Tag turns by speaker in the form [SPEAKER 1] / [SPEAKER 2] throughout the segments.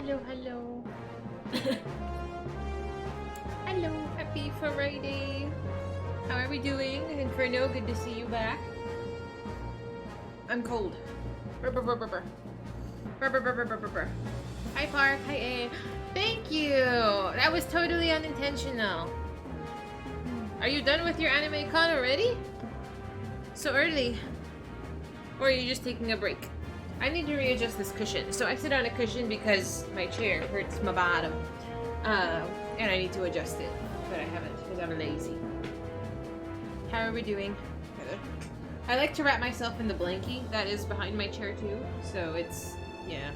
[SPEAKER 1] Hello, hello. Hello, happy Friday. How are we doing? Inferno, good to see you back. I'm cold. Brr, brr, brr, brr, brr. Brr, brr, brr, brr, brr, brr. Hi, Park. Hi, A. Thank you. That was totally unintentional. Are you done with your anime con already? So early. Or are you just taking a break? I need to readjust this cushion. So I sit on a cushion because my chair hurts my bottom. And I need to adjust it. But I haven't because I'm lazy. How are we doing? I like to wrap myself in the blankie that is behind my chair too. So it's, yeah,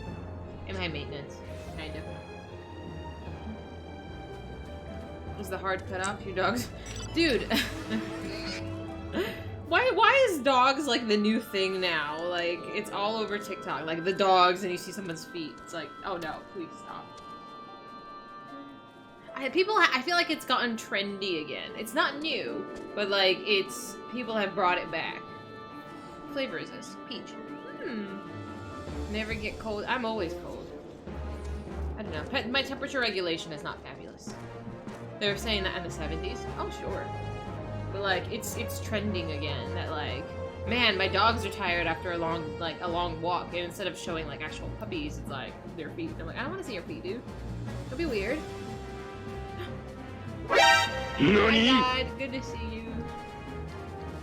[SPEAKER 1] in high maintenance, kind of. Is the hard cut off your dogs? Dude. Why is dogs like the new thing now? Like, it's all over TikTok. Like, the dogs and you see someone's feet. It's like, oh no, please stop. I feel like it's gotten trendy again. It's not new, but like, people have brought it back. What flavor is this? Peach. Never get cold. I'm always cold. I don't know. My temperature regulation is not fabulous. They were saying that in the 70s. Oh, sure. But like, it's trending again that like, man, my dogs are tired after a long walk, and instead of showing like actual puppies, it's like their feet. I'm like, I don't want to see your feet, dude. It'll be weird. Hi, Dad. Good to see you.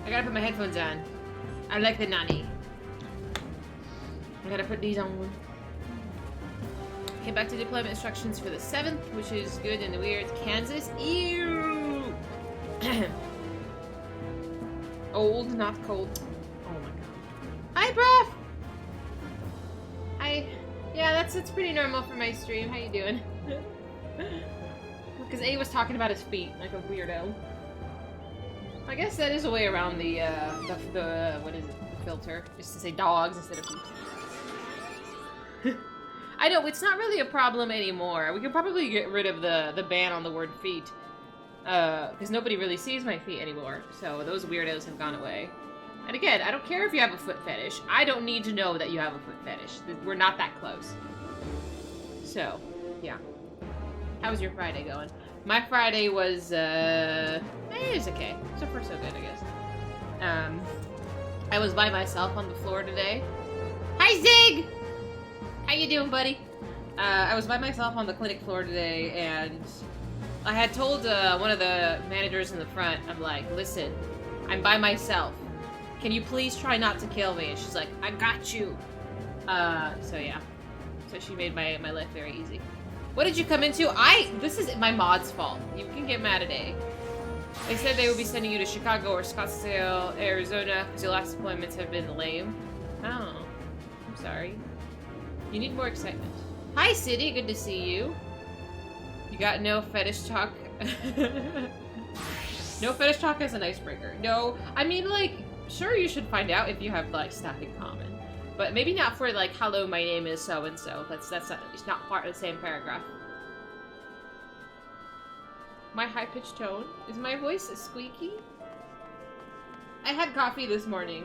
[SPEAKER 1] I gotta put my headphones on. I like the nanny. I gotta put these on. Okay, back to deployment instructions for the 7th, which is good and weird. Kansas. Ew. Old, not cold. Oh my god. Hi, bruv! Hi. Yeah, it's pretty normal for my stream. How you doing? Because A was talking about his feet, like a weirdo. I guess that is a way around the what is it, the filter. Just to say dogs instead of feet. I know, it's not really a problem anymore. We could probably get rid of the ban on the word feet. Because nobody really sees my feet anymore, so those weirdos have gone away. And again, I don't care if you have a foot fetish. I don't need to know that you have a foot fetish. We're not that close. So, yeah. How's your Friday going? My Friday was, it was okay. So far, so good, I guess. I was by myself on the floor today. Hi, Zig! How you doing, buddy? I was by myself on the clinic floor today, and I had told one of the managers in the front, I'm like, listen, I'm by myself. Can you please try not to kill me? And she's like, I got you. So yeah. So she made my life very easy. What did you come into? This is my mod's fault. You can get mad at A. They said they would be sending you to Chicago or Scottsdale, Arizona, because your last deployments have been lame. Oh, I'm sorry. You need more excitement. Hi, City. Good to see you. You got no fetish talk? No fetish talk as an icebreaker. No, I mean, like, sure you should find out if you have, like, stuff in common. But maybe not for, like, hello, my name is so-and-so. That's not, it's not part of the same paragraph. My high-pitched tone? Is my voice squeaky? I had coffee this morning,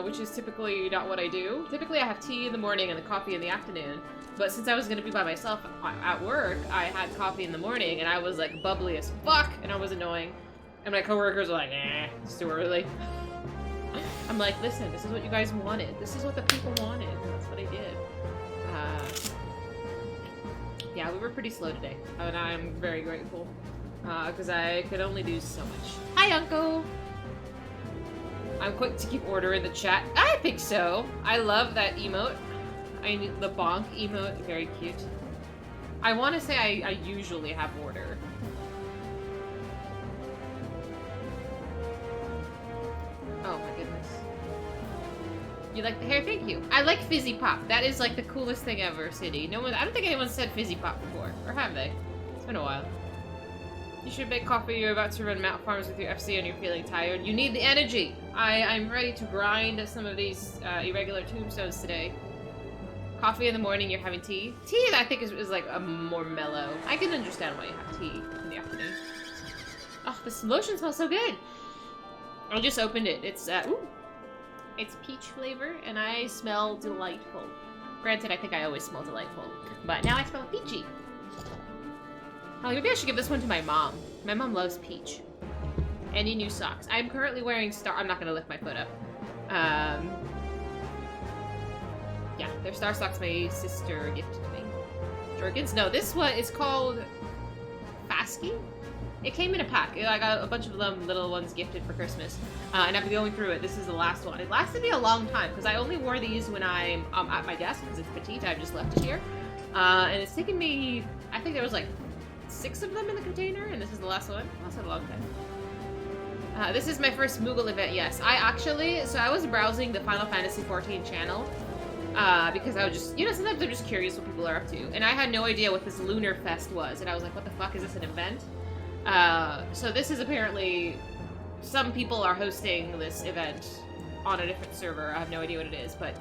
[SPEAKER 1] which is typically not what I do. Typically I have tea in the morning and the coffee in the afternoon. But since I was gonna be by myself at work, I had coffee in the morning and I was like bubbly as fuck and I was annoying. And my coworkers were like, eh, it's too early. I'm like, listen, this is what you guys wanted. This is what the people wanted. That's what I did. Yeah, we were pretty slow today. And I'm very grateful. Because I could only do so much. Hi, Uncle! I'm quick to keep order in the chat. I think so. I love that emote. I need the bonk emote. Very cute. I want to say I usually have order. Oh my goodness. You like the hair? Thank you. I like Fizzy Pop. That is like the coolest thing ever, City. No one. I don't think anyone said Fizzy Pop before. Or have they? It's been a while. You should make coffee. You're about to run Mount Farms with your FC and you're feeling tired. You need the energy. I'm ready to grind some of these irregular tombstones today. Coffee in the morning, you're having tea. Tea, I think, is like a more mellow. I can understand why you have tea in the afternoon. Oh, this lotion smells so good. I just opened it. It's, ooh. It's peach flavor, and I smell delightful. Granted, I think I always smell delightful, but now I smell peachy. Oh, maybe I should give this one to my mom. My mom loves peach. Any new socks? I'm currently wearing Star... I'm not going to lift my foot up. Yeah, they're Star socks my sister gifted to me. Jergens? No, this one is called... Fizy? It came in a pack. I got a bunch of them little ones gifted for Christmas. And I've been going through it. This is the last one. It lasted me a long time, because I only wore these when I'm at my desk, because it's petite. I've just left it here. And it's taken me... I think there was like 6 of them in the container, and this is the last one. It lasted a long time. This is my first Moogle event, yes. So I was browsing the Final Fantasy XIV channel, because I was just, you know, sometimes I'm just curious what people are up to. And I had no idea what this Lunar Fest was, and I was like, what the fuck, is this an event? So this is apparently, some people are hosting this event on a different server. I have no idea what it is, but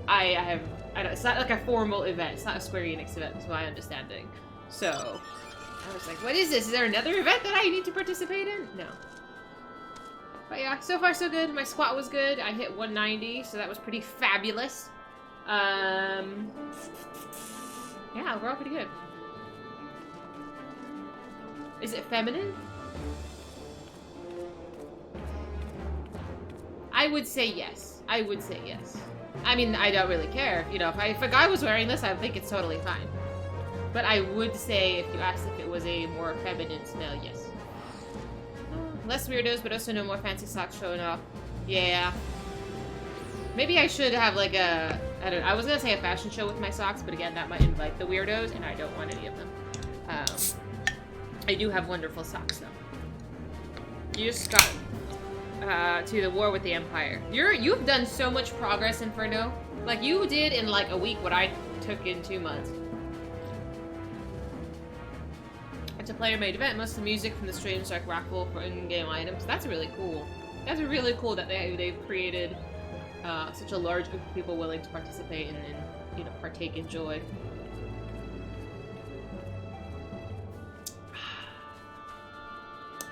[SPEAKER 1] I don't, it's not like a formal event. It's not a Square Enix event, is my understanding. So, I was like, what is this? Is there another event that I need to participate in? No. But yeah, so far so good. My squat was good. I hit 190, so that was pretty fabulous. Yeah, overall pretty good. Is it feminine? I would say yes. I would say yes. I mean, I don't really care. You know, if a guy was wearing this, I would think it's totally fine. But I would say, if you asked if it was a more feminine smell, yes. Less weirdos, but also no more fancy socks showing off. Yeah. Maybe I should have like a... I was gonna say a fashion show with my socks, but again, that might invite the weirdos, and I don't want any of them. I do have wonderful socks, though. You just got to the war with the Empire. You've done so much progress, Inferno. Like, you did in like a week what I took in 2 months. It's a player-made event. Most of the music from the streams are raffle for in-game items. That's really cool. That's really cool that they've created such a large group of people willing to participate and you know, partake in joy.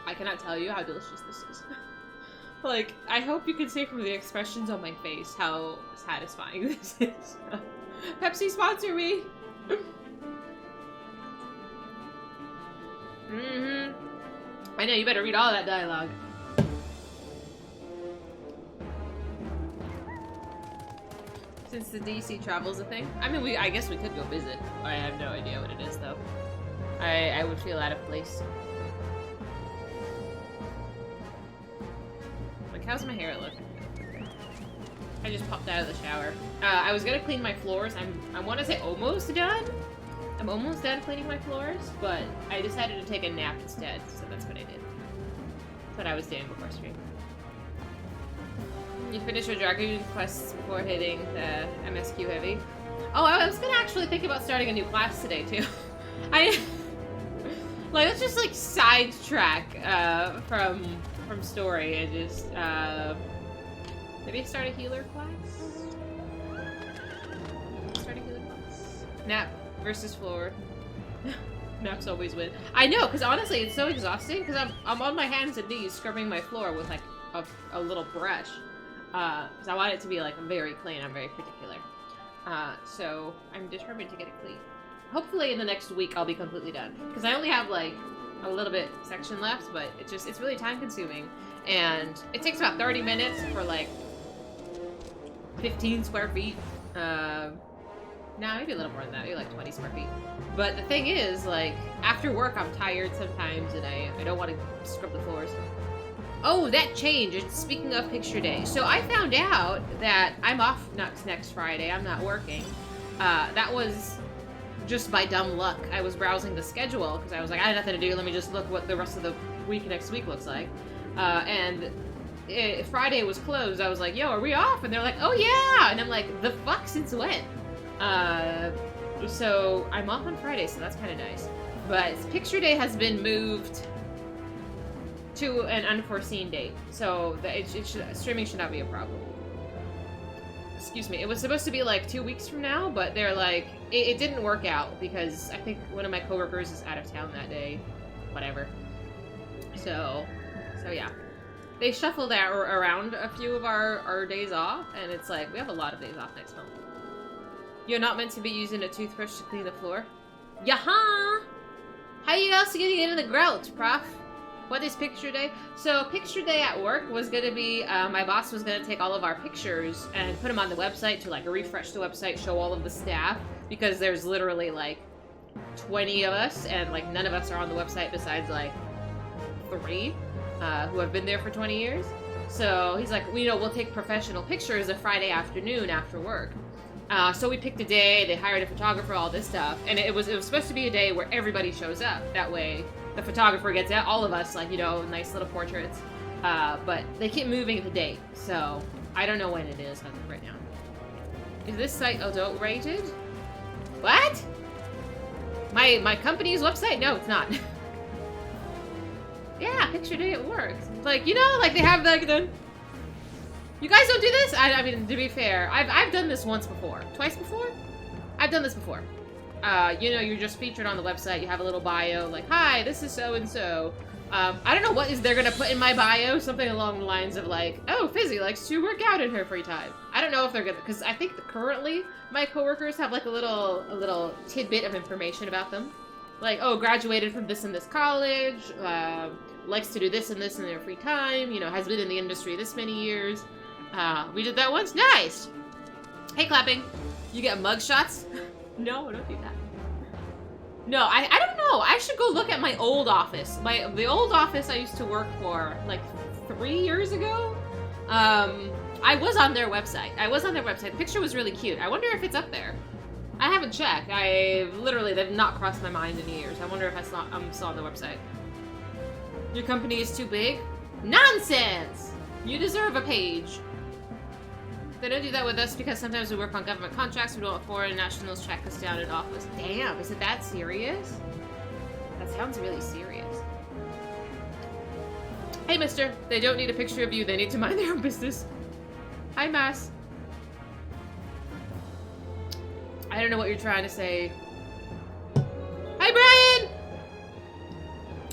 [SPEAKER 1] I cannot tell you how delicious this is. Like, I hope you can see from the expressions on my face how satisfying this is. Pepsi, sponsor me! Mm-hmm. I know, you better read all that dialogue. Since the DC travel's a thing. I mean, I guess we could go visit. I have no idea what it is, though. I would feel out of place. Like, how's my hair look? I just popped out of the shower. I was gonna clean my floors. I want to say almost done. I'm almost done cleaning my floors, but I decided to take a nap instead, so that's what I did. That's what I was doing before stream. You finished your Dragoon quests before hitting the MSQ heavy? Oh, I was gonna actually think about starting a new class today, too. Like, let's just, like, sidetrack, from story and just, maybe start a healer class? Start a healer class? Nap versus floor. Naps always win. I know, because honestly, it's so exhausting, because I'm on my hands and knees scrubbing my floor with, like, a little brush. Because I want it to be, like, very clean. I'm very particular. So I'm determined to get it clean. Hopefully in the next week I'll be completely done. Because I only have, like, a little bit section left, but it's really time consuming. And it takes about 30 minutes for, like, 15 square feet. Nah, maybe a little more than that, maybe like 20 square feet. But the thing is, like, after work I'm tired sometimes and I don't want to scrub the floors. Oh, that changed. Speaking of picture day. So I found out that I'm off next Friday. I'm not working. That was just by dumb luck. I was browsing the schedule because I was like, I had nothing to do. Let me just look what the rest of the week next week looks like. And Friday was closed. I was like, yo, are we off? And they're like, oh yeah. And I'm like, the fuck, since when? So I'm off on Friday, so that's kind of nice. But picture day has been moved to an unforeseen date, so streaming should not be a problem. Excuse me. It was supposed to be like 2 weeks from now, but they're like, it didn't work out because I think one of my coworkers is out of town that day. Whatever. So yeah. They shuffled around a few of our days off, and it's like, we have a lot of days off next month. You're not meant to be using a toothbrush to clean the floor. Yaha! How you also getting into the grouch, prof? What is picture day? So picture day at work was gonna be, my boss was gonna take all of our pictures and put them on the website to like refresh the website, show all of the staff, because there's literally like 20 of us and like none of us are on the website besides like 3 who have been there for 20 years. So he's like, well, you know, we'll take professional pictures a Friday afternoon after work. So we picked a day, they hired a photographer, all this stuff, and it was supposed to be a day where everybody shows up. That way the photographer gets out, all of us, like, you know, nice little portraits. But they keep moving the date, so I don't know when it is as of right now. Is this site adult rated? What? My company's website? No, it's not. Yeah, picture day at work. Like, you know, like they have like the... You guys don't do this? I mean, to be fair, I've done this once before. Twice before? I've done this before. You know, you're just featured on the website, you have a little bio, like, hi, this is so-and-so. I don't know what they're gonna put in my bio, something along the lines of like, oh, Fizy likes to work out in her free time. I don't know if they're gonna, because I think currently my coworkers have like a little tidbit of information about them. Like, oh, graduated from this and this college, likes to do this and this in their free time, you know, has been in the industry this many years. We did that once. Nice! Hey, clapping. You get mug shots? No, don't do that. No, I don't know. I should go look at my old office. The old office I used to work for, like, 3 years ago. I was on their website. The picture was really cute. I wonder if it's up there. I haven't checked. They've not crossed my mind in years. I wonder if I'm still on the website. Your company is too big? Nonsense! You deserve a page. They don't do that with us because sometimes we work on government contracts. We don't want foreign nationals track us down in office. Damn, is it that serious? That sounds really serious. Hey, mister. They don't need a picture of you. They need to mind their own business. Hi, Mass. I don't know what you're trying to say. Hi, Brian!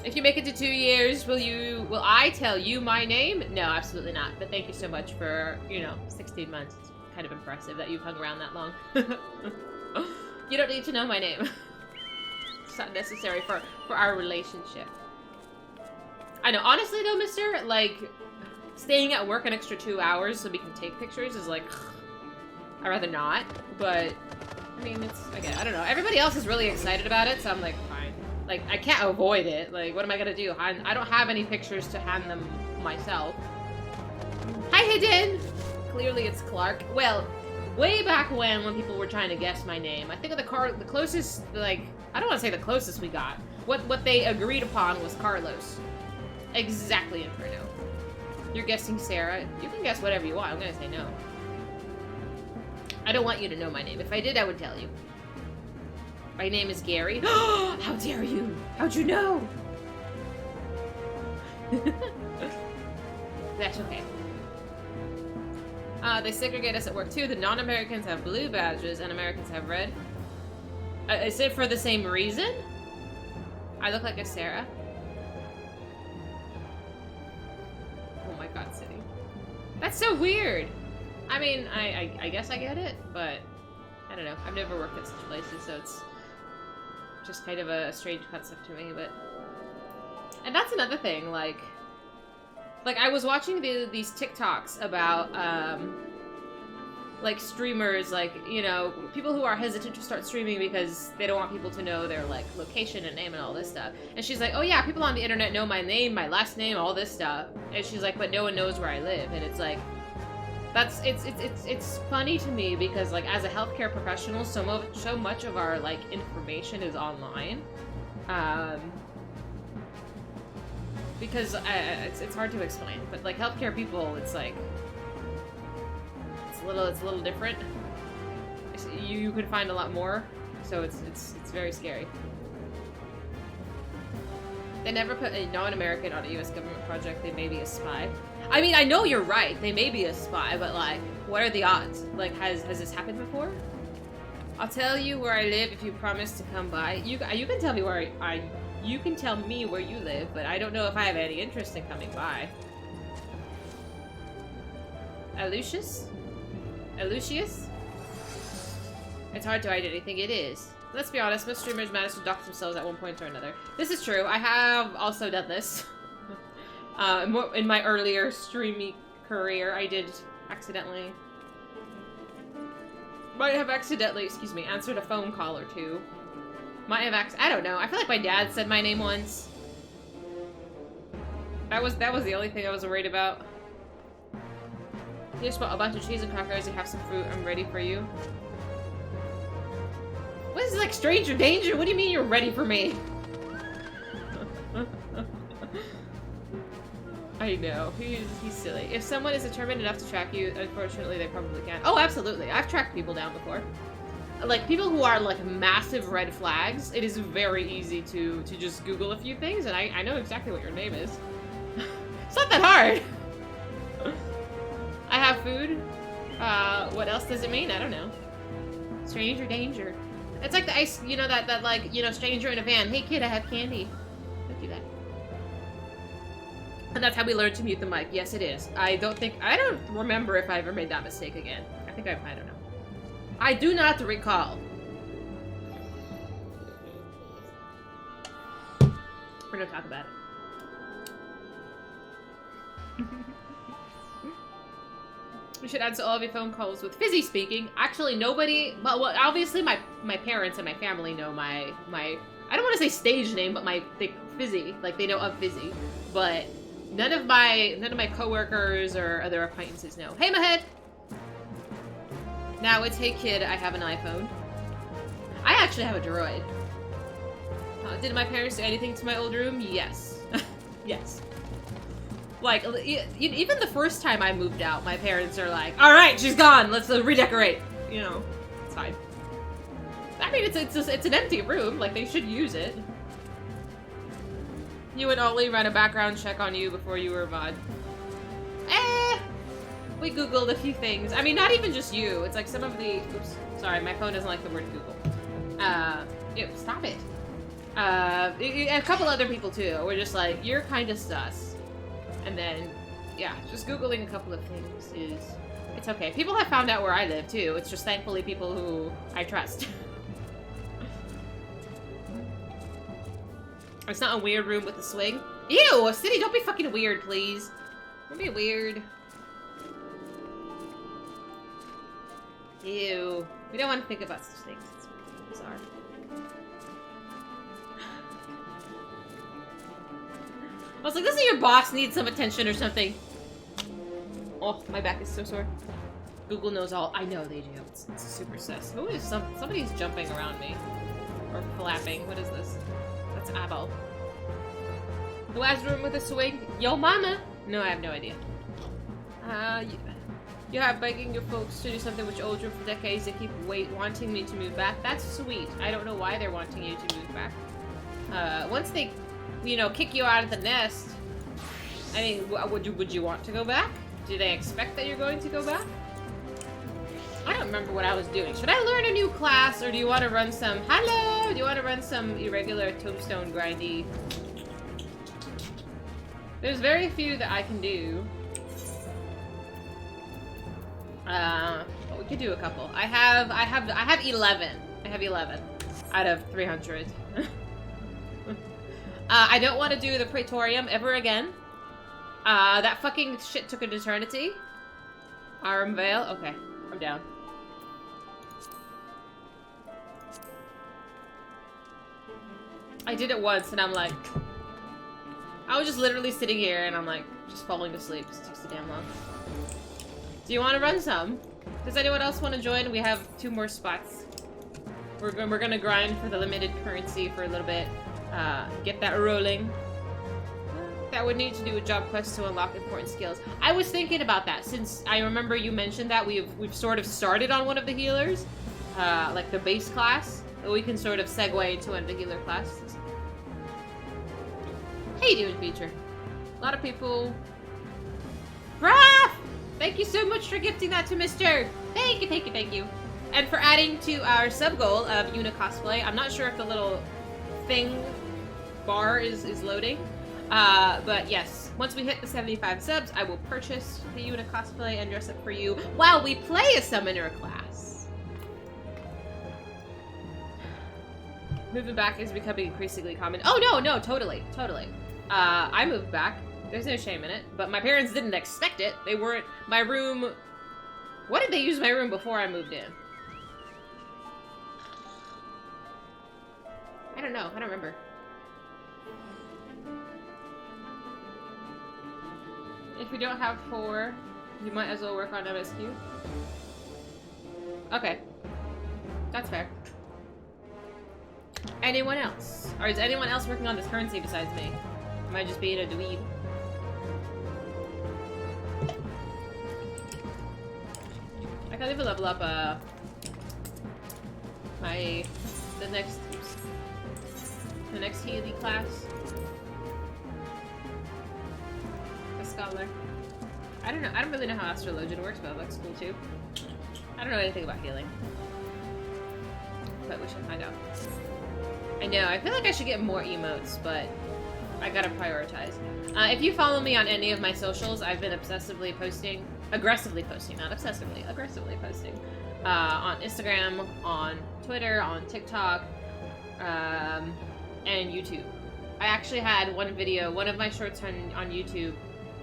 [SPEAKER 1] If you make it to 2 years, will I tell you my name? No, absolutely not. But thank you so much for, 16 months. It's kind of impressive that you've hung around that long. You don't need to know my name. It's not necessary for our relationship. I know, honestly though, mister, like, staying at work an extra 2 hours so we can take pictures is like, I'd rather not, but, I mean, again, I don't know. Everybody else is really excited about it, so I'm like, fine. Like, I can't avoid it. Like, what am I gonna do? I don't have any pictures to hand them myself. Hi, Hidden! Clearly it's Clark. Well, way back when people were trying to guess my name, I think the closest, like, I don't want to say the closest we got. What they agreed upon was Carlos. Exactly, Inferno. You're guessing Sarah. You can guess whatever you want. I'm gonna say no. I don't want you to know my name. If I did, I would tell you. My name is Gary. How dare you? How'd you know? That's okay. They segregate us at work too. The non-Americans have blue badges and Americans have red. Is it for the same reason? I look like a Sarah. Oh my god, City. That's so weird. I mean, I guess I get it, but I don't know. I've never worked at such places, so it's just kind of a strange concept to me, but... And that's another thing, like I was watching these TikToks about, like, streamers, like, people who are hesitant to start streaming because they don't want people to know their, like, location and name and all this stuff. And she's like, oh yeah, people on the internet know my name, my last name, all this stuff. And she's like, but no one knows where I live. And it's like, it's funny to me because, like, as a healthcare professional, so much of our, like, information is online. Because it's hard to explain, but like healthcare people, it's like it's a little different. You could find a lot more, so it's very scary. They never put a non-American on a U.S. government project. They may be a spy. I mean, I know you're right. They may be a spy, but like, what are the odds? Like, has this happened before? I'll tell you where I live if you promise to come by. You can tell me where you can tell me where you live, but I don't know if I have any interest in coming by. Aloysius? It's hard to hide anything. It is. Let's be honest, most streamers manage to dox themselves at one point or another. This is true. I have also done this. In my earlier streamy career, I did accidentally... Might have accidentally, excuse me, answered a phone call or two. Might have I don't know. I feel like my dad said my name once. That was the only thing I was worried about. You just bought a bunch of cheese and crackers, you have some fruit, I'm ready for you. What is this, like stranger danger? What do you mean you're ready for me? I know, he's silly. If someone is determined enough to track you, unfortunately they probably can. Oh, absolutely. I've tracked people down before. Like, people who are, like, massive red flags, it is very easy to just Google a few things, and I know exactly what your name is. It's not that hard! I have food. What else does it mean? I don't know. Stranger danger. It's like the ice, you know, that like, you know, stranger in a van. Hey kid, I have candy. Don't do that. And that's how we learned to mute the mic. Yes, it is. I don't remember if I ever made that mistake again. I don't know. I do not recall. We're gonna talk about it. We should answer all of your phone calls with Fizy speaking. Actually, nobody... Well, obviously my parents and my family know my... I don't want to say stage name, but my Fizy. Like, they know of Fizy. But none of my coworkers or other acquaintances know. Hey, Mahed! Now it's, hey kid, I have an iPhone. I actually have a Droid. Did my parents do anything to my old room? Yes. Yes. Like, even the first time I moved out, my parents are like, alright, she's gone, let's redecorate. You know, it's fine. I mean, it's an empty room, like, they should use it. You and Ollie ran a background check on you before you were a mod. We Googled a few things. I mean, not even just you. It's like some of the... Oops. Sorry, my phone doesn't like the word Google. Stop it. A couple other people, too. We're just like, you're kind of sus. And then, yeah, just Googling a couple of things is... It's okay. People have found out where I live, too. It's just thankfully people who I trust. It's not a weird room with a swing. Ew! City, don't be fucking weird, please. Don't be weird. Ew. We don't want to think about such things. It's bizarre. I was like, doesn't your boss need some attention or something? Oh, my back is so sore. Google knows all. I know they do. It's super sus. Who is somebody's jumping around me. Or flapping. What is this? That's Abel. The last room with a swing. Yo, mama! No, I have no idea. You have begging your folks to do something with your old room for decades. They keep wanting me to move back. That's sweet. I don't know why they're wanting you to move back. Once they, you know, kick you out of the nest, I mean, would you want to go back? Do they expect that you're going to go back? I don't remember what I was doing. Should I learn a new class, or do you want to run some... Hello! Do you want to run some irregular tombstone grindy? There's very few that I can do. But we could do a couple. I have 11. I have 11 out of 300. I don't want to do the Praetorium ever again. That fucking shit took an eternity. Arm Veil? Okay, I'm down. I did it once and I'm like... I was just literally sitting here and I'm like, just falling to sleep. It takes so damn long. Do you want to run some? Does anyone else want to join? We have 2 more spots. We're gonna grind for the limited currency for a little bit. Get that rolling. That would need to do a job quest to unlock important skills. I was thinking about that since I remember you mentioned that we've sort of started on one of the healers, like the base class. We can sort of segue into one of the healer classes. How you doing, Feature? A lot of people. Raph! Thank you so much for gifting that to Mr. Thank you, thank you, thank you. And for adding to our sub goal of Yuna cosplay. I'm not sure if the little thing bar is loading. But yes, once we hit the 75 subs, I will purchase the Yuna cosplay and dress up for you while we play a summoner class. Moving back is becoming increasingly common. Oh, no, totally. I moved back. There's no shame in it. But my parents didn't expect it. They weren't... My room... What did they use my room before I moved in? I don't know. I don't remember. If you don't have 4, you might as well work on MSQ. Okay. That's fair. Anyone else? Or is anyone else working on this currency besides me? Am I just being a dweeb? I can't even level up, the next Healy class. The Scholar. I don't know, I don't really know how Astrologian works, but that looks cool too. I don't know anything about healing. But we should find out. I know, I feel like I should get more emotes, but I gotta prioritize. If you follow me on any of my socials, I've been aggressively posting, not obsessively, aggressively posting. On Instagram, on Twitter, on TikTok, and YouTube. I actually had one video, one of my shorts on YouTube,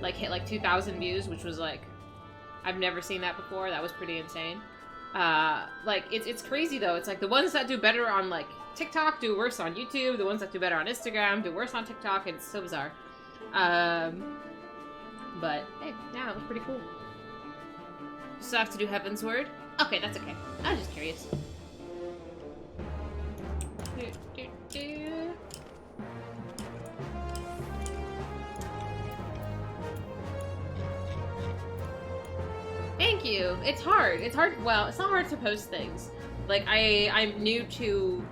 [SPEAKER 1] like hit like 2,000 views, which was like, I've never seen that before. That was pretty insane. Like it's crazy though. It's like the ones that do better on like TikTok do worse on YouTube. The ones that do better on Instagram do worse on TikTok, and it's so bizarre. But hey, yeah, it was pretty cool. Just have to do Heaven's Word. Okay, that's okay. I was just curious. Thank you. It's hard. It's hard. Well, it's not hard to post things. Like I'm new to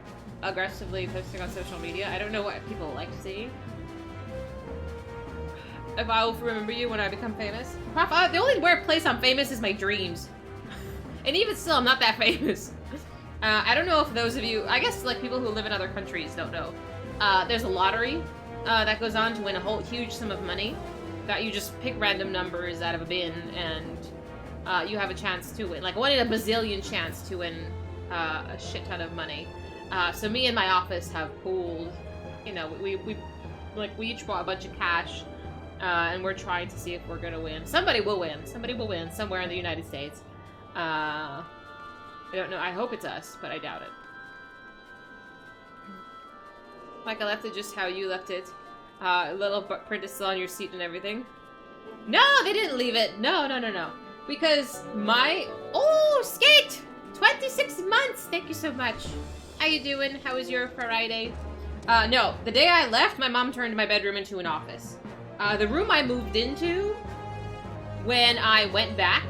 [SPEAKER 1] aggressively posting on social media. I don't know what people like seeing. If I will remember you when I become famous. The only place I'm famous is my dreams. And even still, I'm not that famous. I don't know if those of you, I guess like people who live in other countries don't know. There's a lottery that goes on to win a whole huge sum of money. That you just pick random numbers out of a bin and you have a chance to win. Like 1 in a bazillion chance to win a shit ton of money. So me and my office have pooled, you know, we each bought a bunch of cash. And we're trying to see if we're gonna win. Somebody will win. Somebody will win somewhere in the United States. I don't know. I hope it's us, but I doubt it. Like I left it just how you left it. Little print is still on your seat and everything. No, they didn't leave it. No. Because oh, Skate! 26 months! Thank you so much. How you doing? How was your Friday? No. The day I left, my mom turned my bedroom into an office. The room I moved into when I went back,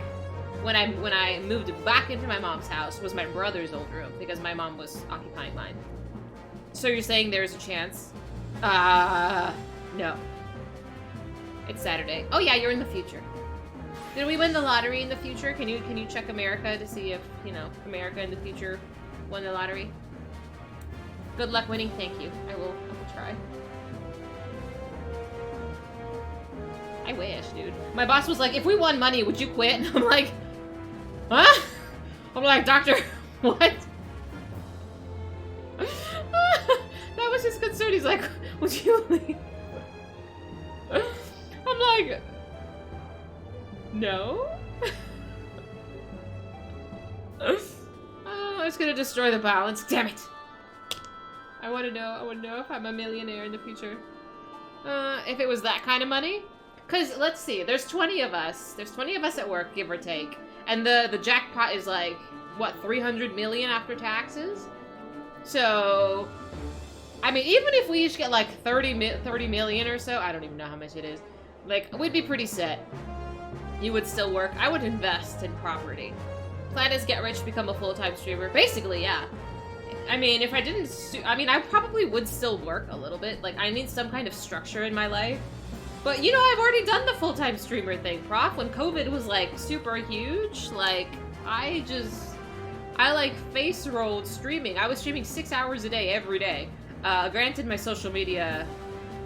[SPEAKER 1] when I moved back into my mom's house, was my brother's old room because my mom was occupying mine. So you're saying there's a chance? No. It's Saturday. Oh yeah, you're in the future. Did we win the lottery in the future? Can you check America to see if, you know, America in the future won the lottery? Good luck winning. Thank you. I will try. I wish, dude. My boss was like, if we won money, would you quit? I'm like, huh? I'm like, doctor, what? That was his concern. He's like, would you leave? I'm like, no. Oh, it's gonna destroy the balance. Damn it. I want to know if I'm a millionaire in the future. If it was that kind of money. Because, let's see, there's 20 of us. There's 20 of us at work, give or take. And the jackpot is like, what, 300 million after taxes? So, I mean, even if we each get like 30 million or so, I don't even know how much it is. Like, we'd be pretty set. You would still work. I would invest in property. Plan is get rich, become a full-time streamer. Basically, yeah. I mean, if I didn't... I probably would still work a little bit. Like, I need some kind of structure in my life. But, you know, I've already done the full-time streamer thing, Prof. When COVID was, like, super huge, like, I like, face-rolled streaming. I was streaming 6 hours a day, every day. Granted, my social media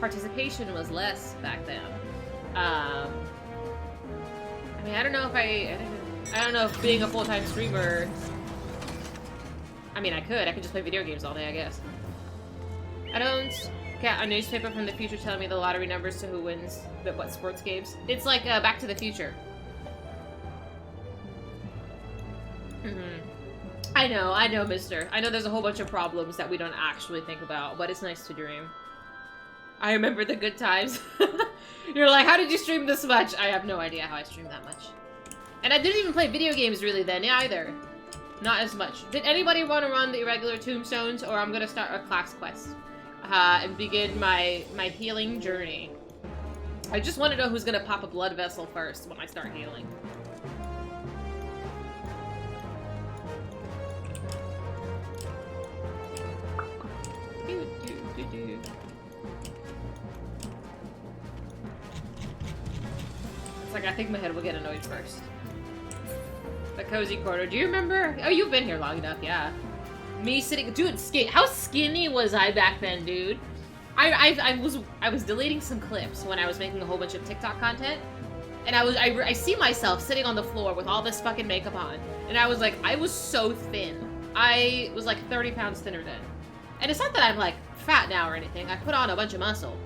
[SPEAKER 1] participation was less back then. I mean, I don't know if being a full-time streamer... I mean, I could just play video games all day, I guess. I don't get a newspaper from the future telling me the lottery numbers to who wins what sports games. It's like Back to the Future. I know, mister. I know there's a whole bunch of problems that we don't actually think about, but it's nice to dream. I remember the good times. You're like, how did you stream this much? I have no idea how I streamed that much. And I didn't even play video games really then, either. Not as much. Did anybody want to run the irregular tombstones, or I'm gonna start a class quest and begin my healing journey? I just want to know who's gonna pop a blood vessel first when I start healing. It's like I think my head will get annoyed first. The cozy corner. Do you remember? Oh, you've been here long enough, yeah. Me sitting, dude. How skinny was I back then, dude? I was deleting some clips when I was making a whole bunch of TikTok content, and I see myself sitting on the floor with all this fucking makeup on, and I was like, I was so thin. I was like 30 pounds thinner then, and it's not that I'm like fat now or anything. I put on a bunch of muscle,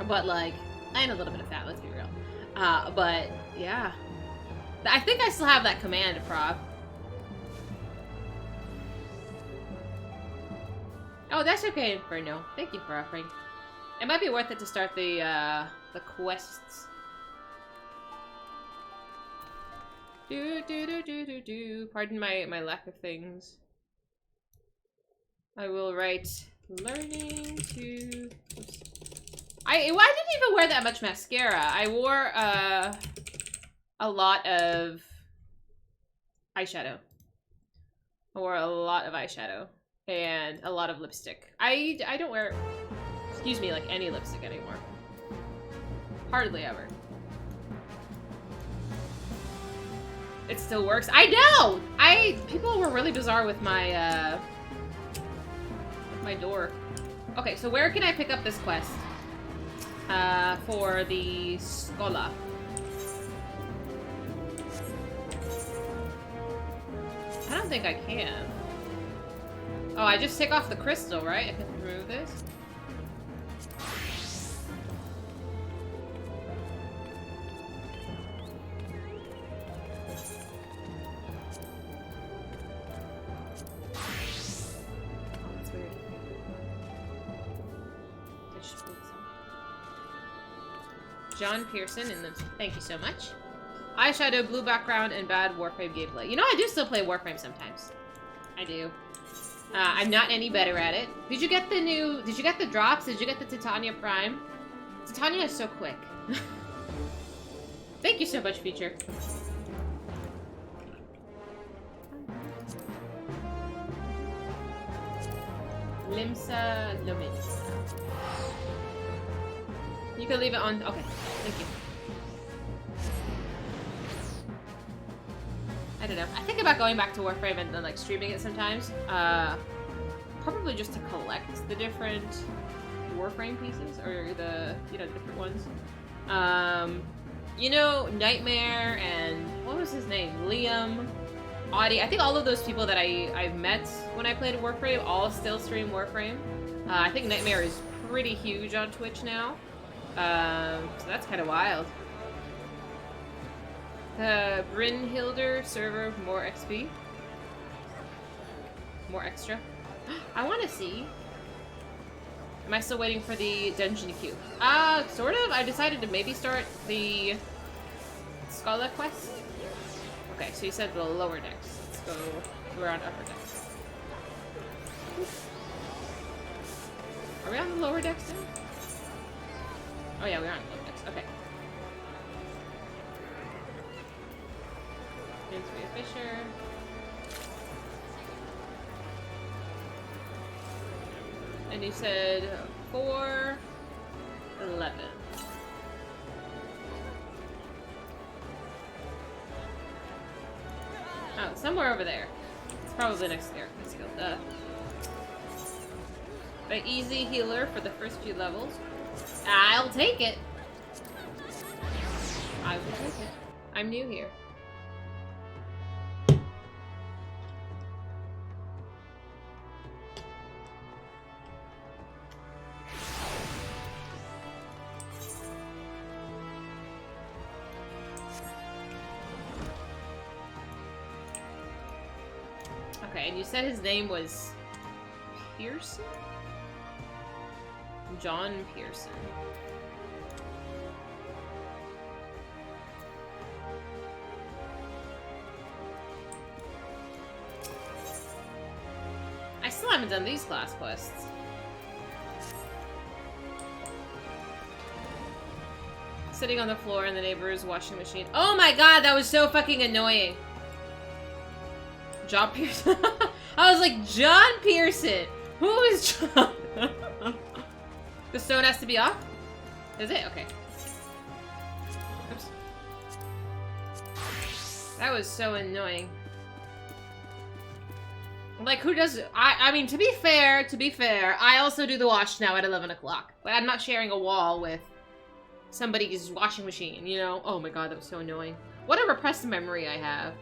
[SPEAKER 1] but like I had a little bit of fat. Let's be real. But yeah. I think I still have that command prop. Oh, that's okay, Inferno. Thank you for offering. It might be worth it to start the quests. Pardon my lack of things. I will write learning to... I didn't even wear that much mascara. I wore a lot of eyeshadow. I wore a lot of eyeshadow and a lot of lipstick. I don't wear, excuse me, like any lipstick anymore. Hardly ever. It still works. I know! People were really bizarre with my my door. Okay, so where can I pick up this quest? For the Schola. I don't think I can. Oh, I just take off the crystal, right? I can remove this. Oh, that's weird. John Pearson, and then thank you so much. Eyeshadow, blue background, and bad Warframe gameplay. You know, I do still play Warframe sometimes. I do. I'm not any better at it. Did you get the drops? Did you get the Titania Prime? Titania is so quick. Thank you so much, Feature. Limsa Lumis. You can leave it on. Okay, thank you. I don't know. I think about going back to Warframe and then like streaming it sometimes. Probably just to collect the different Warframe pieces or the different ones. You know, Nightmare and what was his name? Liam, Audie. I think all of those people that I've met when I played Warframe all still stream Warframe. I think Nightmare is pretty huge on Twitch now. So that's kind of wild. Brynhilder server, more XP. More extra. I want to see. Am I still waiting for the dungeon queue? Sort of. I decided to maybe start the Schola quest. Okay, so you said the lower decks. Let's go around upper decks. Are we on the lower decks now? Oh yeah, we are on the lower decks. Okay. Fisher. And he said 4:11. Oh, somewhere over there. It's probably next to Erica's skill. An easy healer for the first few levels. I'll take it. I will take it. I'm new here. Okay, and you said his name was Pearson? John Pearson. I still haven't done these class quests. Sitting on the floor in the neighbor's washing machine. Oh my god, that was so fucking annoying. John Pearson. I was like, John Pearson. Who is John? The stone has to be off? Is it? Okay. Oops. That was so annoying. Like, who does... I mean, to be fair, I also do the wash now at 11 o'clock. But I'm not sharing a wall with somebody's washing machine, you know? Oh my god, that was so annoying. What a repressed memory I have.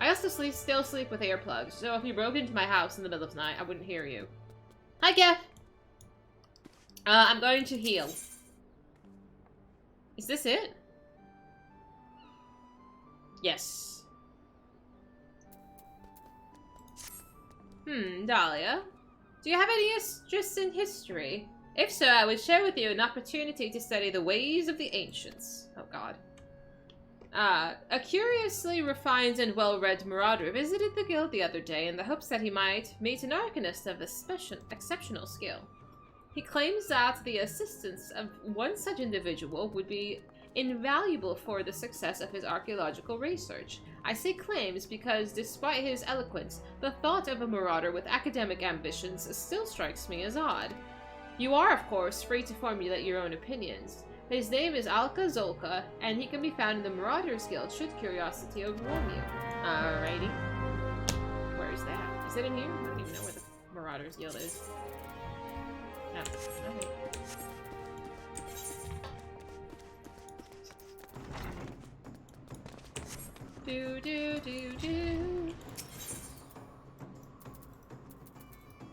[SPEAKER 1] I also still sleep with earplugs, so if you broke into my house in the middle of the night, I wouldn't hear you. Hi, Jeff! I'm going to heal. Is this it? Yes. Dahlia. Do you have any interest in history? If so, I would share with you an opportunity to study the ways of the ancients. Oh god. A curiously refined and well-read marauder visited the guild the other day in the hopes that he might meet an arcanist of exceptional skill. He claims that the assistance of one such individual would be invaluable for the success of his archaeological research. I say claims because, despite his eloquence, the thought of a marauder with academic ambitions still strikes me as odd. You are, of course, free to formulate your own opinions. His name is Alka Zolka, and he can be found in the Marauders Guild should curiosity overwhelm you. Alrighty. Where is that? Is it in here? I don't even know where the Marauders Guild is. No. Okay. Do.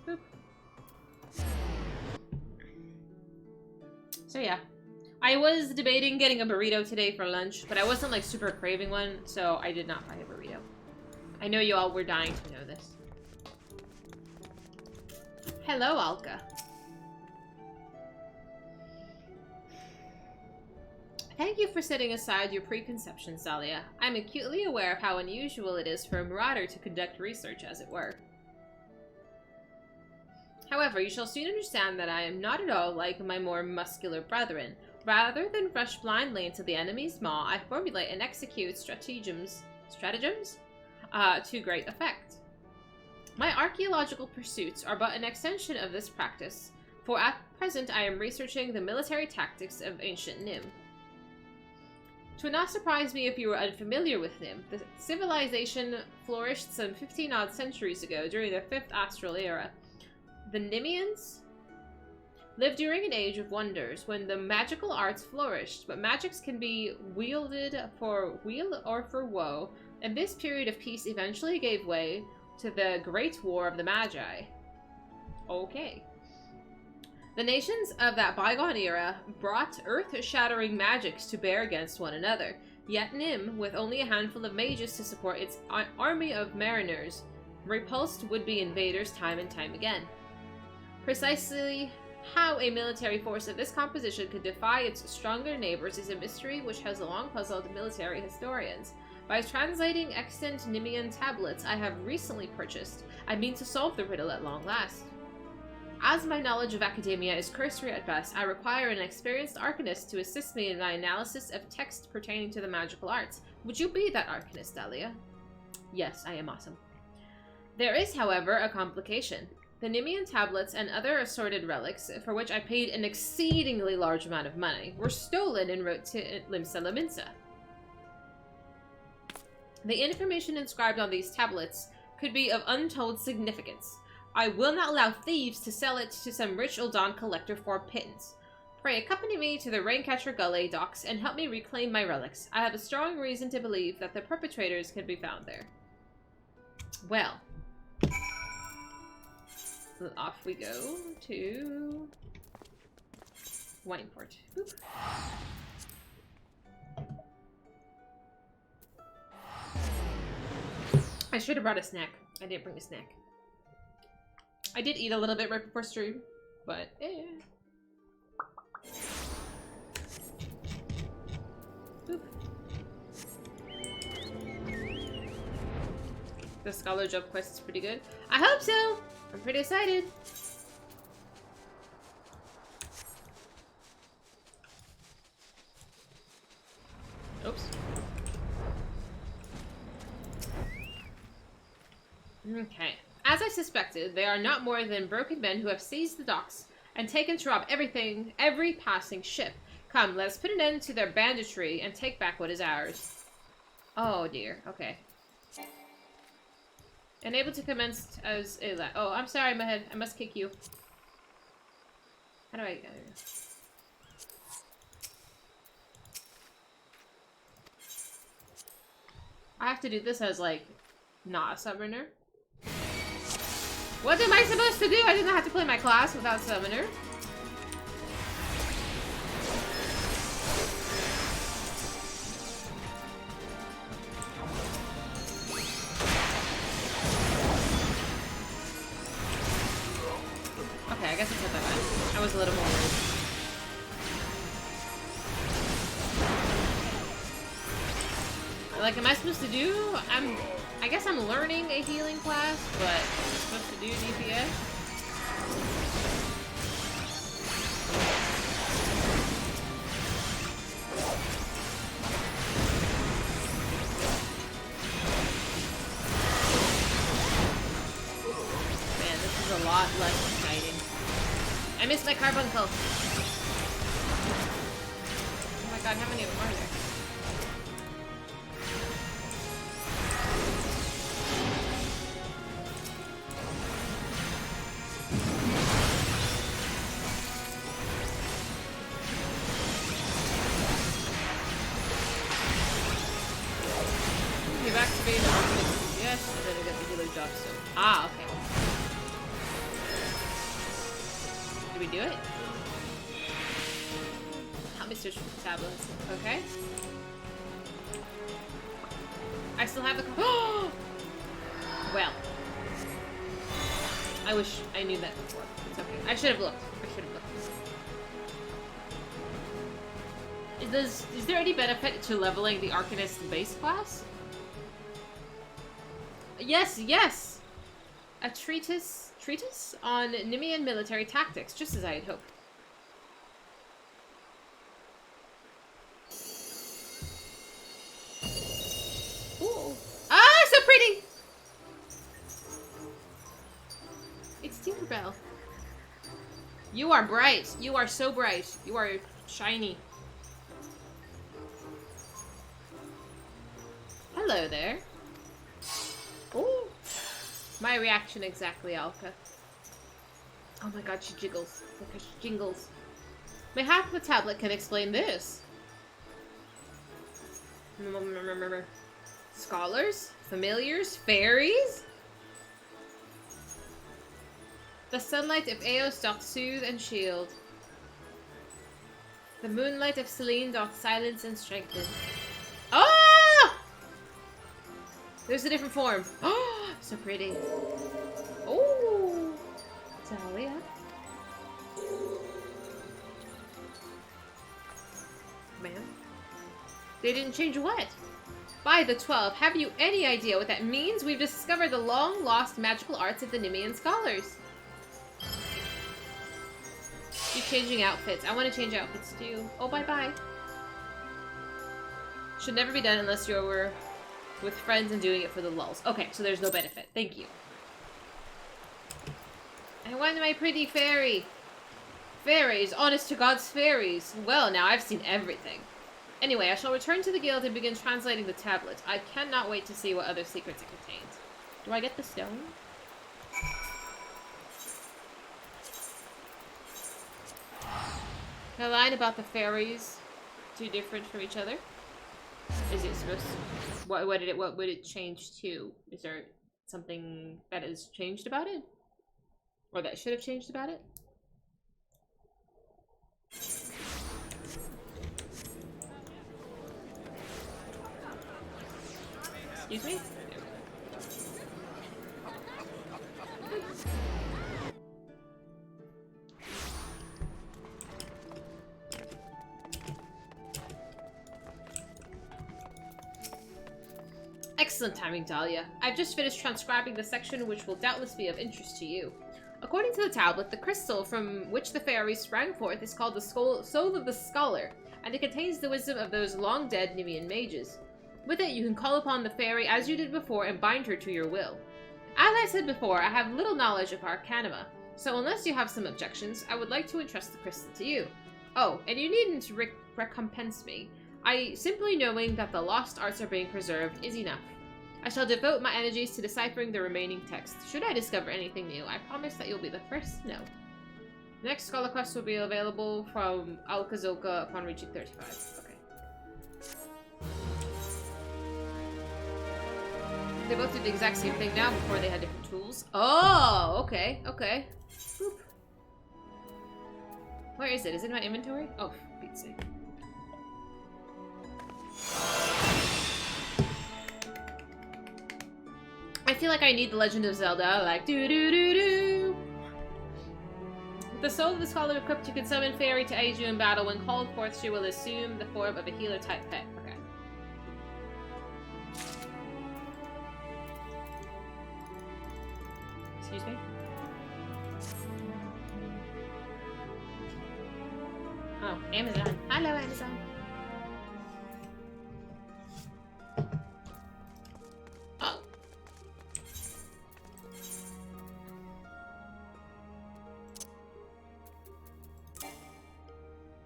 [SPEAKER 1] Boop. So yeah. I was debating getting a burrito today for lunch, but I wasn't like super craving one, so I did not buy a burrito. I know you all were dying to know this. Hello, Alka. Thank you for setting aside your preconceptions, Dahlia. I'm acutely aware of how unusual it is for a marauder to conduct research, as it were. However, you shall soon understand that I am not at all like my more muscular brethren. Rather than rush blindly into the enemy's maw, I formulate and execute stratagems to great effect. My archaeological pursuits are but an extension of this practice, for at present I am researching the military tactics of ancient Nim. It would not surprise me if you were unfamiliar with Nim. The civilization flourished some 15-odd centuries ago during the 5th Astral Era. The Nimians lived during an age of wonders when the magical arts flourished, but magics can be wielded for weal or for woe, and this period of peace eventually gave way to the Great War of the Magi. Okay. The nations of that bygone era brought earth-shattering magics to bear against one another, yet Nim, with only a handful of mages to support its army of mariners, repulsed would-be invaders time and time again. Precisely how a military force of this composition could defy its stronger neighbors is a mystery which has long puzzled military historians. By translating extant Nimian tablets I have recently purchased, I mean to solve the riddle at long last. As my knowledge of academia is cursory at best, I require an experienced arcanist to assist me in my analysis of text pertaining to the magical arts. Would you be that arcanist, Dahlia? Yes, I am awesome. There is, however, a complication. The Nimian tablets and other assorted relics, for which I paid an exceedingly large amount of money, were stolen en route to Limsa Laminsa. The information inscribed on these tablets could be of untold significance. I will not allow thieves to sell it to some rich Uldan collector for pittance. Pray accompany me to the Raincatcher Gully docks and help me reclaim my relics. I have a strong reason to believe that the perpetrators can be found there. Well. Off we go to Wineport. Boop. I should have brought a snack. I didn't bring a snack. I did eat a little bit right before stream, but eh. Oop. The scholar job quest is pretty good. I hope so! I'm pretty excited. Oops. Okay. As I suspected, they are not more than broken men who have seized the docks and taken to rob every passing ship. Come, let us put an end to their banditry and take back what is ours. Oh dear, okay. Unable to commence as a oh, I'm sorry, my head. I must kick you. How do I I have to do this as, like, not a summoner. What am I supposed to do? I didn't have to play my class without summoner. Okay, I guess it's not that bad. I was a little more worried. Like, am I supposed to do? I guess I'm learning a healing class, but I'm supposed to do DPS. Man, this is a lot less exciting. I missed my carbuncle. Oh my god, how many of them are there? Ah, okay. Did we do it? Help me search for the tablets. Okay. I still have the. Oh! Well. I wish I knew that before. It's okay. I should have looked. I should have looked. Is there any benefit to leveling the Arcanist base class? Yes, yes! A treatise on Nemean military tactics, just as I had hoped. Ooh. Ah, so pretty! It's Tinkerbell. You are bright. You are so bright. You are shiny. Hello there. Ooh. My reaction exactly, Alka. Oh my god, she jiggles. Look how she jingles. Mayhap the tablet can explain this. Scholars? Familiars? Fairies? The sunlight of Eos doth soothe and shield. The moonlight of Selene doth silence and strengthen. Oh! There's a different form. Oh! So pretty. Oh, Talia. Man. They didn't change what? By the 12, have you any idea what that means? We've discovered the long-lost magical arts of the Nemean scholars. Keep changing outfits. I want to change outfits too. Oh, bye-bye. Should never be done unless you're with friends and doing it for the lulz. Okay, so there's no benefit. Thank you. I want my pretty fairy. Fairies, honest to God's fairies. Well, now I've seen everything. Anyway, I shall return to the guild and begin translating the tablet. I cannot wait to see what other secrets it contains. Do I get the stone? The line about the fairies too different from each other? Is it supposed to, what would it change to? Is there something that has changed about it? Or that should have changed about it? Excuse me? Excellent timing, Dahlia. I've just finished transcribing the section which will doubtless be of interest to you. According to the tablet, the crystal from which the fairies sprang forth is called the Soul of the Scholar, and it contains the wisdom of those long-dead Nemean mages. With it, you can call upon the fairy as you did before and bind her to your will. As I said before, I have little knowledge of Arcanima, so unless you have some objections, I would like to entrust the crystal to you. Oh, and you needn't recompense me. Simply knowing that the lost arts are being preserved is enough. I shall devote my energies to deciphering the remaining text. Should I discover anything new, I promise that you'll be the first to know. The next Scholar Quest will be available from Alkazoka upon reaching 35. Okay. They both did the exact same thing now before they had different tools. Oh, okay, okay. Boop. Where is it? Is it in my inventory? Oh, for Pete's sake. I feel like I need The Legend of Zelda, like do-do-do-do. With the Soul of the Scholar equipped, you can summon Fairy to aid you in battle. When called forth, she will assume the form of a healer-type pet. Okay. Excuse me? Oh, Amazon. Hello, Amazon. Oh.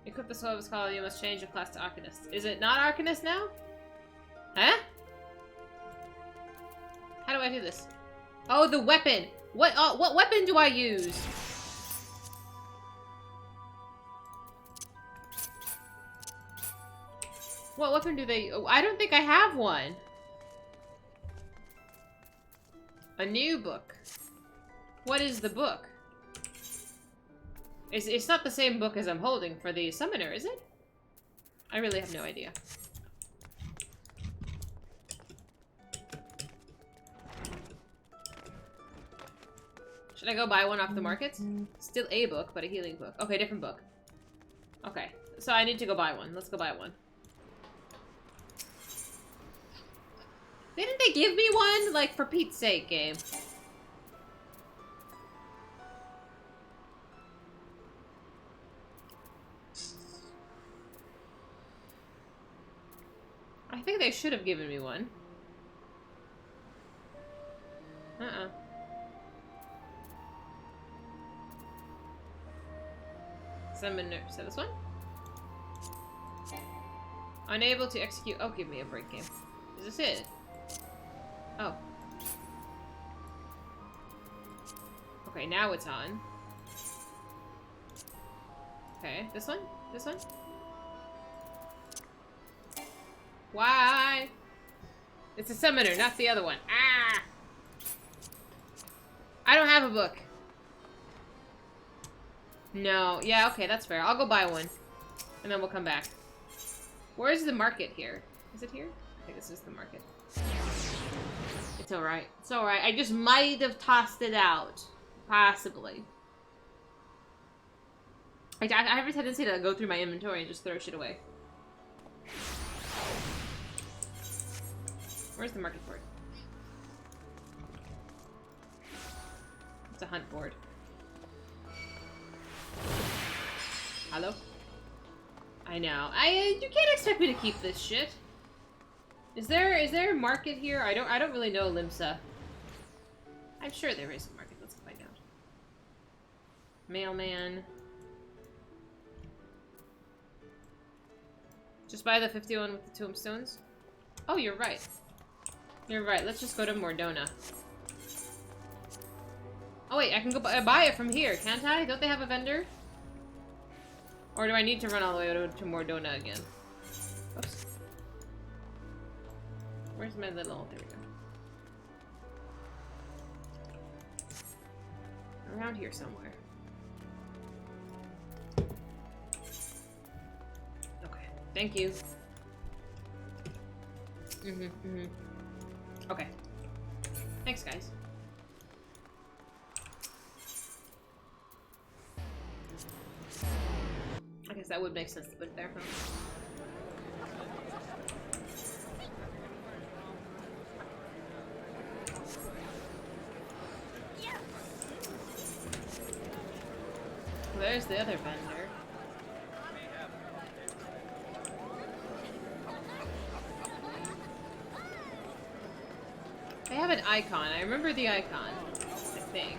[SPEAKER 1] Equip the Soul of the Scholar, you must change your class to Arcanist. Is it not Arcanist now? Huh? How do I do this? Oh, the weapon! What weapon do I use? What weapon do they... Oh, I don't think I have one. A new book. What is the book? It's not the same book as I'm holding for the summoner, is it? I really have no idea. Should I go buy one off the market? Still a book, but a healing book. Okay, different book. Okay, so I need to go buy one. Let's go buy one. Didn't they give me one? Like, for Pete's sake, game. I think they should have given me one. Summoner. So this one? Unable to execute. Oh, give me a break game. Is this it? Oh. Okay, now it's on. Okay, this one? This one? Why? It's a summoner, not the other one. Ah! I don't have a book. No. Yeah, okay, that's fair. I'll go buy one. And then we'll come back. Where's the market here? Is it here? I think this is the market. It's alright. It's alright. I just might have tossed it out. Possibly. I have a tendency to go through my inventory and just throw shit away. Where's the market board? It's a hunt board. Hello? I know. You can't expect me to keep this shit. Is there a market here? I don't really know Limsa. I'm sure there is a market. Let's find out. Mailman. Just buy the 51 with the tombstones? Oh, you're right. You're right. Let's just go to Mordona. Oh wait, I can go buy it from here, can't I? Don't they have a vendor? Or do I need to run all the way to Mordona again? Oops. Where's my little... There we go. Around here somewhere. Okay. Thank you. Okay. Thanks, guys. I guess that would make sense to put it there, huh? there's the other vendor. They have an icon. I remember the icon, I think.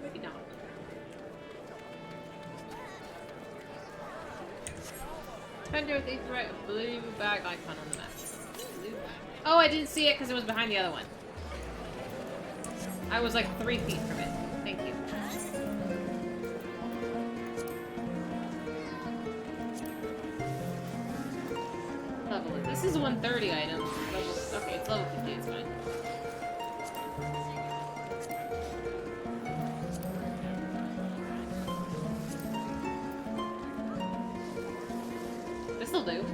[SPEAKER 1] Maybe not. Vendor with a threat of blue bag icon on the map. Blue bag. Oh, I didn't see it because it was behind the other one. I was like 3 feet from it. Thank you. Level. This is 130 item. Okay, it's level 50. It's fine. This'll do.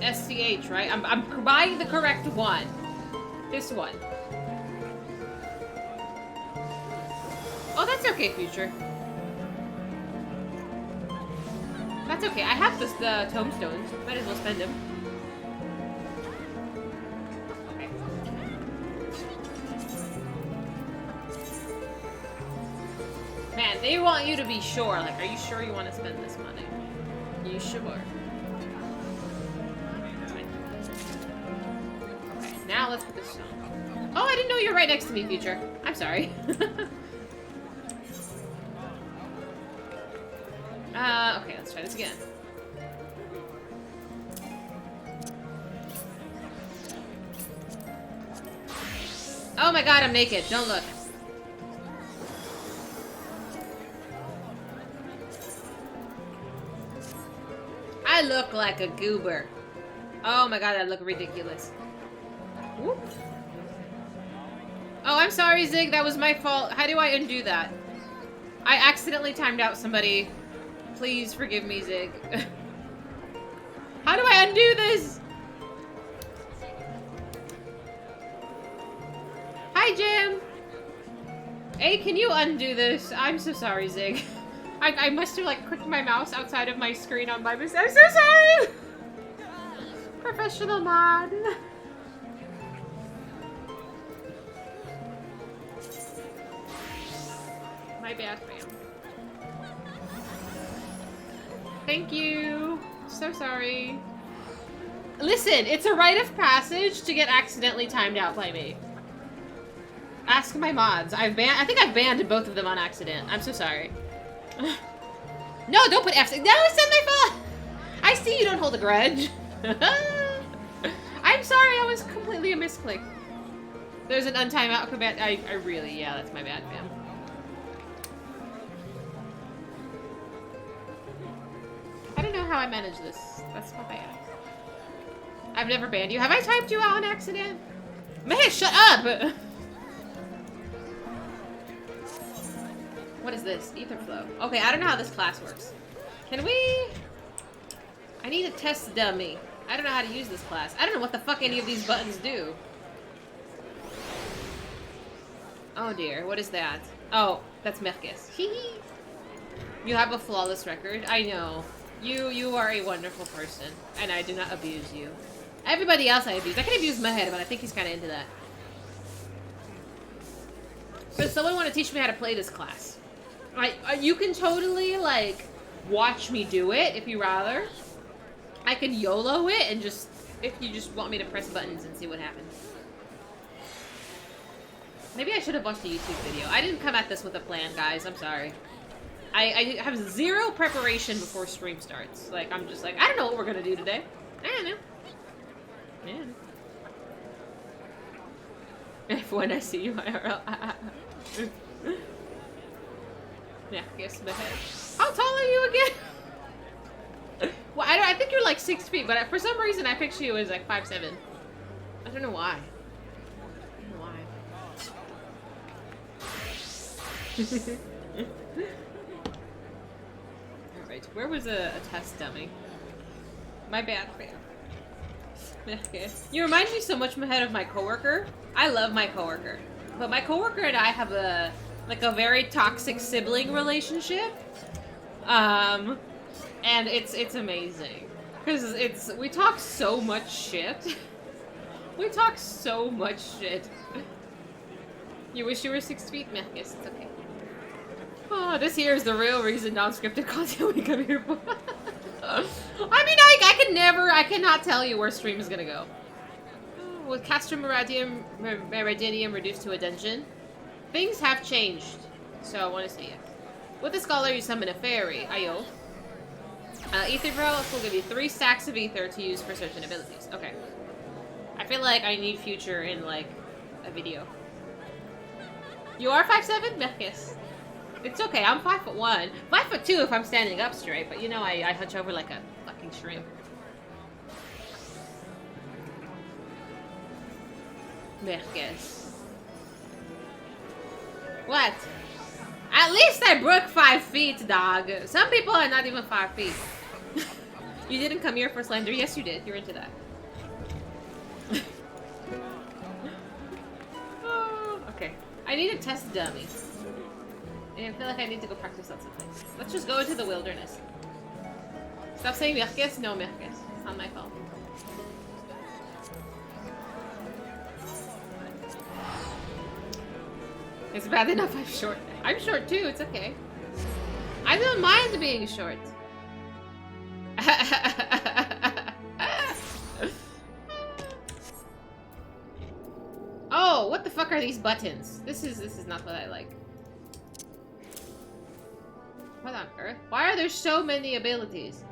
[SPEAKER 1] SCH, right? I'm buying the correct one. This one. Oh, that's okay, Future. That's okay. I have the tombstones. Might as well spend them. Okay. Man, they want you to be sure. Like, are you sure you want to spend this money? You sure? Okay, now let's put this on. Oh, I didn't know you were right next to me, Future. I'm sorry. Okay, let's try this again. Oh my god, I'm naked. Don't look. I look like a goober. Oh my god, I look ridiculous. Whoop. Oh, I'm sorry, Zig. That was my fault. How do I undo that? I accidentally timed out somebody. Please forgive me, Zig. How do I undo this? Hi, Jim. Hey, can you undo this? I'm so sorry, Zig. I must have, like, clicked my mouse outside of my screen on my mistake. I'm so sorry! Professional mod. My bad, fam. Thank you. So sorry. Listen, it's a rite of passage to get accidentally timed out by me. Ask my mods. I think I've banned both of them on accident. I'm so sorry. No, don't put F6. No, it's not my fault. I see you don't hold a grudge. I'm sorry, I was completely a misclick. There's an untimeout command. I really, yeah, that's my bad, fam. I don't know how I manage this. That's my bad. I've never banned you. Have I typed you out on accident? Man, shut up! What is this? Etherflow. Okay, I don't know how this class works. Can we... I need a test dummy. I don't know how to use this class. I don't know what the fuck any of these buttons do. Oh dear, what is that? Oh, that's Merkes. You have a flawless record. I know. You are a wonderful person, and I do not abuse you. Everybody else I abuse. I can abuse Mehed, but I think he's kind of into that. But someone want to teach me how to play this class. You can totally, like, watch me do it, if you rather. I can YOLO it, and just, if you just want me to press buttons and see what happens. Maybe I should have watched a YouTube video. I didn't come at this with a plan, guys. I'm sorry. I have zero preparation before stream starts. Like, I'm just like, I don't know what we're gonna do today. I don't know. Yeah. If when I see you IRL. Yeah, guess my head. How tall are you again? Well, I think you're like 6 feet, but for some reason I picture you as like 5'7". I don't know why. Alright, where was a test dummy? My bad, fam. You remind me so much, Mahed, of my coworker. I love my coworker. But my coworker and I have a very toxic sibling relationship. And it's amazing. Because we talk so much shit. We talk so much shit. You wish you were 6 feet? Meh, yes, it's okay. Oh, this here is the real reason non-scripted content we come here for. I mean, I cannot tell you where stream is gonna go. With Castrum Meridium reduced to a dungeon, things have changed. So I want to say yes. With the Scholar, you summon a fairy, Ayo. Ether Relics will give you 3 stacks of ether to use for certain abilities. Okay. I feel like I need future in, like, a video. You are 5'7"? Yes. It's okay, I'm 5'1". 5'2" if I'm standing up straight, but you know I hunch over like a fucking shrimp. Merkes. What? At least I broke 5 feet, dog. Some people are not even 5 feet. You didn't come here for slender? Yes, you did. You're into that. Oh, okay. I need to test dummy. I feel like I need to go practice on something. Let's just go into the wilderness. Stop saying Merkes? No, Merkes. It's not my fault. It's bad enough I'm short. I'm short too, it's okay. I don't mind being short. Oh, what the fuck are these buttons? This is not what I like. What on earth? Why are there so many abilities?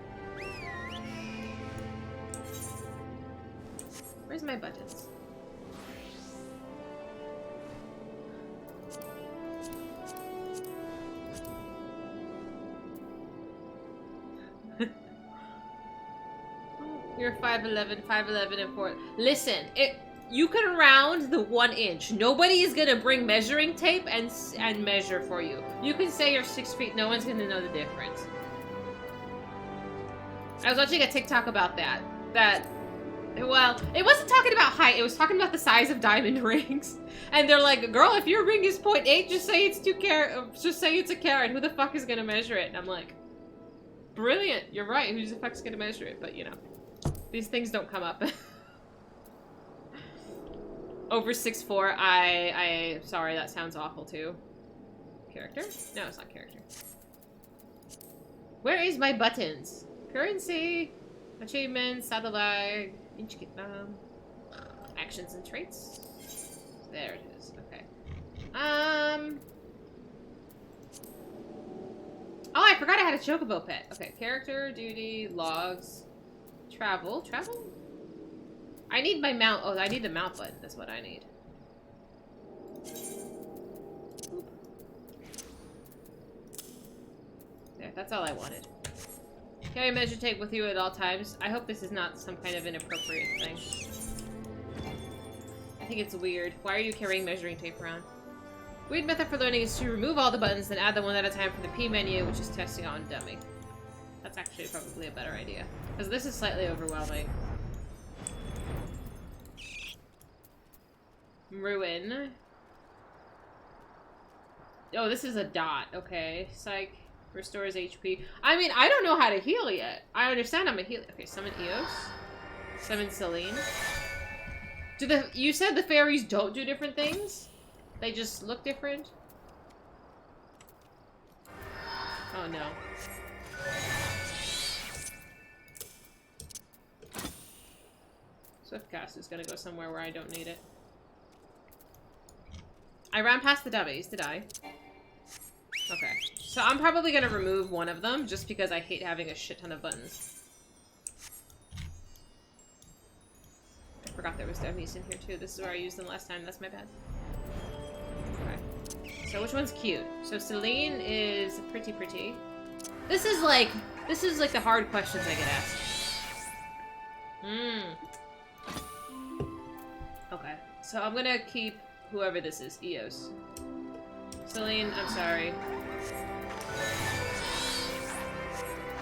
[SPEAKER 1] Where's my buttons? You're 5'11", 5'11", and 4. Listen, you can round the 1 inch. Nobody is gonna bring measuring tape and measure for you. You can say you're 6 feet. No one's gonna know the difference. I was watching a TikTok about that. Well, it wasn't talking about height. It was talking about the size of diamond rings. And they're like, girl, if your ring is 0.8, just say it's 2 carat. Just say it's a carat. Who the fuck is gonna measure it? And I'm like, brilliant. You're right. Who the fuck's gonna measure it? But you know. These things don't come up. Over 6'4", I sorry, that sounds awful too. Character? No, it's not character. Where is my buttons? Currency, achievements, satellite, actions and traits. There it is. Okay. Oh, I forgot I had a chocobo pet. Okay, character, duty, logs. Travel? I need my mount. Oh, I need the mount button. That's what I need. Oop. There, that's all I wanted. Carry measure tape with you at all times. I hope this is not some kind of inappropriate thing. I think it's weird. Why are you carrying measuring tape around? Weird method for learning is to remove all the buttons, then add them one at a time for the P menu, which is testing on dummy. That's actually probably a better idea. Because this is slightly overwhelming. Ruin. Oh, this is a dot. Okay. Psych. Restores HP. I mean, I don't know how to heal yet. I understand I'm a healer. Okay, summon Eos. Summon Celine. You said the fairies don't do different things? They just look different? Oh no. Swiftcast is gonna go somewhere where I don't need it. I ran past the dummies, did I? Okay. So I'm probably gonna remove one of them, just because I hate having a shit ton of buttons. I forgot there was dummies in here too. This is where I used them last time, that's my bad. Okay. So which one's cute? So Celine is pretty. This is like the hard questions I get asked. Okay, so I'm gonna keep whoever this is, Eos. Celine, I'm sorry.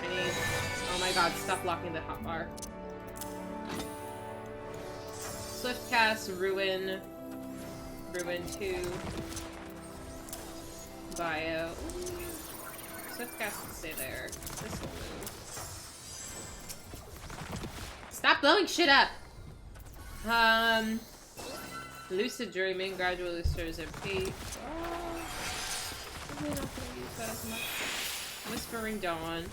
[SPEAKER 1] Oh my god, stop blocking the hotbar. Swiftcast, Ruin. Ruin 2. Bio. Swiftcast can stay there. This will move. Stop blowing shit up! Lucid dreaming gradually stirs MP. Oh, probably not gonna use that as much. Whispering Dawn.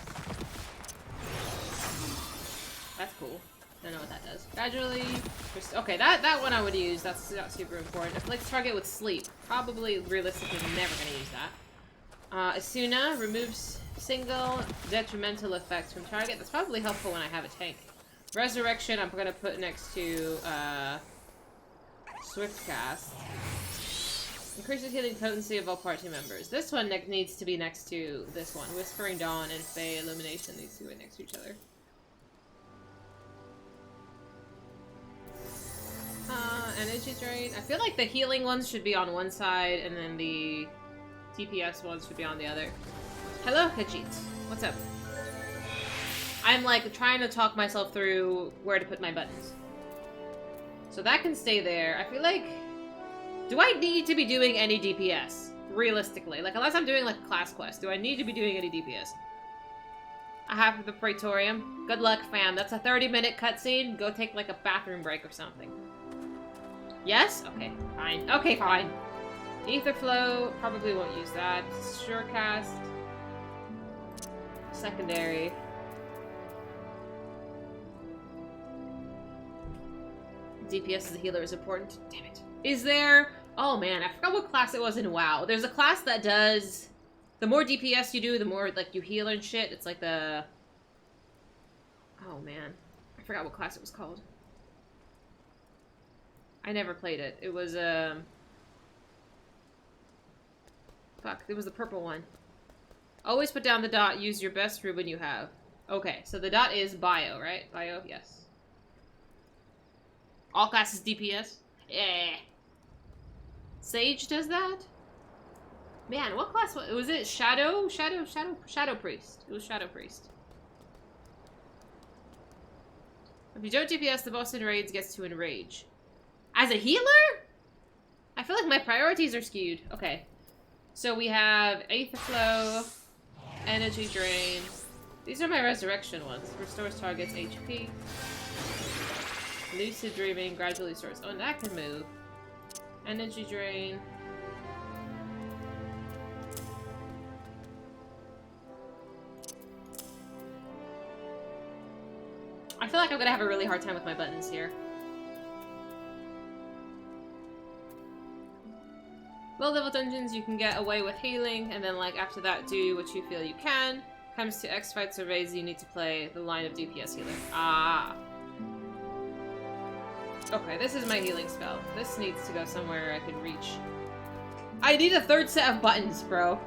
[SPEAKER 1] That's cool. I don't know what that does. Gradually... Okay, that one I would use. That's not super important. If like target with sleep. Probably, realistically, never gonna use that. Asuna removes single detrimental effects from target. That's probably helpful when I have a tank. Resurrection, I'm gonna put next to, Swift Cast. Increases healing potency of all party members. This one needs to be next to this one. Whispering Dawn and Fey Illumination needs to be next to each other. Energy Drain. I feel like the healing ones should be on one side, and then the DPS ones should be on the other. Hello, Hajit. What's up? I'm, like, trying to talk myself through where to put my buttons. So that can stay there. I feel like... Do I need to be doing any DPS? Realistically. Like, unless I'm doing, like, a class quest. Do I need to be doing any DPS? I have the Praetorium. Good luck, fam. That's a 30-minute cutscene. Go take, like, a bathroom break or something. Yes? Okay, fine. Okay, fine. Ether Flow. Probably won't use that. Surecast. Secondary. DPS as a healer is important. Damn it. Is there... Oh man, I forgot what class it was in WoW. There's a class that does... The more DPS you do, the more, like, you heal and shit. It's like the... Oh man. I forgot what class it was called. I never played it. It was, Fuck, it was the purple one. Always put down the dot. Use your best ribbon you have. Okay, so the dot is bio, right? Bio, yes. All classes DPS? Yeah. Sage does that? Man, what class was it? Shadow Priest. It was Shadow Priest. If you don't DPS, the boss in raids gets to enrage. As a healer? I feel like my priorities are skewed. Okay. So we have Aether Flow, Energy Drain. These are my resurrection ones. Restores targets HP. Lucid Dreaming gradually restores. Oh, and that can move. Energy Drain. I feel like I'm gonna have a really hard time with my buttons here. Low-level dungeons, you can get away with healing, and then, like, after that, do what you feel you can. Comes to X-Fights or raids, you need to play the line of DPS healer. Ah. Okay, this is my healing spell. This needs to go somewhere I can reach. I need a third set of buttons, bro.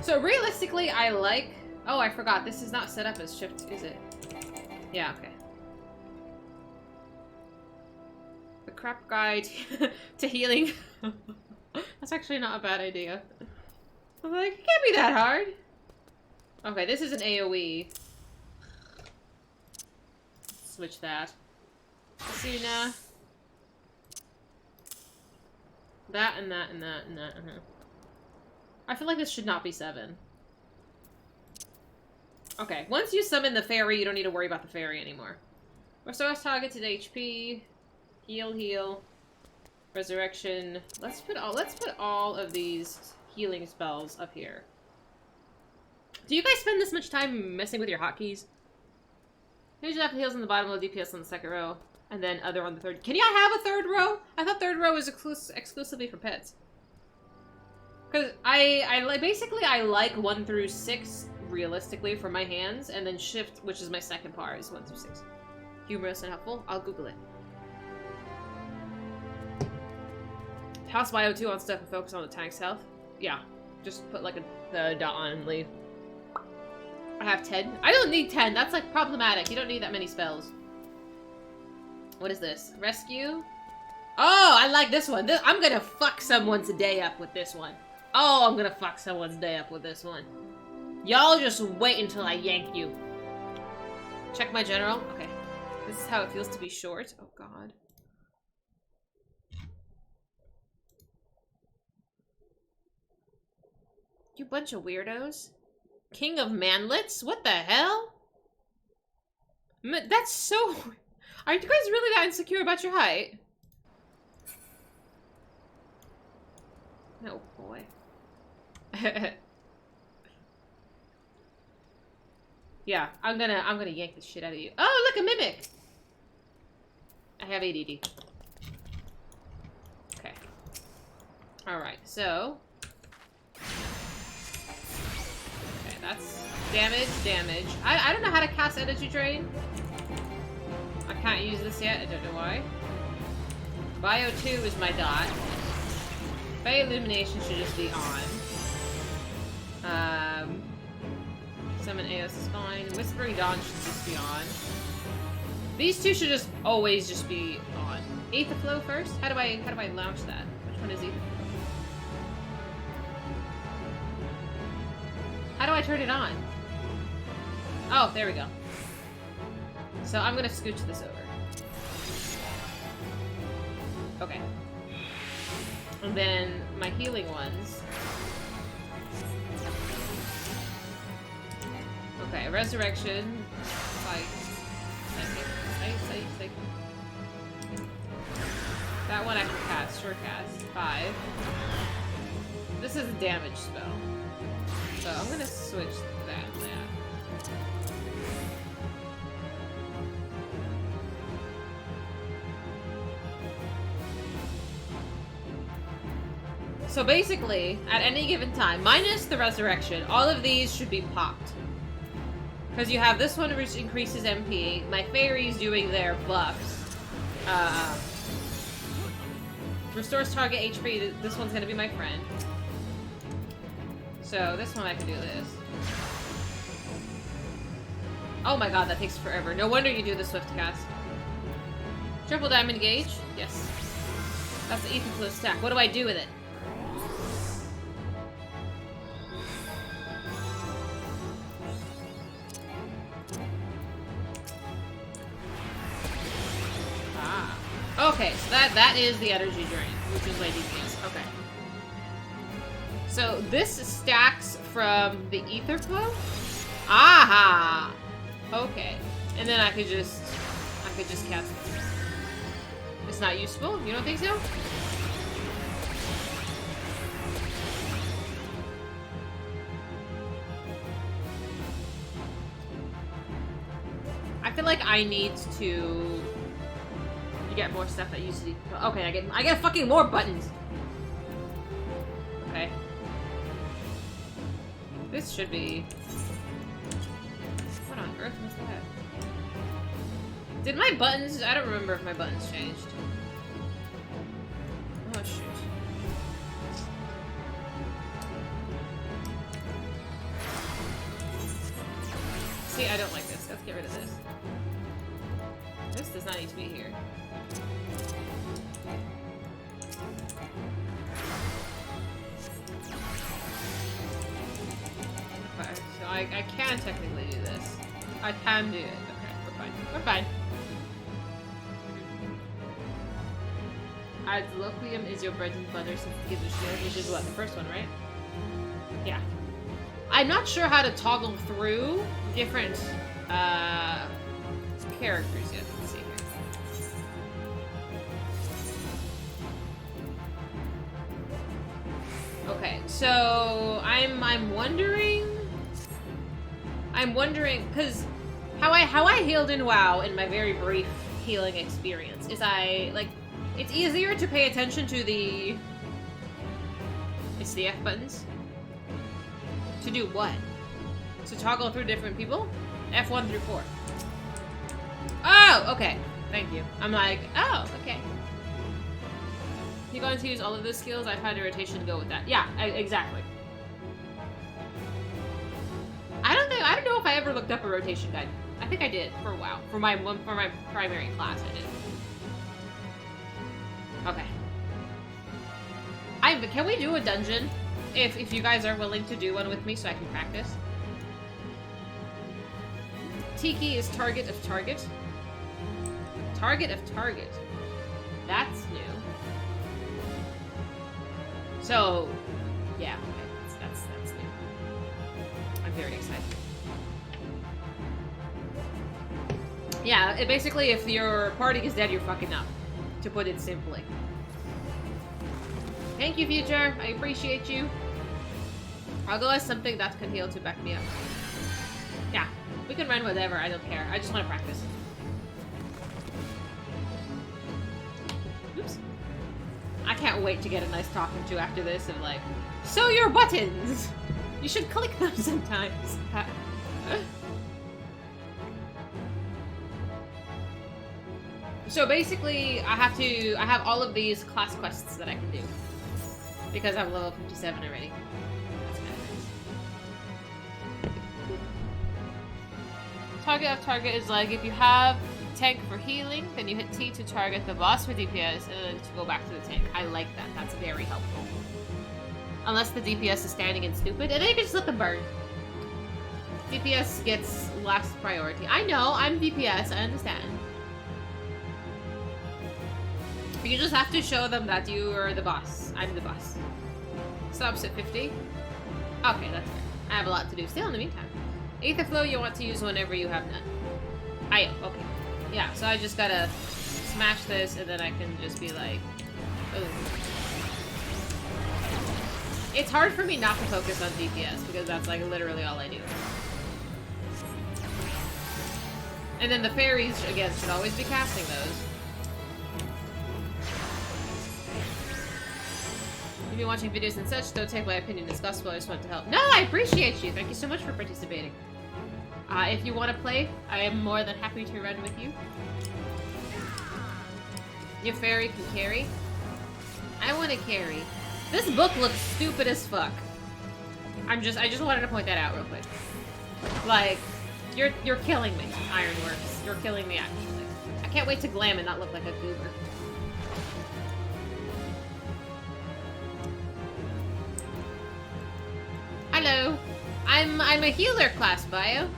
[SPEAKER 1] So realistically, I like... Oh, I forgot. This is not set up as shift, is it? Yeah, okay. The crap guide to healing. That's actually not a bad idea. I'm like, it can't be that hard. Okay, this is an AoE. Switch that. Asuna. That and that and that and that. I feel like this should not be 7. Okay, once you summon the fairy, you don't need to worry about the fairy anymore. Restores targeted HP. Heal, heal. Resurrection. Let's put all of these healing spells up here. Do you guys spend this much time messing with your hotkeys? Usually have heals on the bottom, low DPS on the second row, and then other on the third. Can I have a third row? I thought third row was exclusively for pets. Because I like 1 through 6 realistically for my hands, and then shift, which is my second part, is 1 through 6. Humorous and helpful? I'll Google it. House Bio 2 on stuff and focus on the tank's health. Yeah, just put like the dot on and leave. I have 10. I don't need 10. That's like problematic. You don't need that many spells. What is this? Rescue? Oh, I like this one. I'm gonna fuck someone's day up with this one. Oh, I'm gonna fuck someone's day up with this one. Y'all just wait until I yank you. Check my general. Okay. This is how it feels to be short. Oh, God. You bunch of weirdos. King of Manlets? What the hell? That's so... Are you guys really that insecure about your height? No, boy. Yeah, I'm gonna yank the shit out of you. Oh, look, a mimic! I have ADD. Okay. Alright, so... Okay, that's damage. I don't know how to cast Energy Drain. I can't use this yet, I don't know why. Bio 2 is my dot. Bay Illumination should just be on. Summon Eos is fine. Whispering Dawn should just be on. These two should just always just be on. Aether Flow first? How do I launch that? Which one is Aether Flow? How do I turn it on? Oh, there we go. So I'm gonna scooch this over. Okay. And then my healing ones. Okay, Resurrection. Psych. That one I can cast. Sure cast. 5. This is a damage spell. So I'm gonna switch that and that. So basically, at any given time, minus the Resurrection, all of these should be popped. Because you have this one which increases MP, my fairies doing their buffs. Restores target HP, this one's gonna be my friend. So this one I can do this. Oh my god, that takes forever. No wonder you do the swift cast. Triple diamond gauge? Yes. That's the Aether Flow stack. What do I do with it? Okay, so that is the energy drain, which is Lady Beast. Okay. So this stacks from the Aether Flow? Aha! Okay. And then I could just cast it. It's not useful? You don't think so? I feel like I need to get more stuff that used to be... Okay, I get fucking more buttons. Okay. This should be... What on earth was that? Did my buttons... I don't remember if my buttons changed. Oh, shoot. See, I don't like this. Let's get rid of this. This does not need to be here. Okay, so I can technically do this. I can do it. Okay, we're fine. We're fine. Adloquium is your bread and butter since it gives a shield, which is what? The first one, right? Yeah. I'm not sure how to toggle through different characters yet. Let's see here. Okay, so I'm wondering because how I healed in WoW in my very brief healing experience is it's easier to pay attention to the F buttons. To do what? To toggle through different people? F1 through 4. Oh, okay. Thank you. I'm like, oh, okay. You're going to use all of those skills? I've had a rotation to go with that. Yeah, exactly. I don't know if I ever looked up a rotation guide. I think I did for WoW. For my primary class, I did. Okay. Can we do a dungeon? If you guys are willing to do one with me so I can practice. Tiki is target of target. Target of target. That's new. So, yeah, okay. That's new. I'm very excited. Yeah, basically, if your party is dead, you're fucking up. To put it simply. Thank you, Future. I appreciate you. I'll go as something that can heal to back me up. Yeah, we can run whatever. I don't care. I just want to practice. Oops. I can't wait to get a nice talking to after this of like, so your buttons! You should click them sometimes. So basically, I have all of these class quests that I can do. Because I'm level 57 already. That's kind of nice. Target of target is like, if you have tank for healing, then you hit T to target the boss for DPS, and then to go back to the tank. I like that. That's very helpful. Unless the DPS is standing and stupid, and then you can just let them burn. DPS gets last priority. I know, I'm DPS, I understand. You just have to show them that you are the boss. I'm the boss. Stops at 50. Okay, that's fair. I have a lot to do still in the meantime. Aether Flow you want to use whenever you have none. Okay. Yeah, so I just gotta smash this and then I can just be like, oh. It's hard for me not to focus on DPS because that's like literally all I do. And then the fairies, again, should always be casting those. You've been watching videos and such, don't take my opinion as gospel, I just want to help. No, I appreciate you! Thank you so much for participating. If you want to play, I am more than happy to run with you. Your fairy can carry. I want to carry. This book looks stupid as fuck. I just wanted to point that out real quick. Like, you're killing me, Ironworks. You're killing me, actually. I can't wait to glam and not look like a goober. Hello. I'm a healer class bio.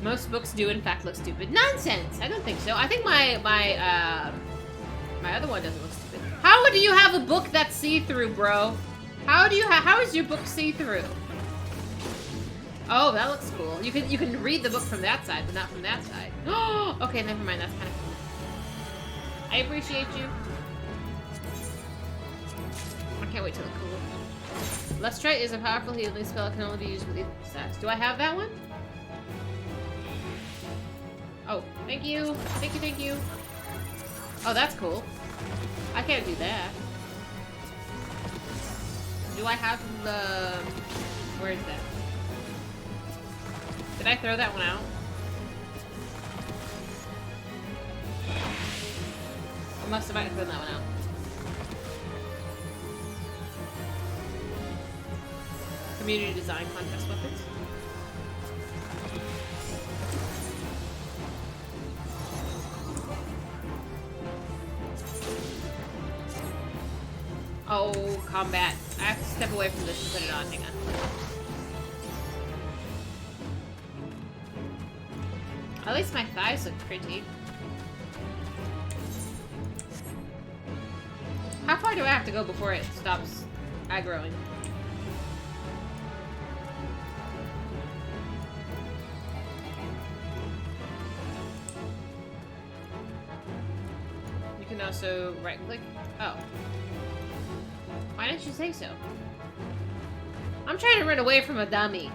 [SPEAKER 1] Most books do in fact look stupid. Nonsense! I don't think so. I think my other one doesn't look stupid. How do you have a book that's see-through, bro? How is your book see-through? Oh, that looks cool. You can read the book from that side, but not from that side. Oh, okay, never mind. That's kind of cool. I appreciate you. I can't wait to look cool. Lustrite is a powerful healing spell that can only be used with either stats. Do I have that one? Oh, thank you. Thank you, thank you. Oh, that's cool. I can't do that. Do I have the... Where is that? Did I throw that one out? I might have thrown that one out. Community design contest weapons. Oh, combat. I have to step away from this to put it on. Hang on. At least my thighs look pretty. How far do I have to go before it stops aggroing? You can also right-click. Oh. Why didn't you say so? I'm trying to run away from a dummy.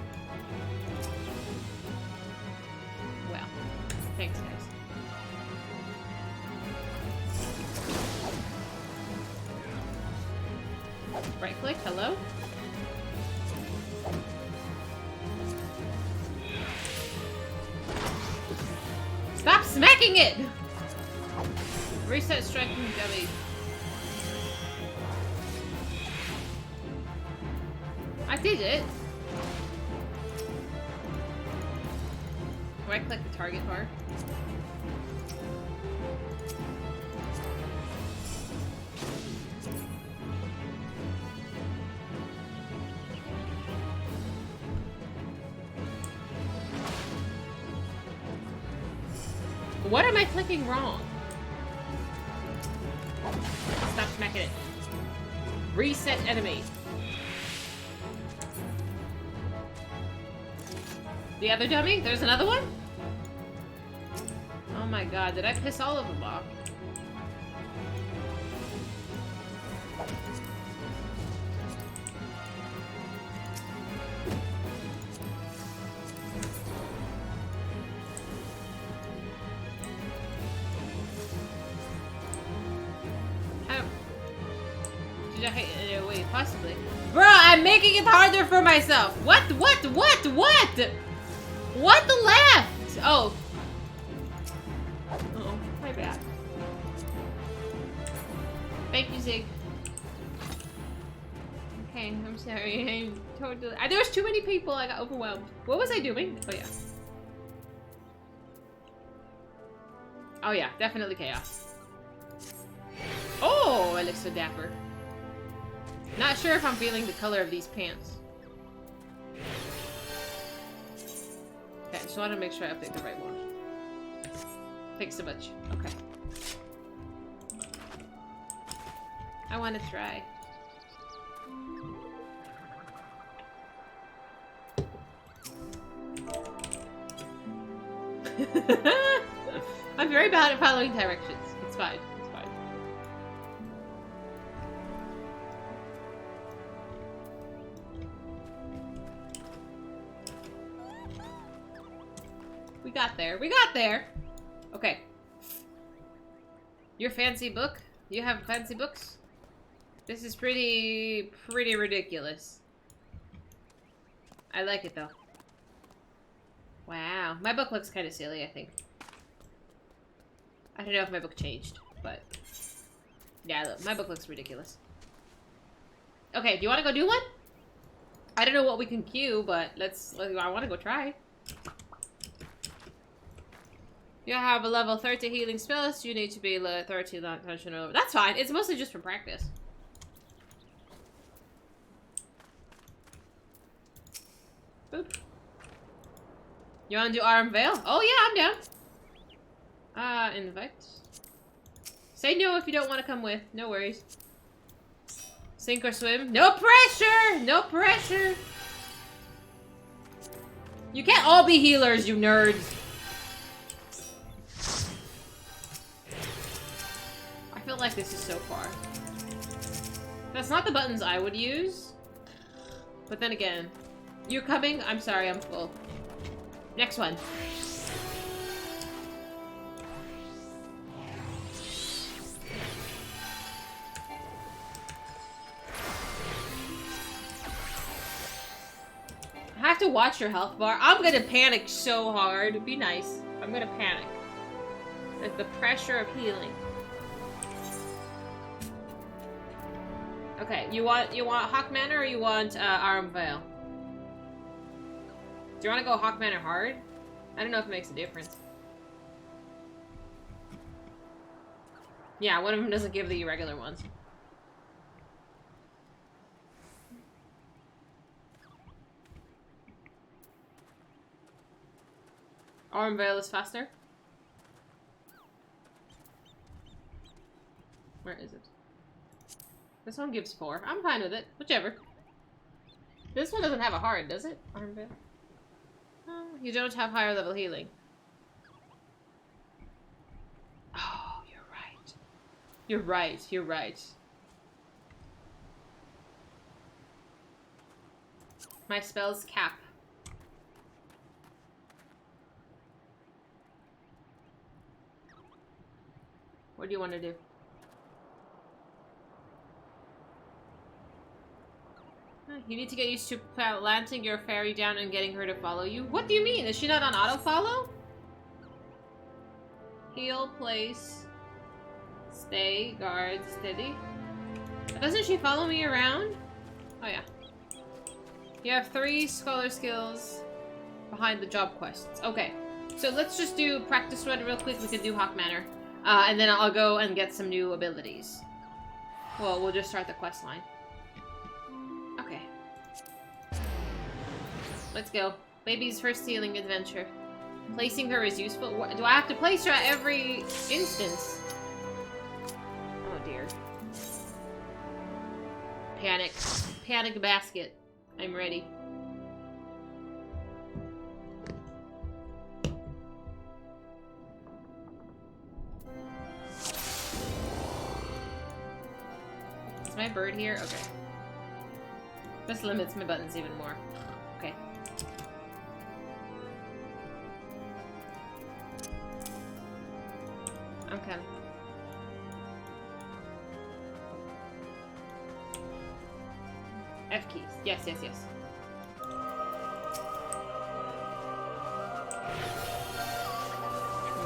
[SPEAKER 1] Well, thanks, guys. Right click, hello? Stop smacking it! Reset striking dummy. I did it. Right click the target bar. What am I clicking wrong? Stop smacking it. Reset enemy. The other dummy? There's another one? Oh my god, did I piss all of them off? Wait, possibly. Bro, I'm making it harder for myself. What? What the left? Oh. Oh, my bad. Thank you, Zig. Okay, I'm sorry. I'm totally... There was too many people. I got overwhelmed. What was I doing? Oh, yeah. Oh, yeah. Definitely chaos. Oh, I look so dapper. Not sure if I'm feeling the color of these pants. Okay, just want to make sure I picked the right one. Thanks so much. Okay. I want to try. I'm very bad at following directions. It's fine. It's fine. We got there. We got there! Okay. Your fancy book? You have fancy books? This is pretty ridiculous. I like it though. Wow. My book looks kind of silly, I think. I don't know if my book changed, but... Yeah, look, my book looks ridiculous. Okay, do you want to go do one? I don't know what we can queue, but I want to go try. You have a level 30 healing spells. You need to be level 30 non-tension over. That's fine. It's mostly just for practice. Boop. You want to do Arm Veil? Oh yeah, I'm down. Invite. Say no if you don't want to come with. No worries. Sink or swim. No pressure! No pressure! You can't all be healers, you nerds. I feel like this is so far. That's not the buttons I would use. But then again, you're coming? I'm sorry, I'm full. Next one. I have to watch your health bar. I'm gonna panic so hard. Be nice. I'm gonna panic. Like the pressure of healing. Okay, you want Hawk Manor or you want Arm Veil? Do you want to go Hawk Manor hard? I don't know if it makes a difference. Yeah, one of them doesn't give the irregular ones. Arm Veil is faster. Where is it? This one gives 4. I'm fine with it. Whichever. This one doesn't have a hard, does it? Arm Veil. Oh, you don't have higher level healing. Oh, you're right. You're right. You're right. My spells cap. What do you want to do? You need to get used to planting your fairy down and getting her to follow you. What do you mean? Is she not on auto-follow? Heal, place, stay, guard, steady. Doesn't she follow me around? Oh yeah. You have 3 scholar skills behind the job quests. Okay. So let's just do practice run real quick. We can do Hawk Manor. And then I'll go and get some new abilities. Well, we'll just start the quest line. Okay. Let's go. Baby's first healing adventure. Placing her is useful. Do I have to place her at every instance? Oh dear. Panic. Panic basket. I'm ready. Is my bird here? Okay. This limits my buttons even more. Okay. I'm coming. F keys. Yes, yes, yes.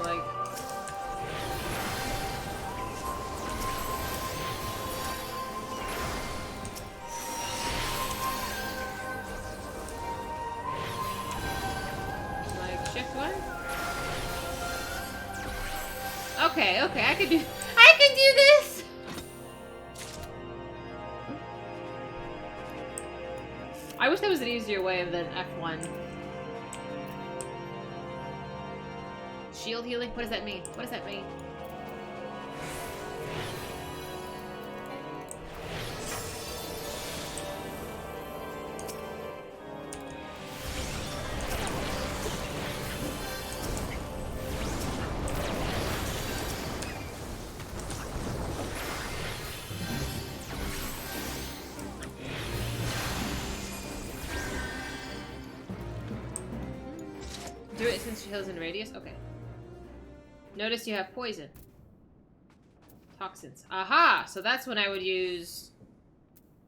[SPEAKER 1] Like... shift one? Okay, okay, I can do this! I wish there was an easier way than F1. Shield healing? What does that mean? What does that mean? Do it since she heals in radius? Okay. Notice you have poison. Toxins. Aha! So that's when I would use...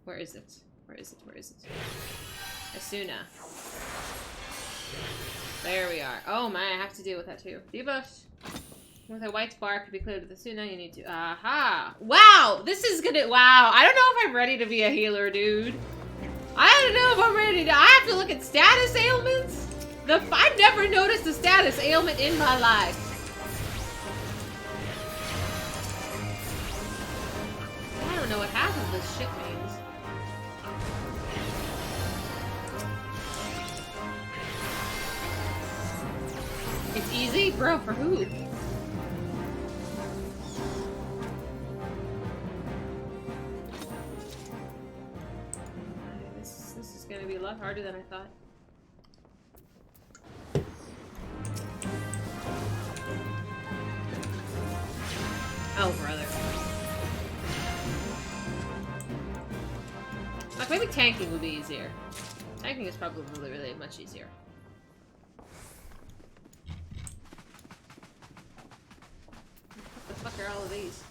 [SPEAKER 1] Where is it? Where is it? Where is it? Asuna. There we are. Oh my, I have to deal with that too. Debuff. With a white spark to be cleared with Asuna, you need to... Aha! Wow! This is gonna... Wow! I don't know if I'm ready to be a healer, dude. I don't know if I'm ready to... I have to look at status ailments? I've never noticed a status ailment in my life. I don't know what half of this shit means. It's easy? Bro, for who? This is gonna be a lot harder than I thought. Oh, brother. Like, maybe tanking would be easier. Tanking is probably really much easier. What the fuck are all of these?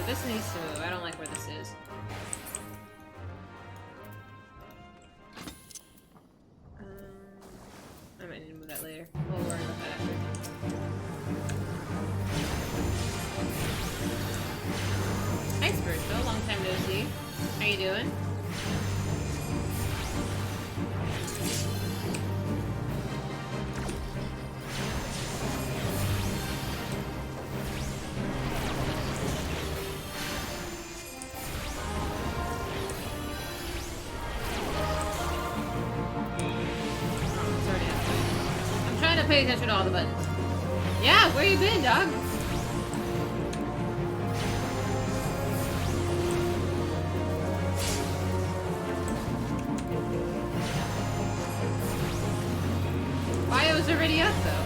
[SPEAKER 1] This needs to move. I don't like where this is. I might need to move that later. We'll worry about that after. Thanks, Birchville. Long time no see. How you doing? Pay attention to all the buttons. Yeah, where you been, dog? Bio's already up, though.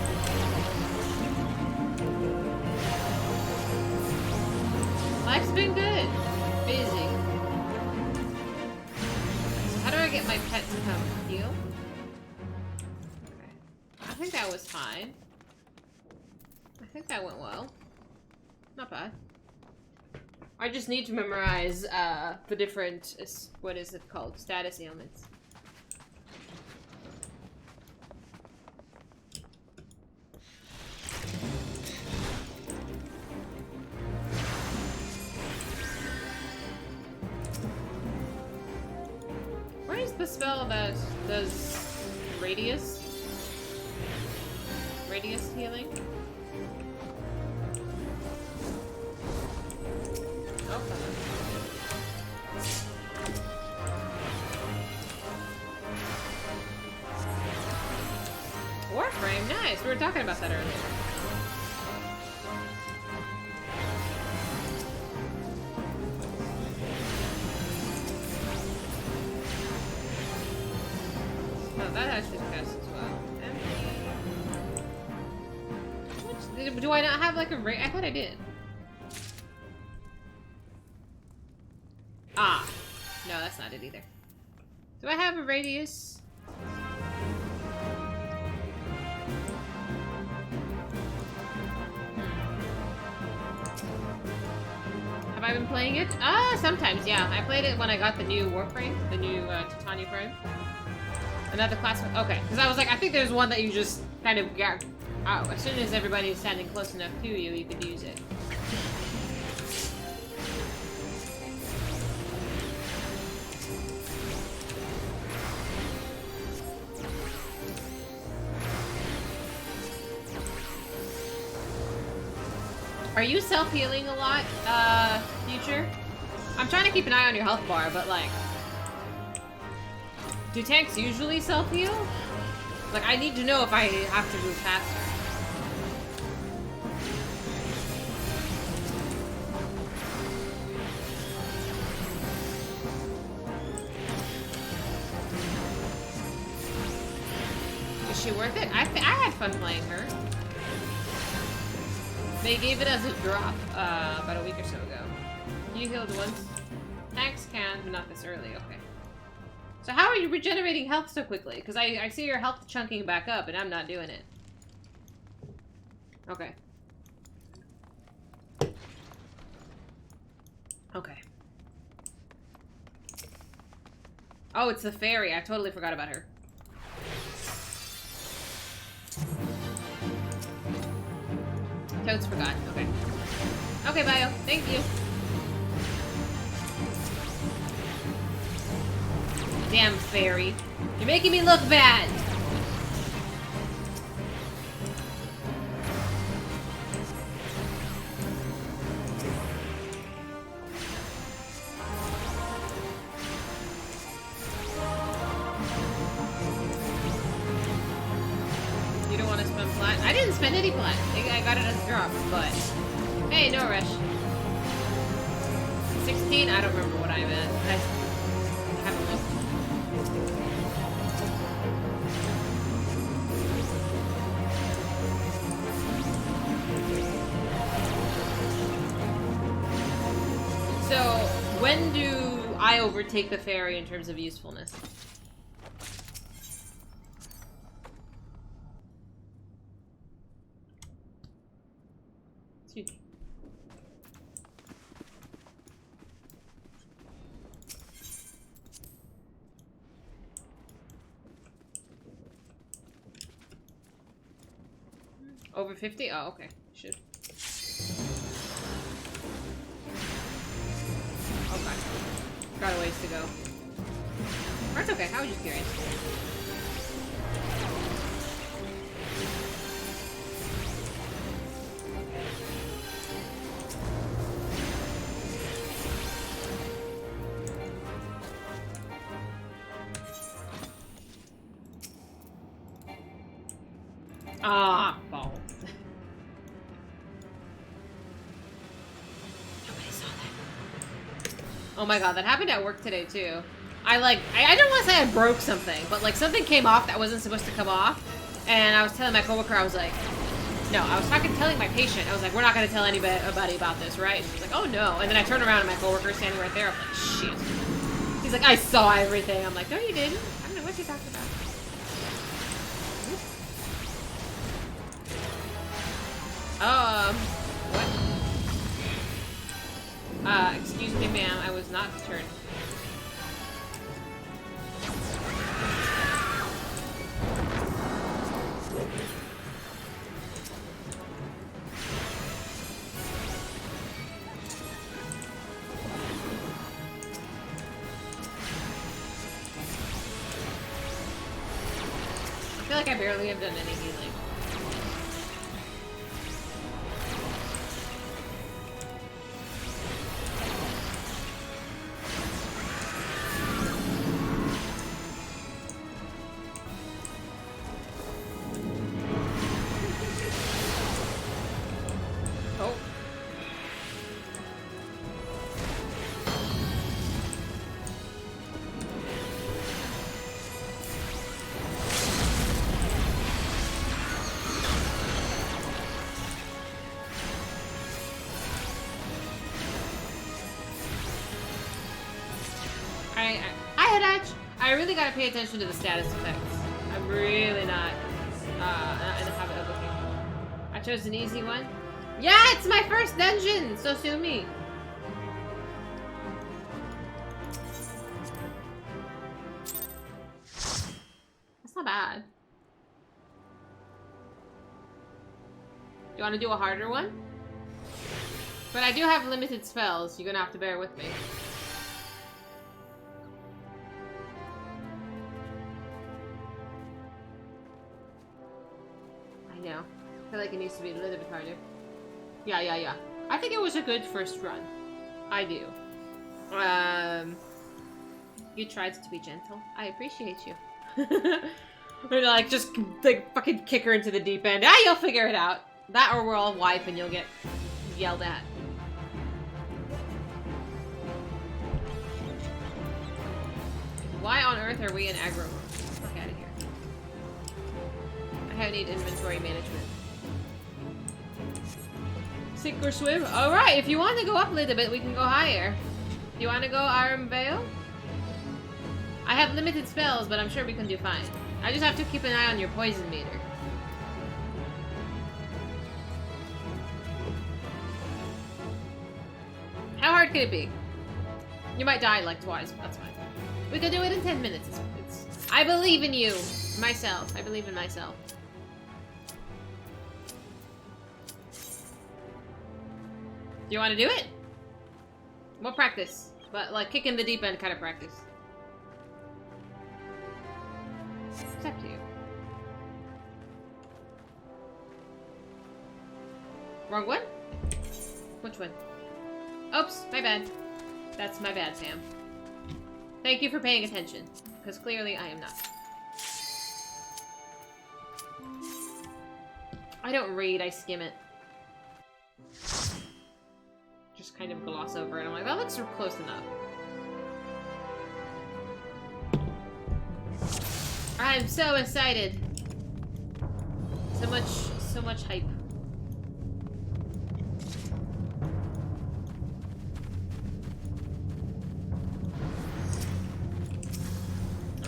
[SPEAKER 1] Life's been good. Busy. So how do I get my pet to come heal? I think that was fine. I think that went well. Not bad. I just need to memorize the different, what is it called? Status ailments. Where is the spell that does radius? Radius healing? Warframe, nice. We were talking about that earlier. Oh, that actually counts as well. Which, do I not have like a rate? I thought I did. Ah, no, that's not it either. Do I have a radius? Have I been playing it? Sometimes, yeah. I played it when I got the new Warframe, the new Titania frame. Another class one? Okay, because I was like, I think there's one that you just kind of get out. As soon as everybody is standing close enough to you, you could use it. Are you self-healing a lot, Future? I'm trying to keep an eye on your health bar, but like... Do tanks usually self-heal? Like, I need to know if I have to move faster. Is she worth it? I had fun playing her. They gave it as a drop about a week or so ago. You healed once. Tanks can, but not this early. Okay. So how are you regenerating health so quickly? Because I see your health chunking back up, and I'm not doing it. Okay. Okay. Oh, it's the fairy. I totally forgot about her. Toads forgot. Okay. Okay, Bio. Thank you. Damn fairy. You're making me look bad. You don't want to spend plat? I didn't spend any plat. I got it as a drop, but... Hey, no rush. 16? I don't remember what I'm at. I haven't looked. So, when do I overtake the fairy in terms of usefulness? Excuse me. Over 50? Oh, okay. Should. Okay. Got a ways to go. That's okay. I was just curious. Ah, ball. Nobody saw that. Oh my god, that happened at work today too. I don't want to say I broke something, but like something came off that wasn't supposed to come off. And I was telling my coworker, I was like, no, I was telling my patient, I was like, we're not going to tell anybody about this, right? And she was like, oh no. And then I turned around and my coworker standing right there. I'm like, shit. He's like, I saw everything. I'm like, no, you didn't. I don't know what you're talking about. What? Excuse me, ma'am. I was not turned. I feel like I barely have done any healing. I really gotta pay attention to the status effects. I'm really not in the habit of looking. I chose an easy one. Yeah, it's my first dungeon, so sue me. That's not bad. Do you want to do a harder one? But I do have limited spells. You're gonna have to bear with me. I know. I feel like it needs to be a little bit harder. Yeah. I think it was a good first run. I do. You tried to be gentle. I appreciate you. Or like, just like fucking kick her into the deep end. Ah, you'll figure it out. That or we'll all wipe and you'll get yelled at. Why on earth are we in aggro mode? Fuck out of here. I need inventory management. Sink or swim? Alright, if you want to go up a little bit, we can go higher. Do you want to go Aram Vale? I have limited spells, but I'm sure we can do fine. I just have to keep an eye on your poison meter. How hard could it be? You might die like twice, but that's fine. We could do it in 10 minutes. I believe in you. Myself. I believe in myself. Do you want to do it? We'll practice. But like kick in the deep end kind of practice. It's up to you. Wrong one? Which one? Oops, my bad. That's my bad, Sam. Thank you for paying attention, because clearly I am not. I don't read, I skim it. Just kind of gloss over it. I'm like, that looks close enough. I'm so excited. So much hype.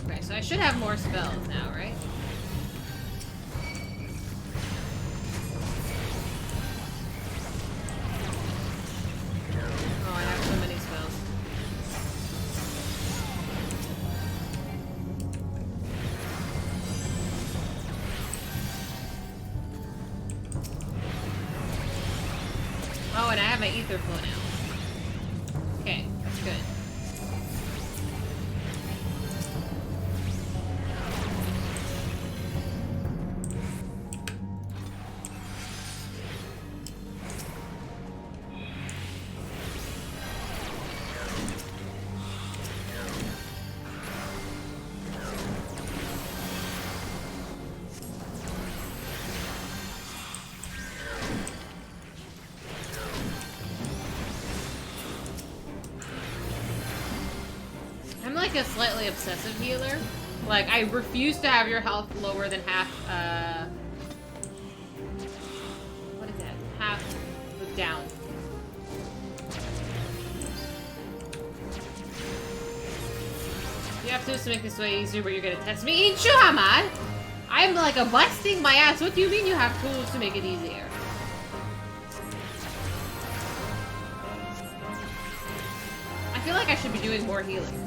[SPEAKER 1] Okay, so I should have more spells now, right? Oh, I have so many spells. Oh, and I have my ether flow now. Okay, that's good. A slightly obsessive healer. Like, I refuse to have your health lower than half, what is that? Half down. You have to make this way easier, but you're gonna test me. Inchuhamad! I'm like a busting my ass. What do you mean you have tools to make it easier? I feel like I should be doing more healing.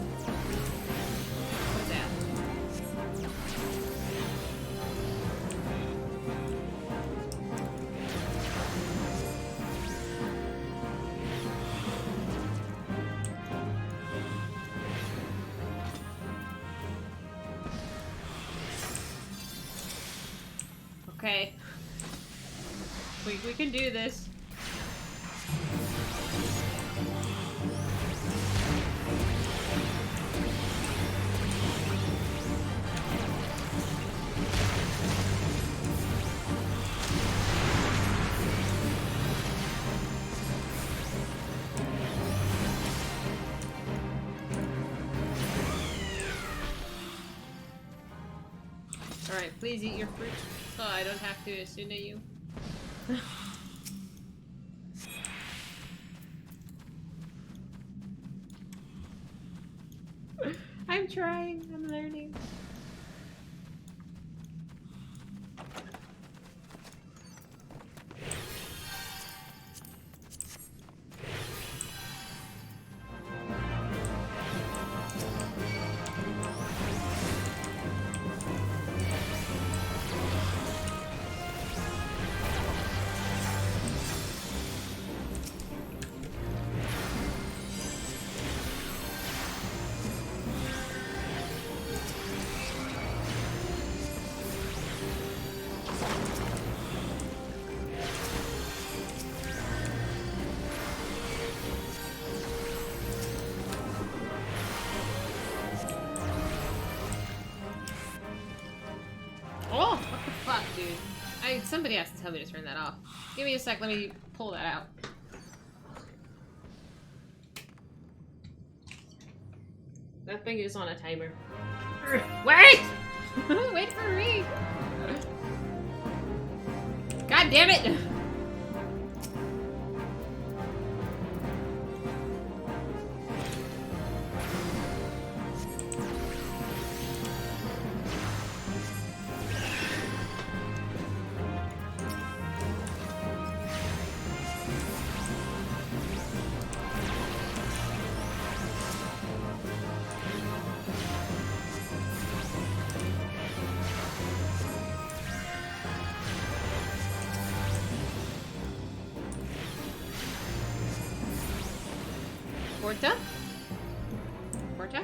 [SPEAKER 1] Okay. We can do this. Alright, please eat your fruit so I don't have to assume you. I'm trying. I'm learning. Oh, what the fuck, dude? Somebody has to tell me to turn that off. Give me a sec, let me pull that out. That thing is on a timer. Wait! Wait for me! God damn it! Porta? Porta?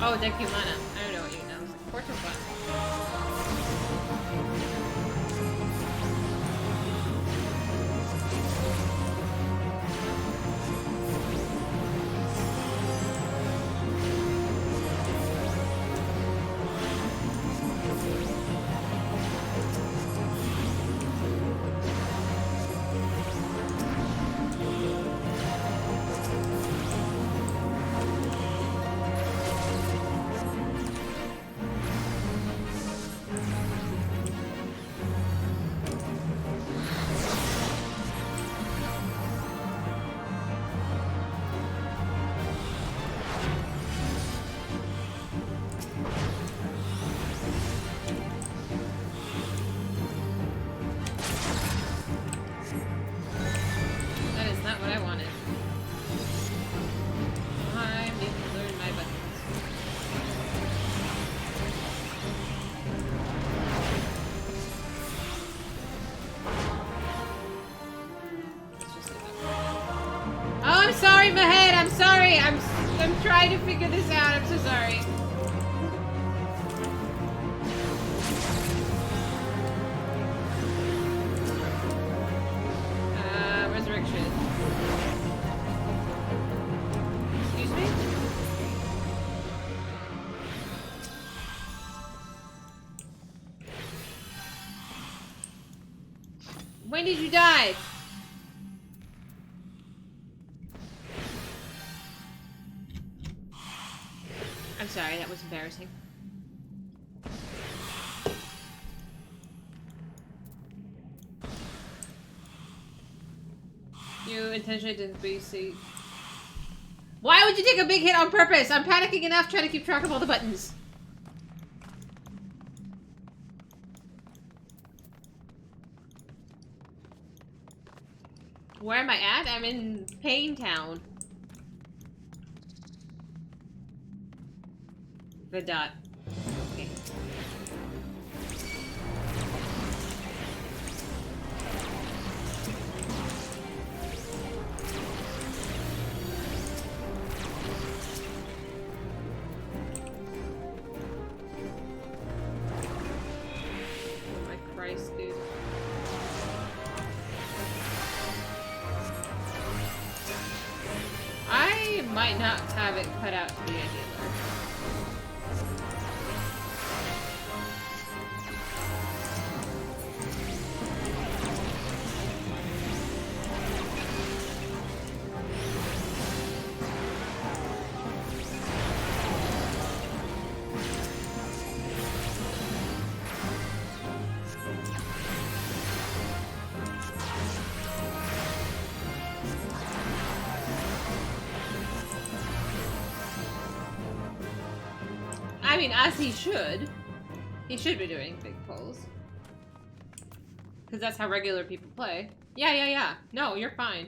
[SPEAKER 1] Oh, Decumana. I don't know what you know. Portal button. Sorry, my head. I'm sorry. I'm trying to figure this out. I'm so sorry. Resurrection. Excuse me? When did you die? I'm sorry, that was embarrassing. You intentionally didn't BC. Why would you take a big hit on purpose? I'm panicking enough trying to keep track of all the buttons. Where am I at? I'm in Pain Town. The dot. Okay. Oh my Christ, dude. might not have it cut out to be a healer. I mean, as he should. He should be doing big pulls. Because that's how regular people play. Yeah. No, you're fine.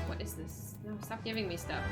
[SPEAKER 1] What is this? No, stop giving me stuff.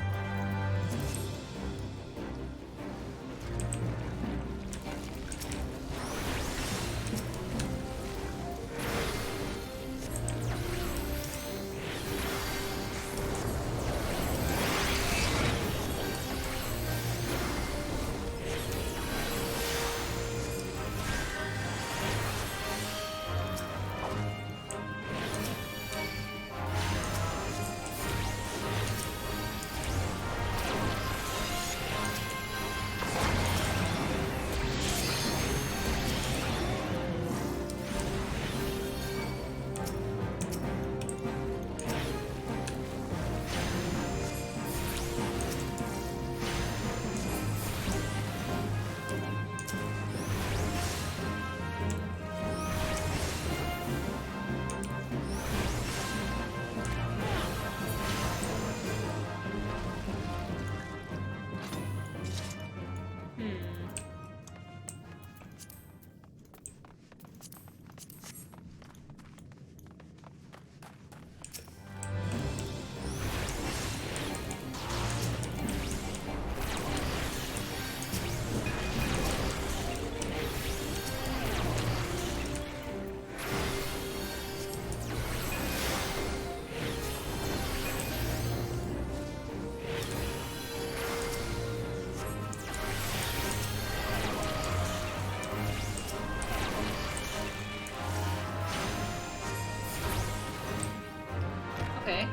[SPEAKER 1] Okay.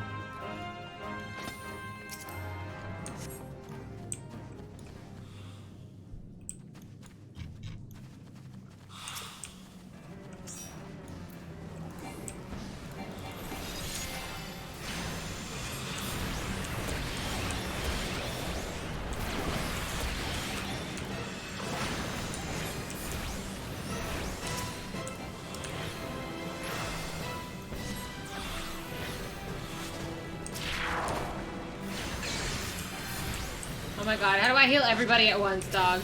[SPEAKER 1] Oh my god, how do I heal everybody at once, dog?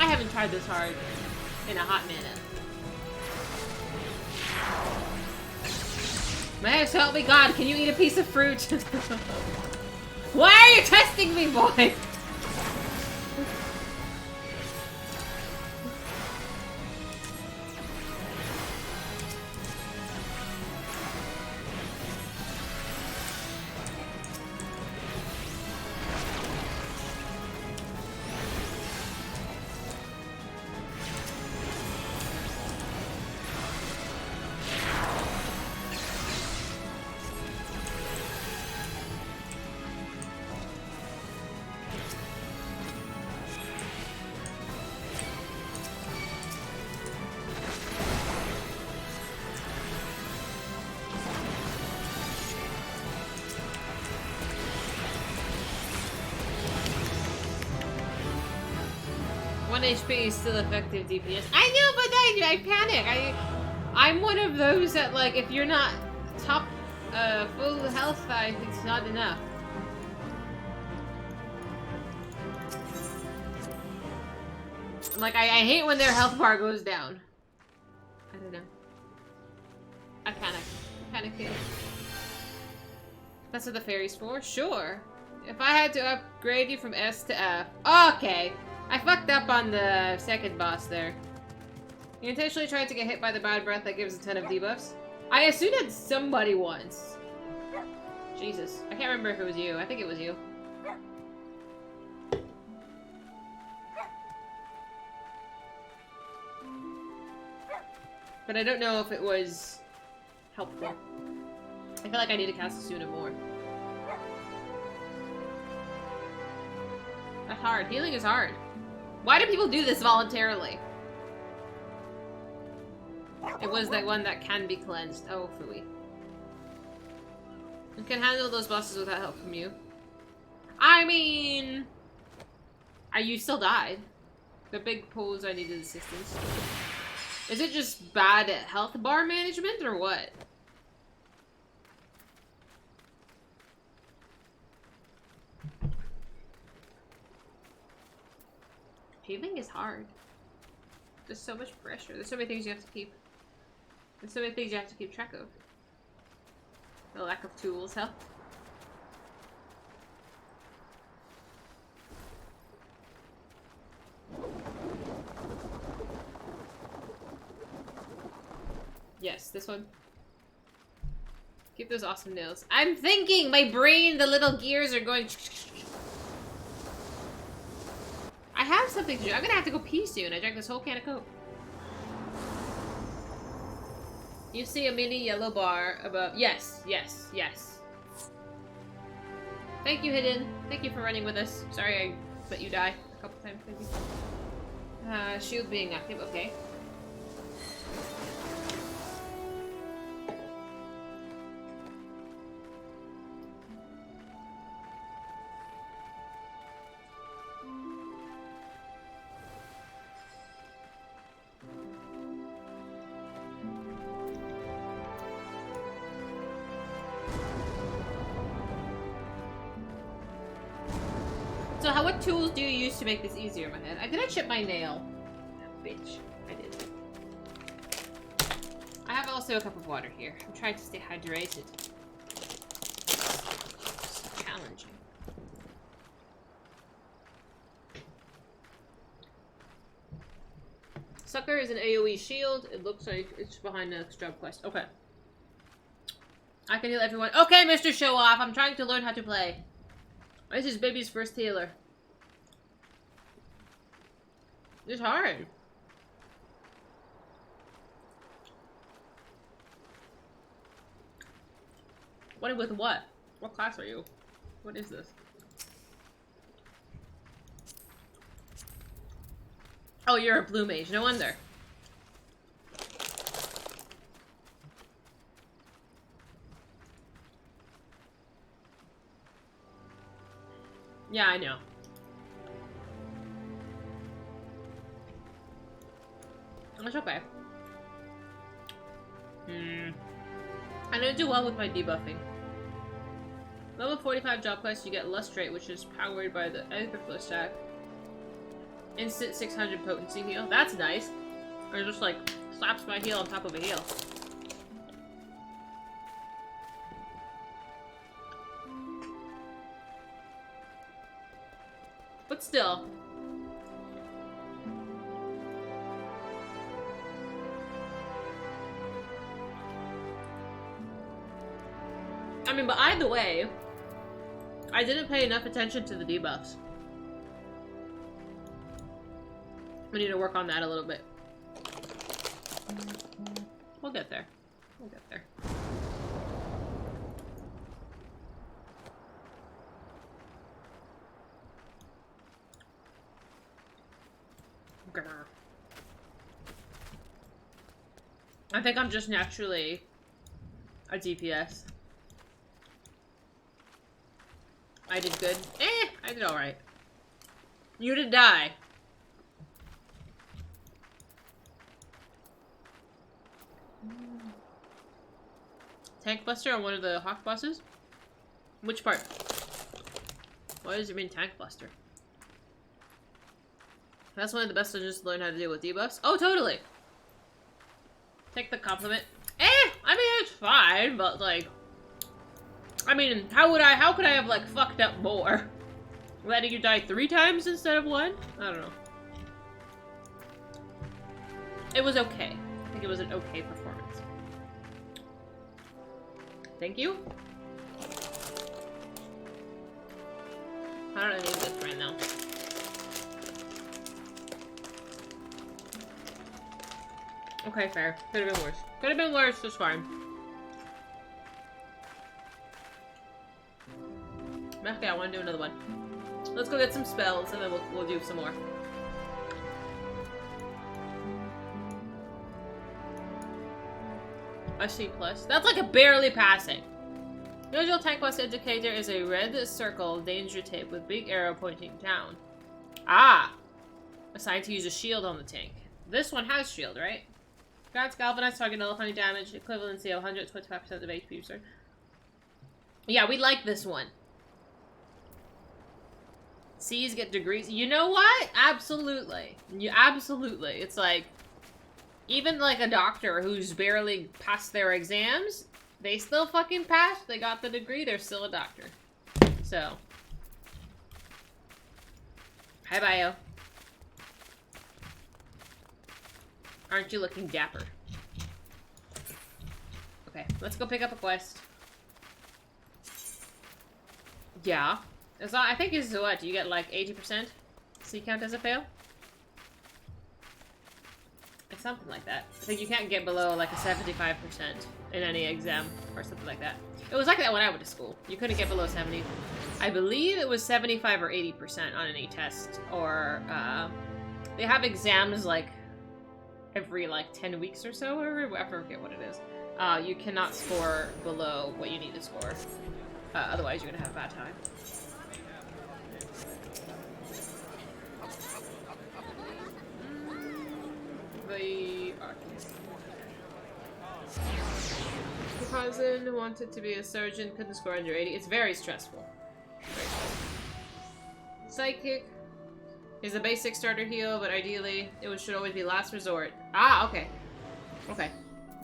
[SPEAKER 1] I haven't tried this hard in a hot minute. May so help me God, can you eat a piece of fruit? Why are you testing me, boy? 1 HP is still effective DPS. I know, but I panic. I'm one of those that, like, if you're not top full health, I think it's not enough. Like, I hate when their health bar goes down. I don't know. I panic. Panicking. That's what the fairy's for? Sure. If I had to upgrade you from S to F. Okay. I fucked up on the second boss there. You intentionally tried to get hit by the bad breath that gives a ton of debuffs? I assumed it's somebody once. Jesus. I can't remember if it was you. I think it was you. But I don't know if it was helpful. I feel like I need to cast Asuna more. That's hard. Healing is hard. Why do people do this voluntarily? It was that one that can be cleansed. Oh, phooey. I can handle those bosses without help from you. I mean... you still died. The big pose I needed assistance. Is it just bad health bar management, or what? Healing is hard. There's so much pressure. There's so many things you have to keep. There's so many things you have to keep track of. The lack of tools help. Yes, this one. Keep those awesome nails. I'm thinking! My brain, the little gears are going... I have something to do. I'm gonna have to go pee soon. I drank this whole can of Coke. You see a mini yellow bar above... Yes, yes, yes. Thank you, Hidden. Thank you for running with us. Sorry I let you die a couple times, maybe. Shield being active, okay. So what tools do you use to make this easier in my head? Did I chip my nail? Oh, bitch. I did. I have also a cup of water here. I'm trying to stay hydrated. It's challenging. Sucker is an AoE shield. It looks like it's behind the next job quest. Okay. I can heal everyone. Okay, Mr. Show Off. I'm trying to learn how to play. This is baby's first healer. It's hard. What with what? What class are you? What is this? Oh, you're a blue mage. No wonder. Yeah, I know. That's okay. I didn't do well with my debuffing. Level 45 job quest, you get Lustrate, which is powered by the Etherflow stack. Instant 600 potency heal. That's nice. Or just like slaps my heal on top of a heal. But still. I mean, but either way, I didn't pay enough attention to the debuffs. We need to work on that a little bit. We'll get there. We'll get there. Grr. I think I'm just naturally a DPS. I did good. I did alright. You did die. Tank Buster on one of the Hawk bosses? Which part? Why does it mean Tank Buster? That's one of the best dungeons to learn how to deal with debuffs. Oh, totally! Take the compliment. I mean, it's fine, but like... I mean, how could I have, like, fucked up more? Letting you die 3 times instead of 1? I don't know. It was okay. I think it was an okay performance. Thank you. I don't need this right now. Okay, fair. Could have been worse. Could have been worse, just fine. Okay, I want to do another one. Let's go get some spells, and then we'll do some more. I see plus. That's like a barely passing. The usual tank quest indicator is a red circle danger tape with big arrow pointing down. Ah! Assigned to use a shield on the tank. This one has shield, right? Grants galvanized target nullifying damage, equivalency of 125% of HP, sir. Yeah, we like this one. C's get degrees. You know what? Absolutely. Absolutely. It's like, even like a doctor who's barely passed their exams, they still fucking passed. They got the degree. They're still a doctor. So. Hi, Bio. Aren't you looking dapper? Okay, let's go pick up a quest. Yeah. It's not, I think it's what? You get like 80%? So you count as a fail? It's something like that. I think you can't get below like a 75% in any exam or something like that. It was like that when I went to school. You couldn't get below 70. I believe it was 75 or 80% on any test. Or, they have exams like every like 10 weeks or so, or I forget what it is. You cannot score below what you need to score. Otherwise you're gonna have a bad time. The cousin wanted to be a surgeon, couldn't score under 80. It's very stressful. Very stressful. Psychic is a basic starter heal, but ideally it should always be last resort. Ah, okay. Okay.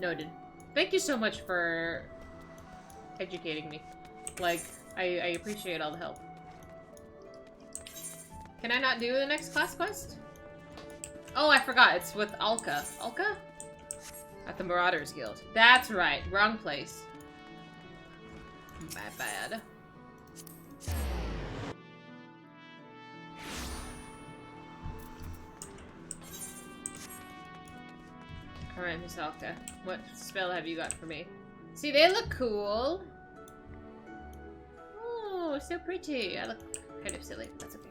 [SPEAKER 1] Noted. Thank you so much for educating me. Like, I appreciate all the help. Can I not do the next class quest? Oh, I forgot. It's with Alka. Alka? At the Marauders Guild. That's right. Wrong place. My bad. Alright, Miss Alka. What spell have you got for me? See, they look cool. Oh, so pretty. I look kind of silly. That's okay.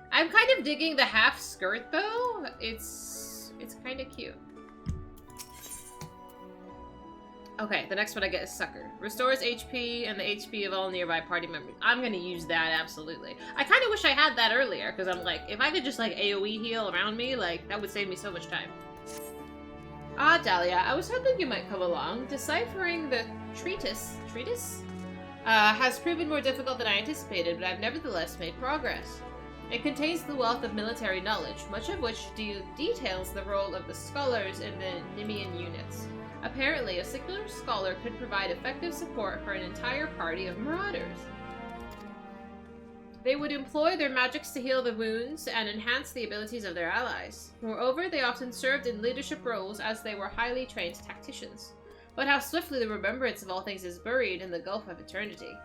[SPEAKER 1] I'm kind of digging the half skirt though. It's kind of cute. Okay, the next one I get is Sucker. Restores HP and the HP of all nearby party members. I'm gonna use that, absolutely. I kind of wish I had that earlier, because I'm like, if I could just like AoE heal around me, like, that would save me so much time. Ah, Dahlia, I was hoping you might come along. Deciphering the treatise has proven more difficult than I anticipated, but I've nevertheless made progress. It contains the wealth of military knowledge, much of which details the role of the scholars in the Nemean units. Apparently, a singular scholar could provide effective support for an entire party of marauders. They would employ their magics to heal the wounds and enhance the abilities of their allies. Moreover, they often served in leadership roles as they were highly trained tacticians. But how swiftly the remembrance of all things is buried in the gulf of eternity.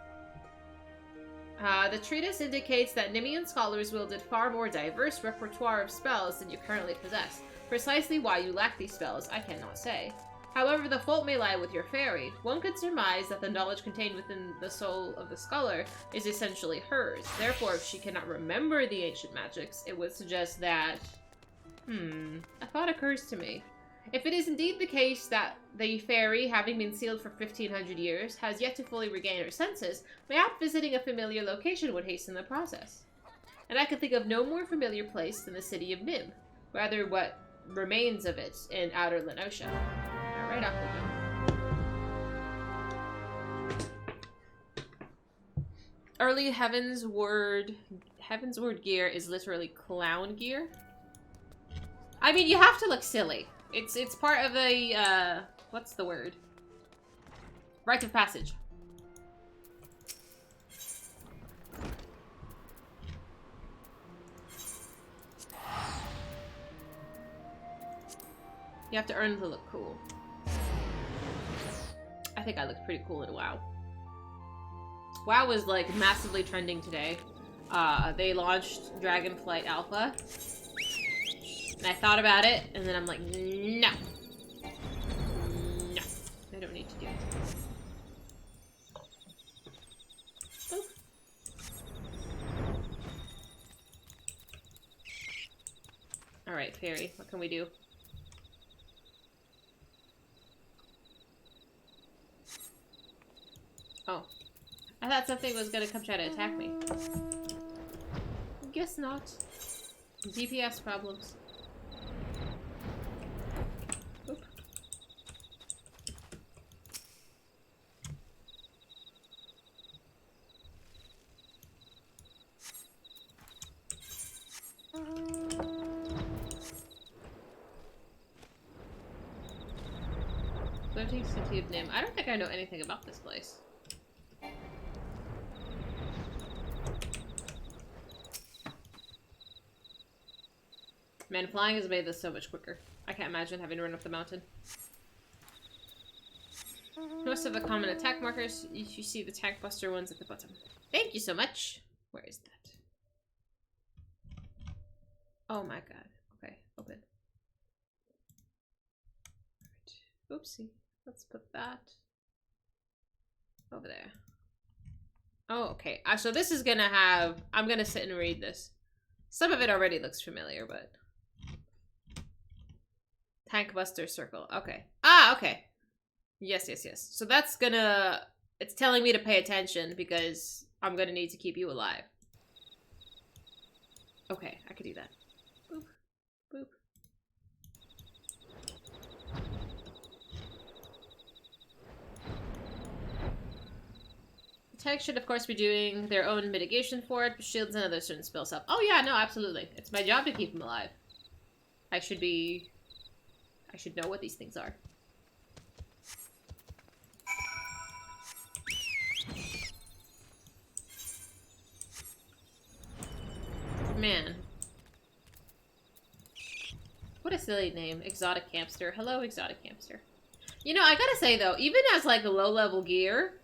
[SPEAKER 1] The treatise indicates that Nemean scholars wielded far more diverse repertoire of spells than you currently possess. Precisely why you lack these spells, I cannot say. However, the fault may lie with your fairy. One could surmise that the knowledge contained within the soul of the scholar is essentially hers. Therefore, if she cannot remember the ancient magics, it would suggest that... a thought occurs to me. If it is indeed the case that the fairy, having been sealed for 1500 years, has yet to fully regain her senses, mayhap visiting a familiar location would hasten the process. And I can think of no more familiar place than the city of Nim. Rather, what remains of it in outer Lenosha. Right off we go. Early Heaven's Word gear is literally clown gear. I mean, you have to look silly. It's part of a what's the word? Rite of passage. You have to earn to look cool. I think I looked pretty cool in WoW. WoW was like massively trending today. They launched Dragonflight Alpha. And I thought about it, and then I'm like, no. No. I don't need to do it. Boop. Alright, Fairy, what can we do? Oh. I thought something was gonna come try to attack me. Guess not. DPS problems. Oop. Floating City of Nim. I don't think I know anything about this place. Man, flying has made this so much quicker. I can't imagine having to run up the mountain. Most of the common attack markers, you see the tank buster ones at the bottom. Thank you so much. Where is that? Oh my god. Okay, open. Right. Oopsie. Let's put that over there. Oh, okay. So this is gonna have... I'm gonna sit and read this. Some of it already looks familiar, but... Tank Buster Circle. Okay. Ah, okay. Yes, yes, yes. So that's gonna... It's telling me to pay attention because I'm gonna need to keep you alive. Okay, I could do that. Boop. Boop. The tank should, of course, be doing their own mitigation for it, but shields and other certain spells up. Oh yeah, no, absolutely. It's my job to keep them alive. I should know what these things are. Man. What a silly name. Exotic Hamster. Hello, Exotic Hamster. You know, I gotta say, though, even as, like, a low-level gear...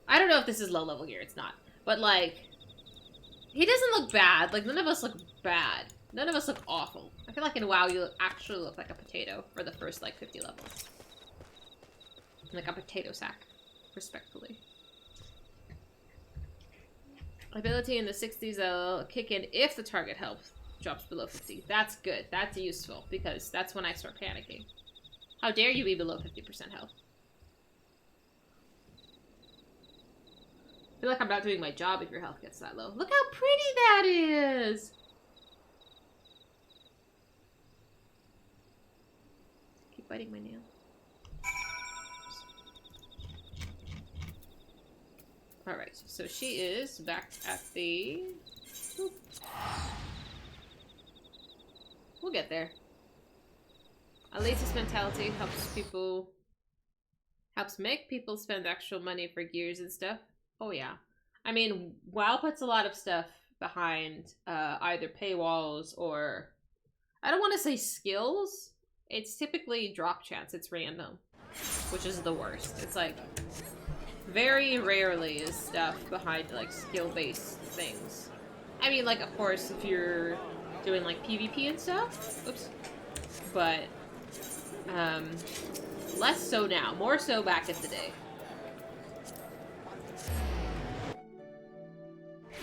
[SPEAKER 1] I don't know if this is low-level gear, it's not. But, like... He doesn't look bad. Like, none of us look bad. None of us look awful. I feel like in WoW, you actually look like a potato for the first, like, 50 levels. Like a potato sack. Respectfully. Ability in the 60s will kick in if the target health drops below 50. That's good. That's useful, because that's when I start panicking. How dare you be below 50% health? I feel like I'm not doing my job if your health gets that low. Look how pretty that is! Keep biting my nail. Alright, so she is back at the... Oop. We'll get there. Elitist mentality helps make people spend actual money for gears and stuff. Oh yeah. I mean, WoW puts a lot of stuff behind either paywalls or... I don't want to say skills. It's typically drop chance. It's random. Which is the worst. It's like... Very rarely is stuff behind, like, skill-based things. I mean, like, of course, if you're doing, like, PvP and stuff. Oops. But, less so now. More so back in the day.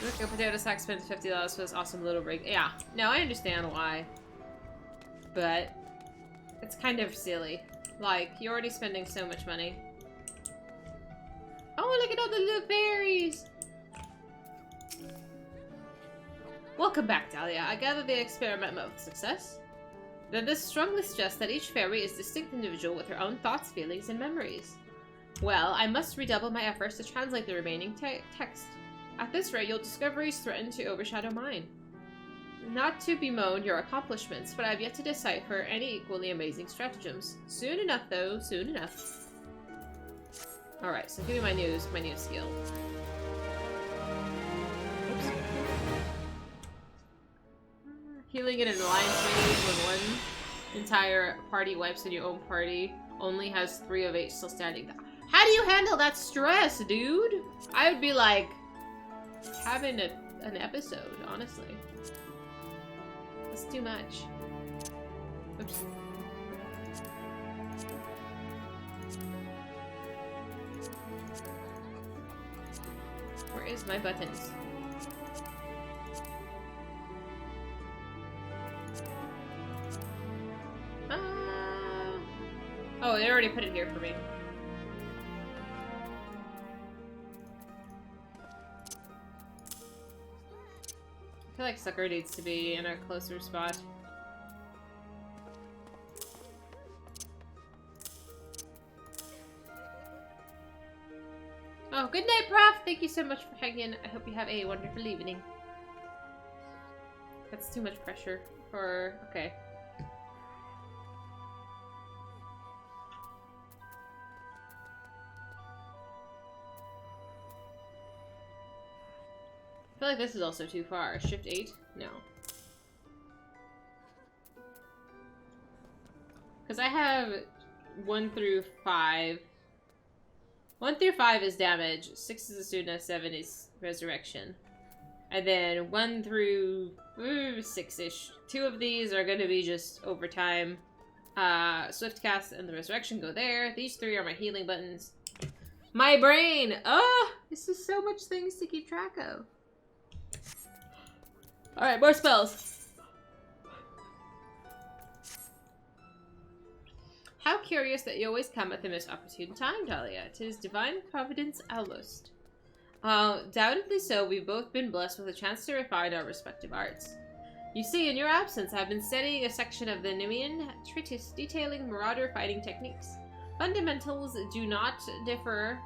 [SPEAKER 1] Look, a potato sack spends $50 for this awesome little rig. Yeah. No, I understand why. But, it's kind of silly. Like, you're already spending so much money. Oh, look at all the little fairies! Welcome back, Dahlia. I gather the experiment met with success. Then this strongly suggests that each fairy is a distinct individual with her own thoughts, feelings, and memories. Well, I must redouble my efforts to translate the remaining text. At this rate, your discoveries threaten to overshadow mine. Not to bemoan your accomplishments, but I have yet to decipher any equally amazing stratagems. Soon enough, though. Soon enough. Alright, so give me my new skill. Oops. Healing in an alliance raid when one entire party wipes in your own party only has 3 of 8 still standing. How do you handle that stress, dude? I would be like having an episode, honestly. That's too much. Oops. Where is my buttons? Oh, they already put it here for me. I feel like Sucker needs to be in a closer spot. Oh, good night, Prof! Thank you so much for hanging. I hope you have a wonderful evening. That's too much pressure for... Okay. I feel like this is also too far. Shift 8? No. Because I have 1 through 5. 1 through 5 is damage, 6 is Asuna, 7 is resurrection. And then 1 through 6-ish. 2 of these are going to be just overtime. Swift cast and the resurrection go there. These 3 are my healing buttons. My brain! Oh! This is so much things to keep track of. Alright, more spells. How curious that you always come at the most opportune time, Dahlia. 'Tis divine providence almost. Doubtedly so, we've both been blessed with a chance to refine our respective arts. You see, in your absence, I've been studying a section of the Nemean treatise detailing marauder fighting techniques. Fundamentals do not differ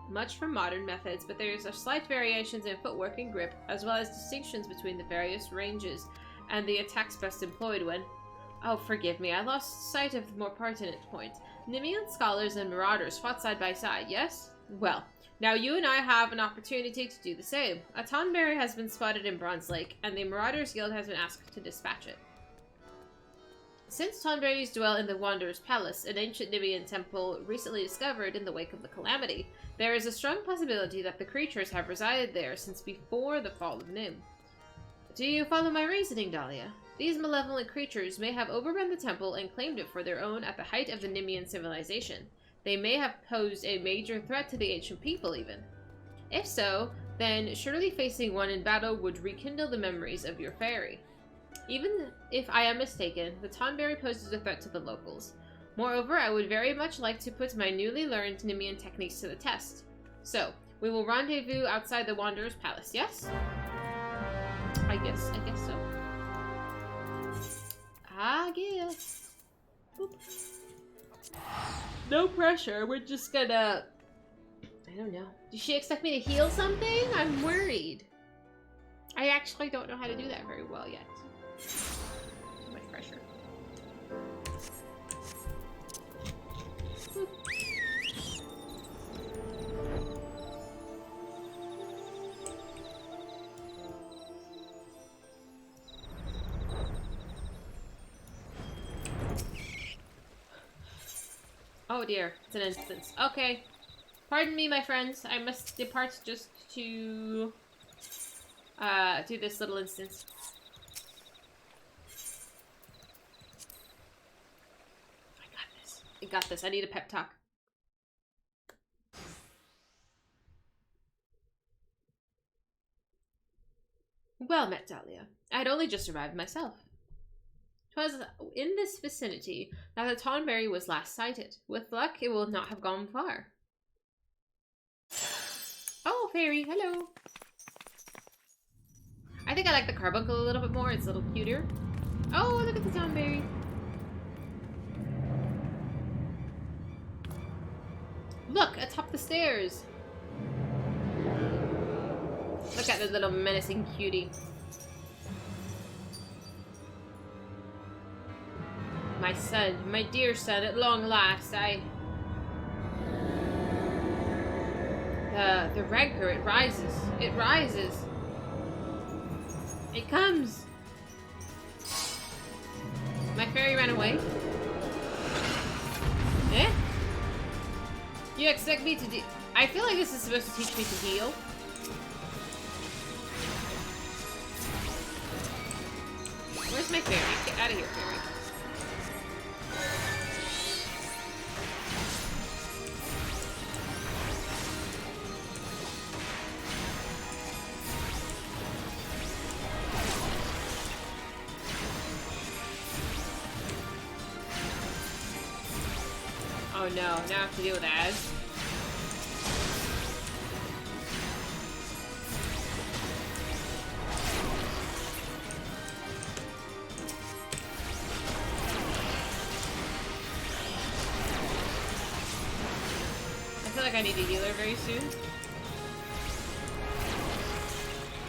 [SPEAKER 1] much from modern methods, but there's a slight variations in footwork and grip, as well as distinctions between the various ranges and the attacks best employed when... Oh, forgive me, I lost sight of the more pertinent point. Nemean scholars and marauders fought side by side, yes? Well, now you and I have an opportunity to do the same. A Tonberry has been spotted in Bronze Lake, and the Marauders Guild has been asked to dispatch it. Since Tonberries dwell in the Wanderer's Palace, an ancient Nemean temple recently discovered in the wake of the calamity, there is a strong possibility that the creatures have resided there since before the fall of Nim. Do you follow my reasoning, Dahlia? These malevolent creatures may have overrun the temple and claimed it for their own at the height of the Nemean civilization. They may have posed a major threat to the ancient people, even. If so, then surely facing one in battle would rekindle the memories of your fairy. Even if I am mistaken, the Tonberry poses a threat to the locals. Moreover, I would very much like to put my newly learned Nemean techniques to the test. So, we will rendezvous outside the Wanderer's Palace, yes? I guess so. I guess. Boop. No pressure, we're just gonna... I don't know. Does she expect me to heal something? I'm worried. I actually don't know how to do that very well yet. Too much pressure. Boop. Oh dear, it's an instance. Okay. Pardon me, my friends. I must depart just to do this little instance. I got this. I got this. I need a pep talk. Well met, Dahlia. I had only just arrived myself. 'Twas in this vicinity that the Tonberry was last sighted. With luck, it will not have gone far. Oh, fairy, hello. I think I like the carbuncle a little bit more. It's a little cuter. Oh, look at the Tonberry. Look, atop the stairs. Look at the little menacing cutie. My son, my dear son, at long last, the rancor, it rises. It rises. It comes. My fairy ran away. Eh? You expect me to do... I feel like this is supposed to teach me to heal. Where's my fairy? Get out of here, fairy. Oh no, now I have to deal with ads. I feel like I need a healer very soon.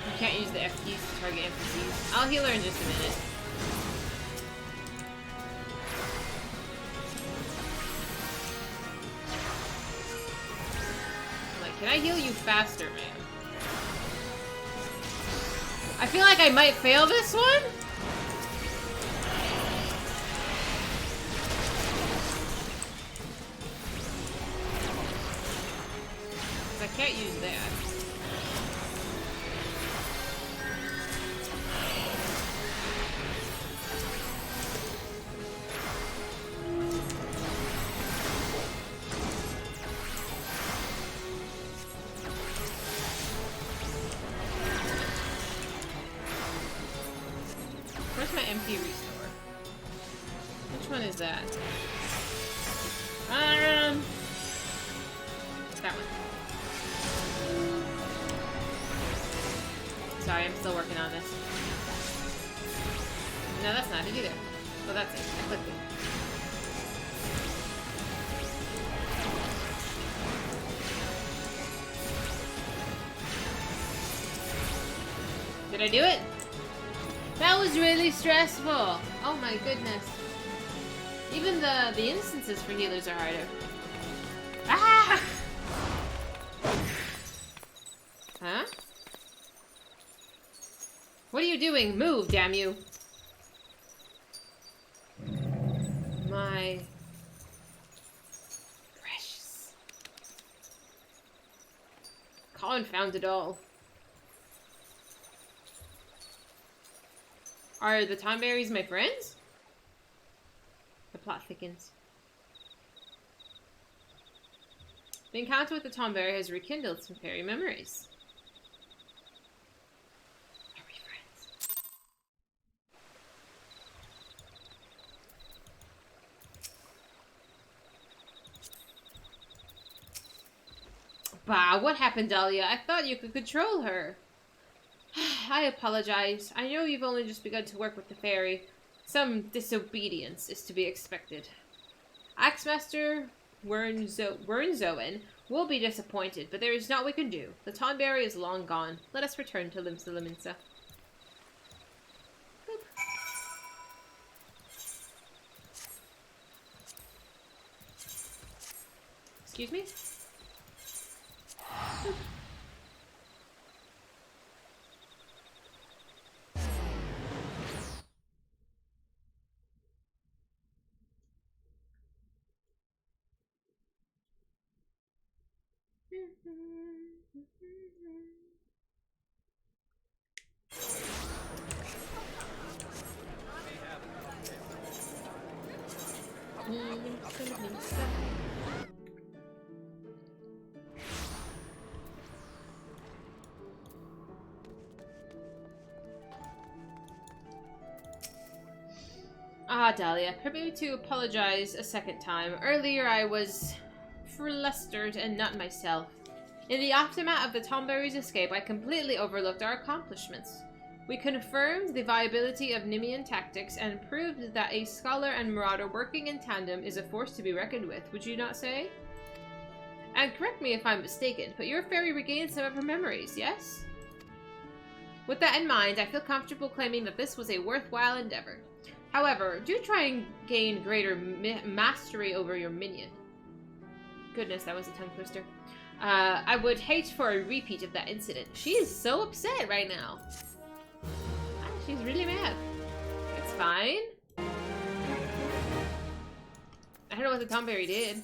[SPEAKER 1] You can't use the F keys to target NPCs. I'll heal her in just a minute. Can I heal you faster, man? I feel like I might fail this one. I can't use that. Where's my MP restore? Which one is that? That one. Sorry, I'm still working on this. No, that's not it either. Oh, that's it. I clicked it. Did I do it? That was really stressful. Oh my goodness. Even the instances for healers are harder. Ah! Huh? What are you doing? Move, damn you. My precious. Confound it all. Are the Tomberries my friends? The plot thickens. The encounter with the Tomberry has rekindled some fairy memories. Are we friends? Bah, what happened, Dahlia? I thought you could control her. I apologize. I know you've only just begun to work with the fairy. Some disobedience is to be expected. Axemaster Wernzoen will be disappointed, but there is naught we can do. The Tonberry is long gone. Let us return to Limsa Liminsa. Excuse me? Boop. Ah, Dahlia, permit me to apologize a second time. Earlier I was flustered and not myself. In the aftermath of the Tomberry's escape, I completely overlooked our accomplishments. We confirmed the viability of Nimian tactics and proved that a scholar and marauder working in tandem is a force to be reckoned with, would you not say? And correct me if I'm mistaken, but your fairy regained some of her memories, yes? With that in mind, I feel comfortable claiming that this was a worthwhile endeavor. However, do try and gain greater mastery over your minion. Goodness, that was a tongue twister. I would hate for a repeat of that incident. She is so upset right now. She's really mad. It's fine. I don't know what the Tomberry did.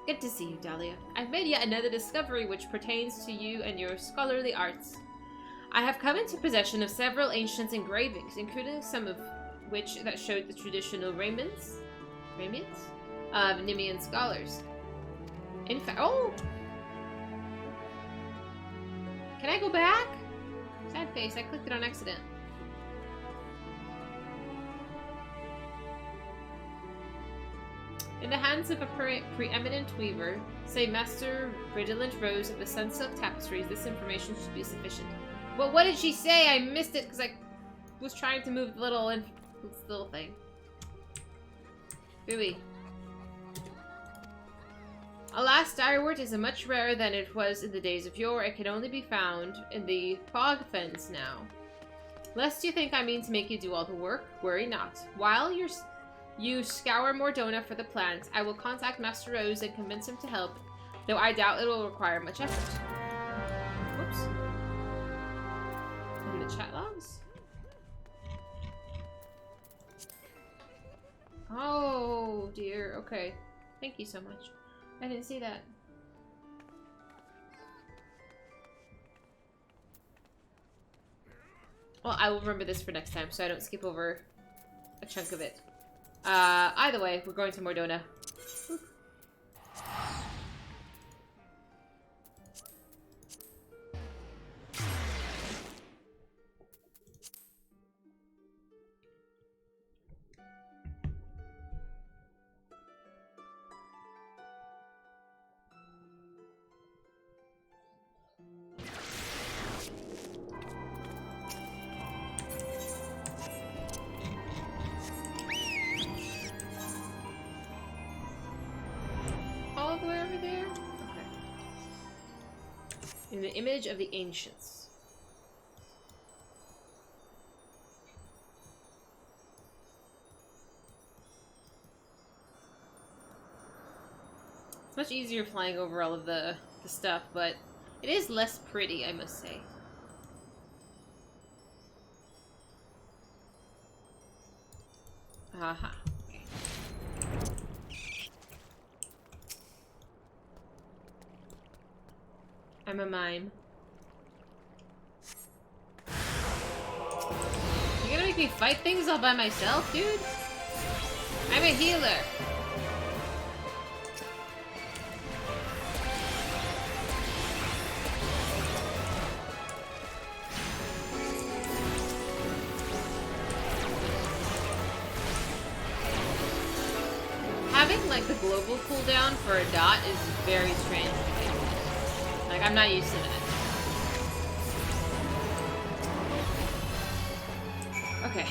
[SPEAKER 1] Good to see you, Dahlia. I've made yet another discovery which pertains to you and your scholarly arts. I have come into possession of several ancient engravings, including some of which that showed the traditional raiments of Nemean scholars. In fact, oh! Can I go back? Sad face, I clicked it on accident. In the hands of a preeminent weaver, say Master Brilliant Rose of the Sunsilk Tapestries, this information should be sufficient. Well, what did she say? I missed it because I was trying to move the little thing. Booey. Alas, direwort is much rarer than it was in the days of yore. It can only be found in the fog fens now. Lest you think I mean to make you do all the work, worry not. While you scour Mordona for the plants, I will contact Master Rose and convince him to help, though I doubt it will require much effort. Whoops. In the chat logs? Oh, dear. Okay. Thank you so much. I didn't see that. Well, I will remember this for next time so I don't skip over a chunk of it. Either way, we're going to Mordona. Oop. All the way over there? Okay. In the image of the ancients. It's much easier flying over all of the stuff, but it is less pretty, I must say. Aha. Okay. I'm a mime. You gonna make me fight things all by myself, dude? I'm a healer. Having, like, the global cooldown for a dot is very strange to me. Like, I'm not used to that. Okay.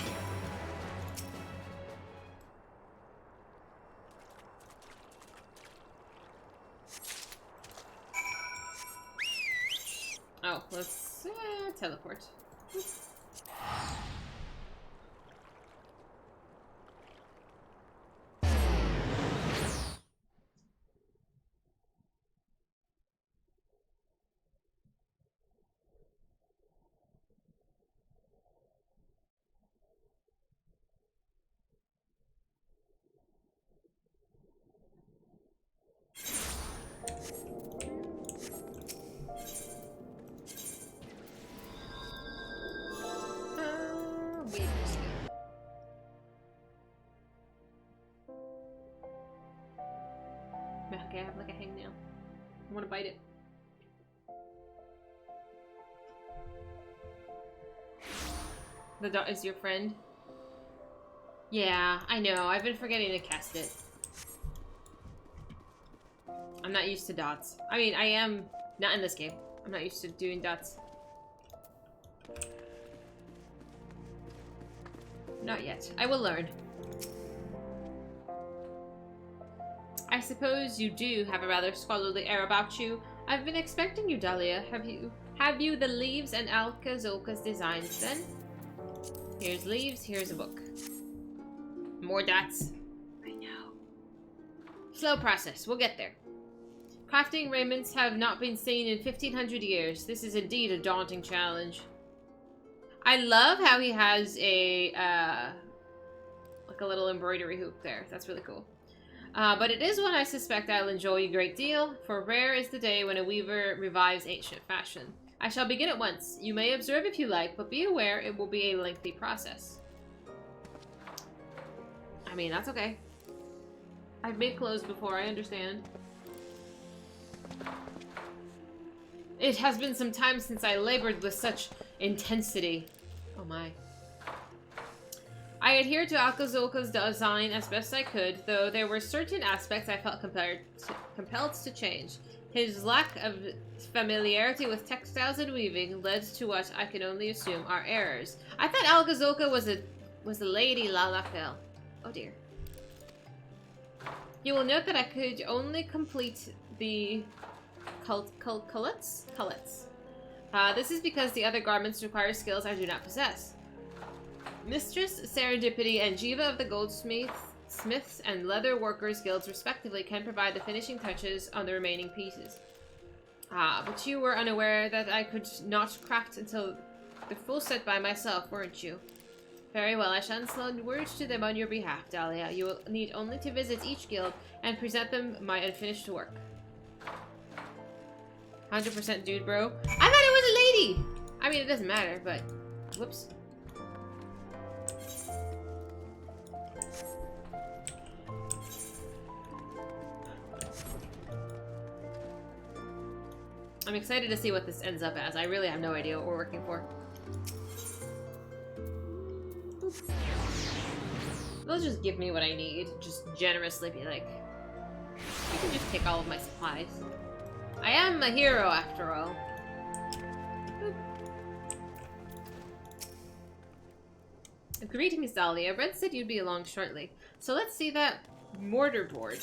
[SPEAKER 1] Oh, let's teleport. Okay, I have like a hangnail. I want to bite it. The dot is your friend? Yeah, I know. I've been forgetting to cast it. I'm not used to dots. I mean, I am not in this game. I'm not used to doing dots. Not yet. I will learn. suppose you do have a rather scholarly air about you. I've been expecting you, Dahlia. Have you the Leaves and Alka-Zolka's designs, then? Here's Leaves, here's a book. More dots. I know. Slow process. We'll get there. Crafting raiments have not been seen in 1500 years. This is indeed a daunting challenge. I love how he has a, like a little embroidery hoop there. That's really cool. But it is one I suspect I'll enjoy a great deal, for rare is the day when a weaver revives ancient fashion. I shall begin at once. You may observe if you like, but be aware it will be a lengthy process. I mean, that's okay. I've made clothes before, I understand. It has been some time since I labored with such intensity. Oh my. I adhered to Alka-Zolka's design as best I could, though there were certain aspects I felt compelled to change. His lack of familiarity with textiles and weaving led to what I can only assume are errors. I thought Alka-Zolka was a lady, Lalafel. Oh dear. You will note that I could only complete the cullets. This is because the other garments require skills I do not possess. Mistress Serendipity and Jiva of the Goldsmiths and Leather Workers Guilds respectively can provide the finishing touches on the remaining pieces. But you were unaware that I could not craft until the full set by myself, weren't you? Very well, I shall send words to them on your behalf, Dahlia. You will need only to visit each guild and present them my unfinished work. 100% dude, bro. I thought it was a lady! I mean, it doesn't matter, but... Whoops. I'm excited to see what this ends up as. I really have no idea what we're working for. They'll just give me what I need. Just generously be like, you can just take all of my supplies. I am a hero after all. Boop. Greetings, Dahlia. Red said you'd be along shortly. So let's see that mortar board.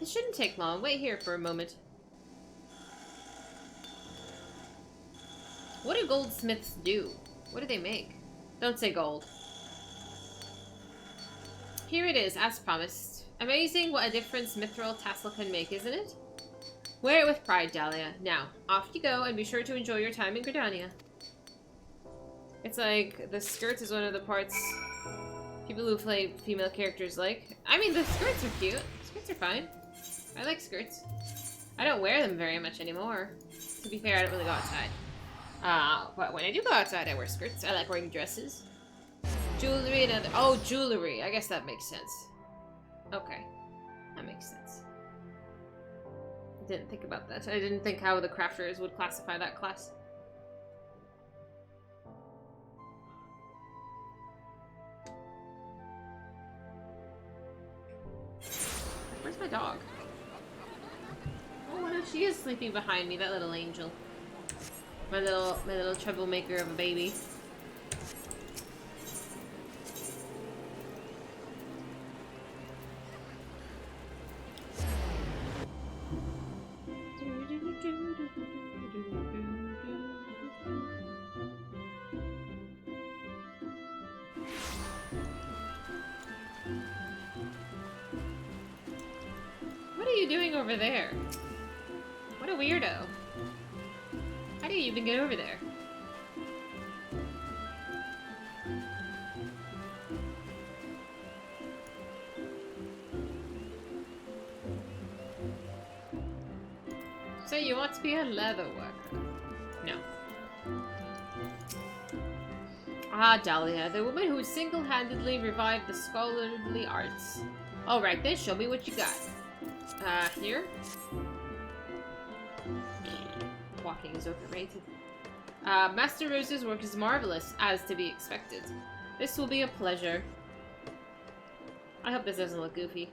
[SPEAKER 1] This shouldn't take long. Wait here for a moment. What do goldsmiths do? What do they make? Don't say gold. Here it is, as promised. Amazing what a difference mithril tassel can make, isn't it? Wear it with pride, Dahlia. Now, off you go, and be sure to enjoy your time in Gridania. It's like, the skirt is one of the parts people who play female characters like. I mean, the skirts are cute. Skirts are fine. I like skirts. I don't wear them very much anymore. To be fair, I don't really go outside. But when I do go outside, I wear skirts. I like wearing dresses. Jewelry and other... Oh, jewelry. I guess that makes sense. Okay. That makes sense. I didn't think about that. I didn't think how the crafters would classify that class. Where's my dog? Oh no, she is sleeping behind me, that little angel. My little troublemaker of a baby. What are you doing over there? What a weirdo. How do you even get over there? So you want to be a leather worker? No. Ah, Dahlia, the woman who single-handedly revived the scholarly arts. Alright then, show me what you got. Here? Walking is overrated. Master Rose's work is marvelous, as to be expected. This will be a pleasure. I hope this doesn't look goofy.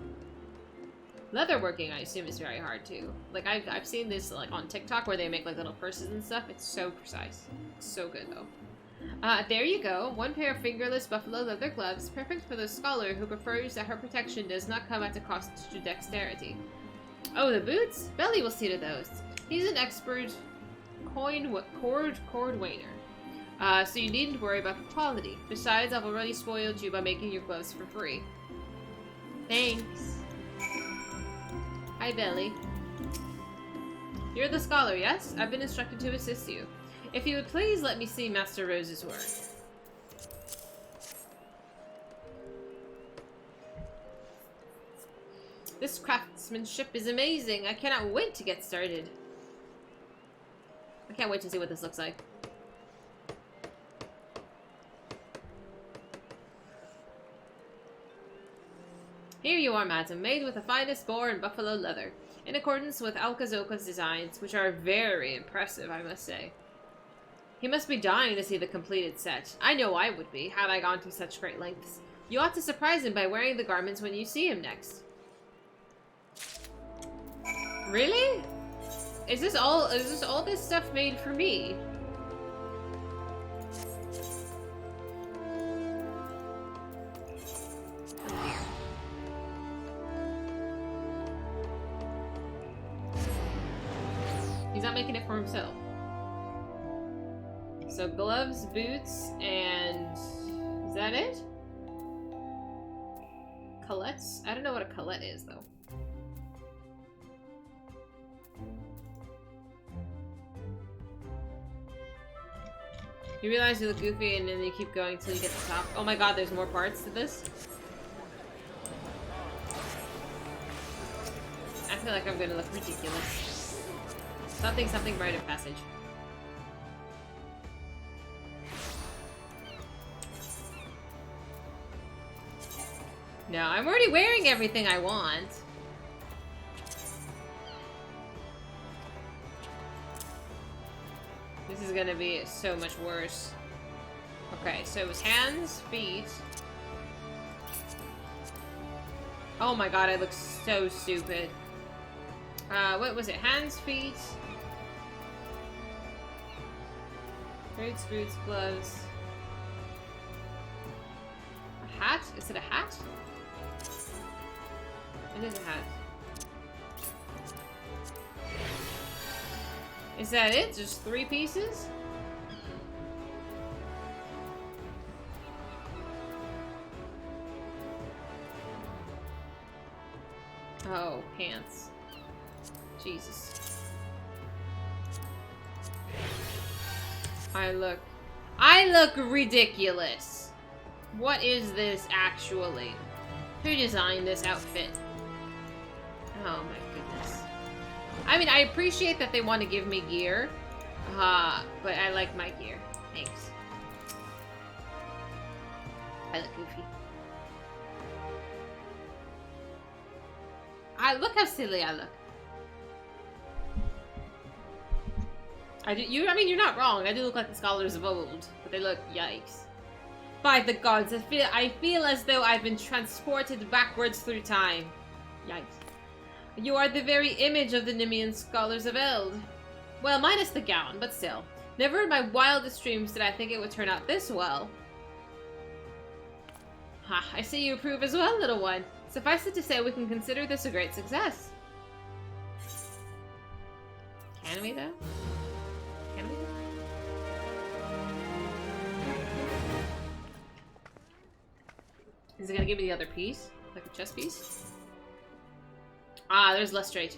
[SPEAKER 1] Leatherworking, I assume, is very hard too. Like I've seen this like on TikTok where they make like little purses and stuff. It's so precise. It's so good though. There you go. One pair of fingerless buffalo leather gloves, perfect for the scholar who prefers that her protection does not come at a cost to dexterity. Oh, the boots? Belly will see to those. He's an expert cordwainer. So you needn't worry about the quality. Besides, I've already spoiled you by making your gloves for free. Thanks. Hi, Belly. You're the scholar, yes? I've been instructed to assist you. If you would please let me see Master Rose's work. This craftsmanship is amazing. I cannot wait to get started. I can't wait to see what this looks like. Here you are, madam, made with the finest boar and buffalo leather, in accordance with Alkazoka's designs, which are very impressive, I must say. He must be dying to see the completed set. I know I would be, had I gone to such great lengths. You ought to surprise him by wearing the garments when you see him next. Really? Is this all this stuff made for me? He's not making it for himself. So gloves, boots, and is that it? Colettes? I don't know what a colette is though. You realize you look goofy and then you keep going until you get to the top. Oh my god, there's more parts to this? I feel like I'm gonna look ridiculous. Something rite of passage. No, I'm already wearing everything I want. This is gonna be so much worse. Okay, so it was hands, feet. Oh my god, I look so stupid. What was it? Hands, feet. Boots, boots, gloves. A hat? Is it a hat? It is a hat. Is that it? Just 3 pieces? Oh, pants. Jesus. I look ridiculous. What is this actually? Who designed this outfit? Oh my goodness. I mean, I appreciate that they want to give me gear, but I like my gear. Thanks. I look goofy. Look how silly I look. I mean, you're not wrong. I do look like the scholars of old, but they look, yikes. By the gods, I feel as though I've been transported backwards through time. Yikes. You are the very image of the Nemean scholars of Eld. Well, minus the gown, but still. Never in my wildest dreams did I think it would turn out this well. Ha, I see you approve as well, little one. Suffice it to say, we can consider this a great success. Can we, though? Can we? Is it gonna give me the other piece? Like a chess piece? Ah, there's Lestrade.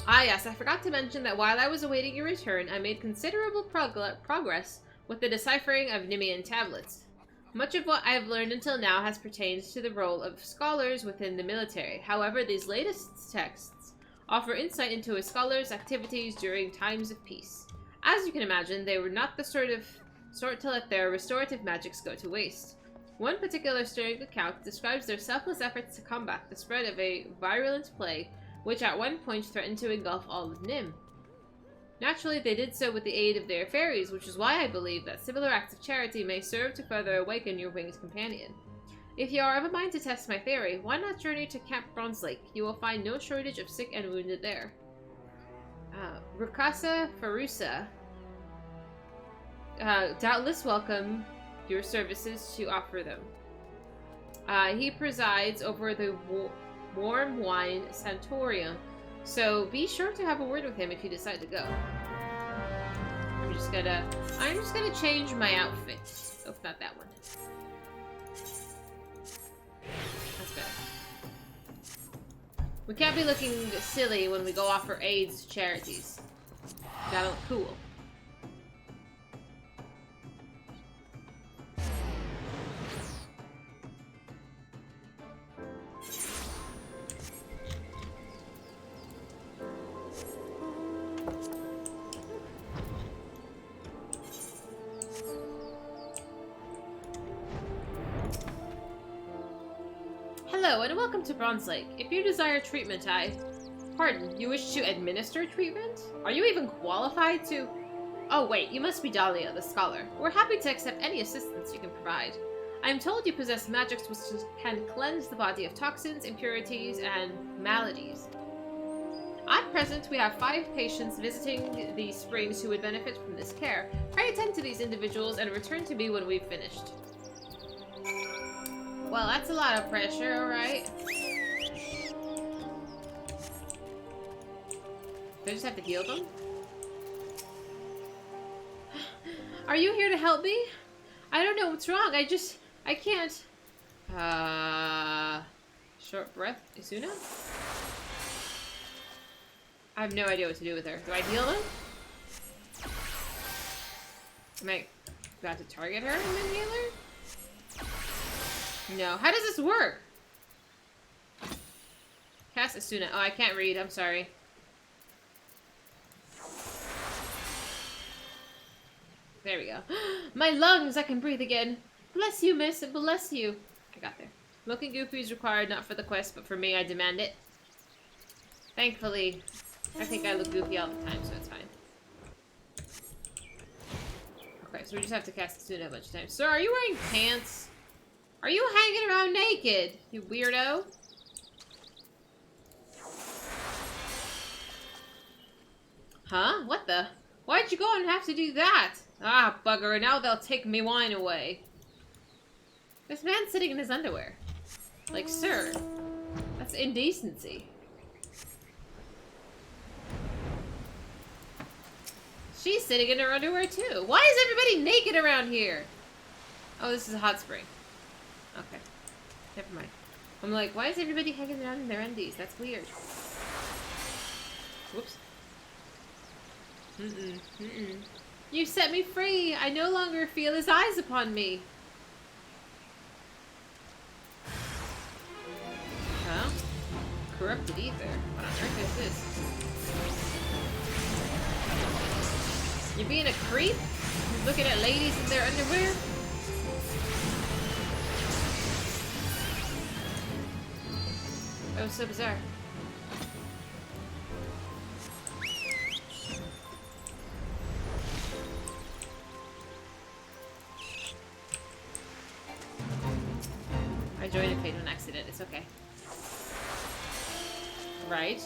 [SPEAKER 1] Ah, yes, I forgot to mention that while I was awaiting your return, I made considerable progress with the deciphering of Nemean tablets. Much of what I have learned until now has pertained to the role of scholars within the military. However, these latest texts offer insight into a scholar's activities during times of peace. As you can imagine, they were not the sort to let their restorative magics go to waste. One particular stirring account describes their selfless efforts to combat the spread of a virulent plague, which at one point threatened to engulf all of Nim. Naturally, they did so with the aid of their fairies, which is why I believe that similar acts of charity may serve to further awaken your winged companion. If you are of a mind to test my theory, why not journey to Camp Bronze Lake? You will find no shortage of sick and wounded there. Rukasa Farusa doubtless welcome your services to offer them. He presides over the warm wine Santorium, so be sure to have a word with him if you decide to go. I'm just gonna change my outfit. Oh, not that one. That's better. We can't be looking silly when we go offer aids to charities. Gotta look cool. Hello, and welcome to Bronze Lake. If you desire treatment, Pardon, you wish to administer treatment? Are you even qualified to... Oh wait, you must be Dahlia, the scholar. We're happy to accept any assistance you can provide. I am told you possess magics which can cleanse the body of toxins, impurities, and maladies. At present, we have 5 patients visiting the springs who would benefit from this care. Pray attend to these individuals and return to me when we've finished. Well, that's a lot of pressure, alright. Do I just have to heal them? Are you here to help me? I don't know what's wrong. I can't. Short breath, Isuna? I have no idea what to do with her. Do I heal them? Am I about to target her and then heal her? No. How does this work? Cast Isuna. Oh, I can't read. I'm sorry. There we go. My lungs! I can breathe again. Bless you, miss. Bless you. I got there. Looking goofy is required, not for the quest, but for me, I demand it. Thankfully, I think I look goofy all the time, so it's fine. Okay, so we just have to cast Isuna a bunch of times. Sir, are you wearing pants? Are you hanging around naked, you weirdo? Huh? What the? Why'd you go and have to do that? Ah, bugger, now they'll take me wine away. This man's sitting in his underwear. Like, sir, that's indecency. She's sitting in her underwear, too. Why is everybody naked around here? Oh, this is a hot spring. Okay. Never mind. I'm like, why is everybody hanging around in their undies? That's weird. Whoops. You set me free. I no longer feel his eyes upon me. Huh? Corrupted ether. What on earth is this? You being a creep? You looking at ladies in their underwear? That was so bizarre. I joined a fatal accident. It's okay. Right.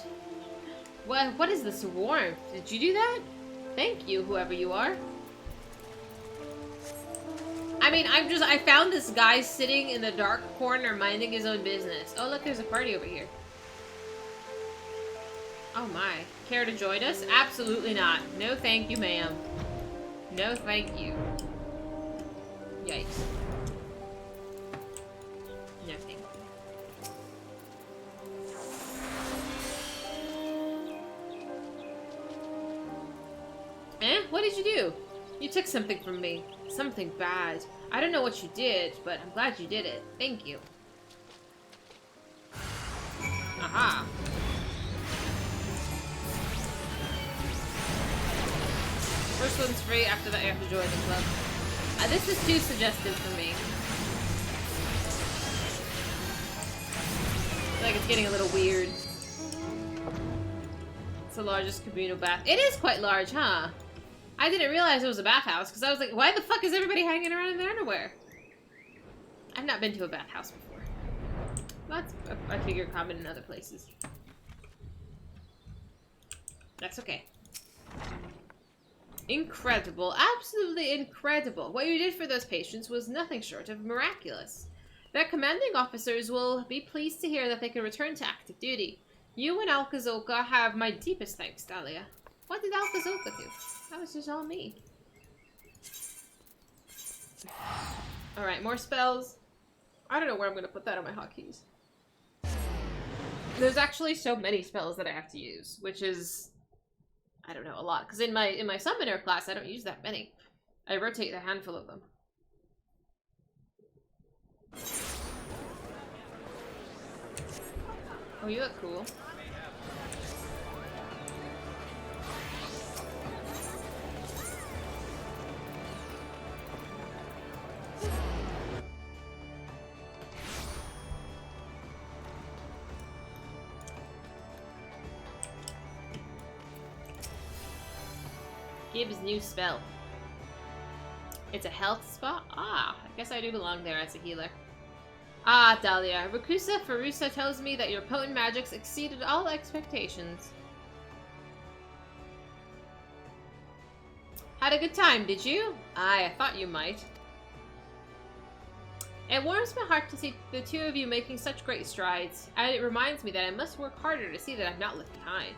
[SPEAKER 1] What is this swarm? Did you do that? Thank you, whoever you are. I mean, I found this guy sitting in the dark corner minding his own business. Oh, look, there's a party over here. Oh my. Care to join us? Absolutely not. No thank you, ma'am. No thank you. Yikes. No thank you. Eh? What did you do? You took something from me. Something bad. I don't know what you did, but I'm glad you did it. Thank you. Aha. First one's free, after that you have to join the club. This is too suggestive for me. I feel like it's getting a little weird. It's the largest communal bath. It is quite large, huh? I didn't realize it was a bathhouse, because I was like, why the fuck is everybody hanging around in their underwear? I've not been to a bathhouse before. That's, I figure, common in other places. Incredible. Absolutely incredible. What you did for those patients was nothing short of miraculous. Their commanding officers will be pleased to hear that they can return to active duty. You and Alcazolka have my deepest thanks, Dahlia. What did Alcazolka do? That was just all me. Alright, more spells. I don't know where I'm going to put that on my hotkeys. There's actually so many spells that I have to use, which is, I don't know, a lot. Because in my summoner class, I don't use that many. I rotate a handful of them. Oh, you look cool. Gibbs' new spell. It's a health spot? Ah, I guess I do belong there as a healer. Ah, Dahlia. Rakusa Farusa tells me that your potent magics exceeded all expectations. Had a good time, did you? Aye, I thought you might. It warms my heart to see the two of you making such great strides, and it reminds me that I must work harder to see that I'm not left behind.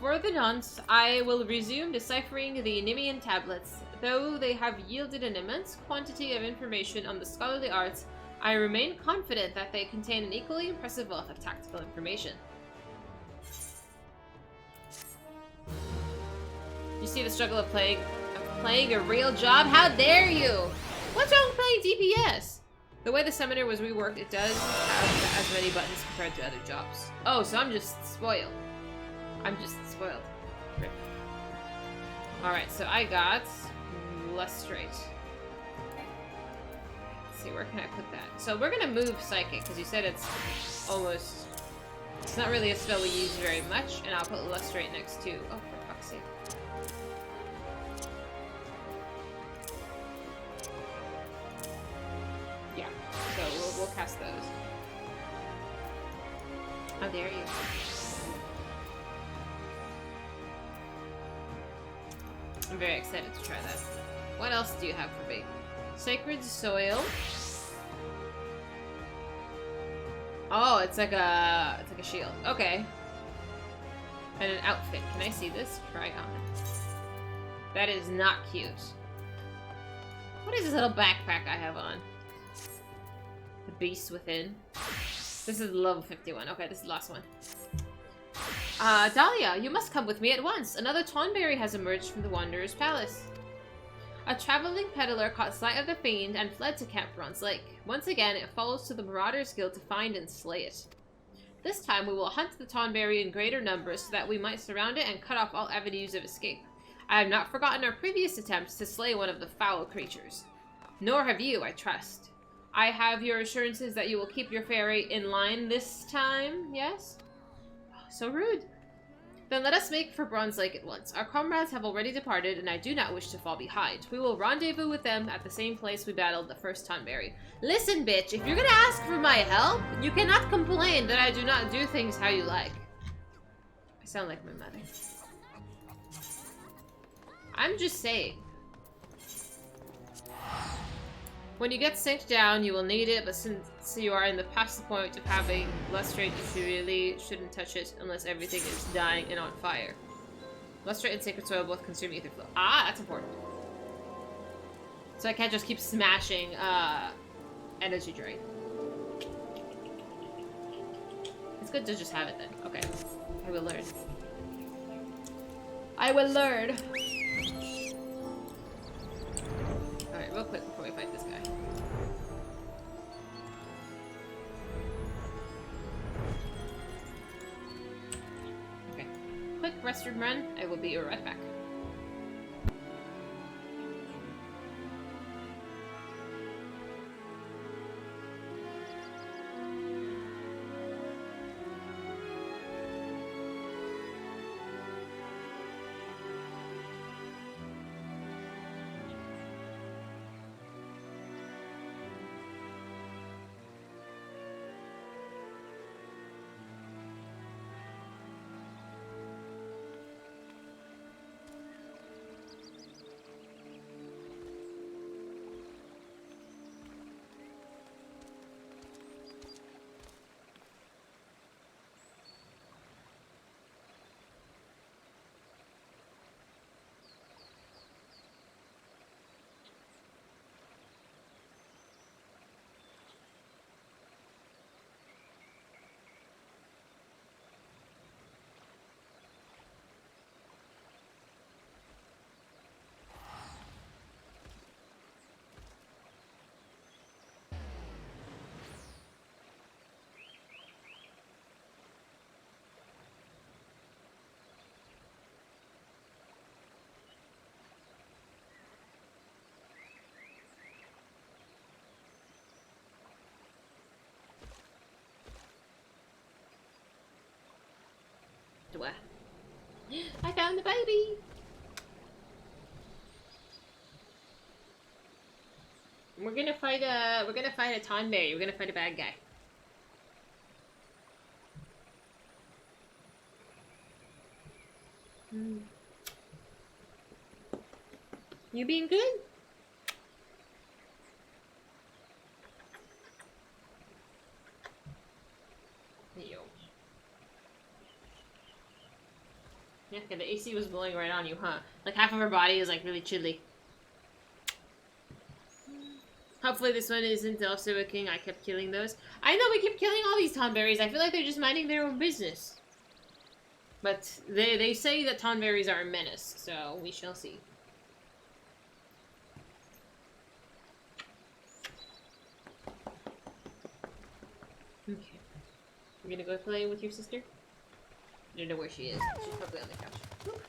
[SPEAKER 1] For the nonce, I will resume deciphering the Nimian tablets. Though they have yielded an immense quantity of information on the scholarly arts, I remain confident that they contain an equally impressive wealth of tactical information. You see the struggle of playing a real job? How dare you! What's wrong with playing DPS? The way the summoner was reworked, it does have as many buttons compared to other jobs. Oh, so I'm just spoiled. I'm just spoiled. Rip. Alright, so I got Lustrate. Let's see, where can I put that? So we're gonna move Psychic, because you said it's almost... It's not really a spell we use very much, and I'll put Lustrate next to... Oh, for fuck's sake. Yeah, so we'll cast those. How dare you. I'm very excited to try that. What else do you have for me? Sacred Soil. Oh, it's like a shield. Okay. And an outfit. Can I see this? Try on. That is not cute. What is this little backpack I have on? The Beast Within. This is level 51. Okay, this is the last one. Dahlia, you must come with me at once. Another Tonberry has emerged from the Wanderer's Palace. A traveling peddler caught sight of the fiend and fled to Camp Bronze Lake. Once again, it falls to the Marauders Guild to find and slay it. This time, we will hunt the Tonberry in greater numbers so that we might surround it and cut off all avenues of escape. I have not forgotten our previous attempts to slay one of the foul creatures. Nor have you, I trust. I have your assurances that you will keep your fairy in line this time, yes? So rude. Then let us make for Bronze Lake at once. Our comrades have already departed, and I do not wish to fall behind. We will rendezvous with them at the same place we battled the first Tonberry. Listen, bitch, if you're gonna ask for my help, you cannot complain that I do not do things how you like. I sound like my mother. I'm just saying. When you get synced down, you will need it, but since you are in the past point of having Lustrate, you really shouldn't touch it unless everything is dying and on fire. Lustrate and Sacred Soil both consume ether flow. Ah, that's important. So I can't just keep smashing energy drain. It's good to just have it then. Okay. I will learn. I will learn. Alright, real quick before we fight this guy. Okay. Quick restroom run. I will be right back. I found the baby! We're gonna fight a Tonberry. We're gonna fight a bad guy. You being good? Yo. Yeah, okay, the AC was blowing right on you, huh? Like half of her body is like really chilly. Hopefully this one isn't also a king. I kept killing those. I know, we keep killing all these Tonberries. I feel like they're just minding their own business. But they say that Tonberries are a menace, so we shall see. Okay. You're gonna go play with your sister? I don't know where she is. She's probably on the couch. Whoop.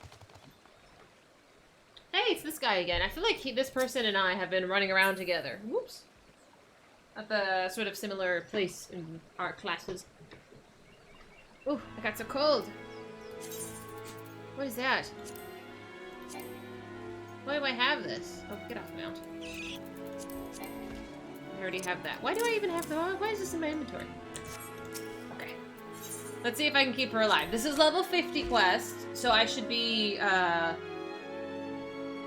[SPEAKER 1] Hey, it's this guy again. I feel like this person and I have been running around together. Whoops. At the sort of similar place in our classes. Ooh, I got so cold. What is that? Why do I have this? Oh, get off the mount. I already have that. Why do I even have the... Why is this in my inventory? Okay. Let's see if I can keep her alive. This is level 50 quest, so I should be,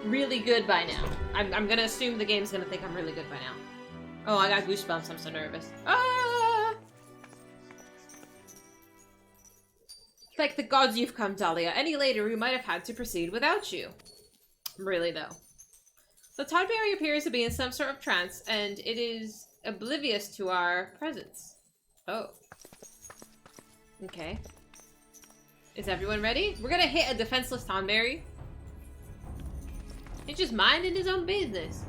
[SPEAKER 1] really good by now. I'm gonna assume the game's gonna think I'm really good by now. Oh, I got goosebumps. I'm so nervous. Ah! Thank the gods you've come, Dahlia. Any later, we might have had to proceed without you. Really, though. The Tonberry appears to be in some sort of trance, and it is oblivious to our presence. Oh. Okay. Is everyone ready? We're gonna hit a defenseless Tonberry. He's just minding his own business.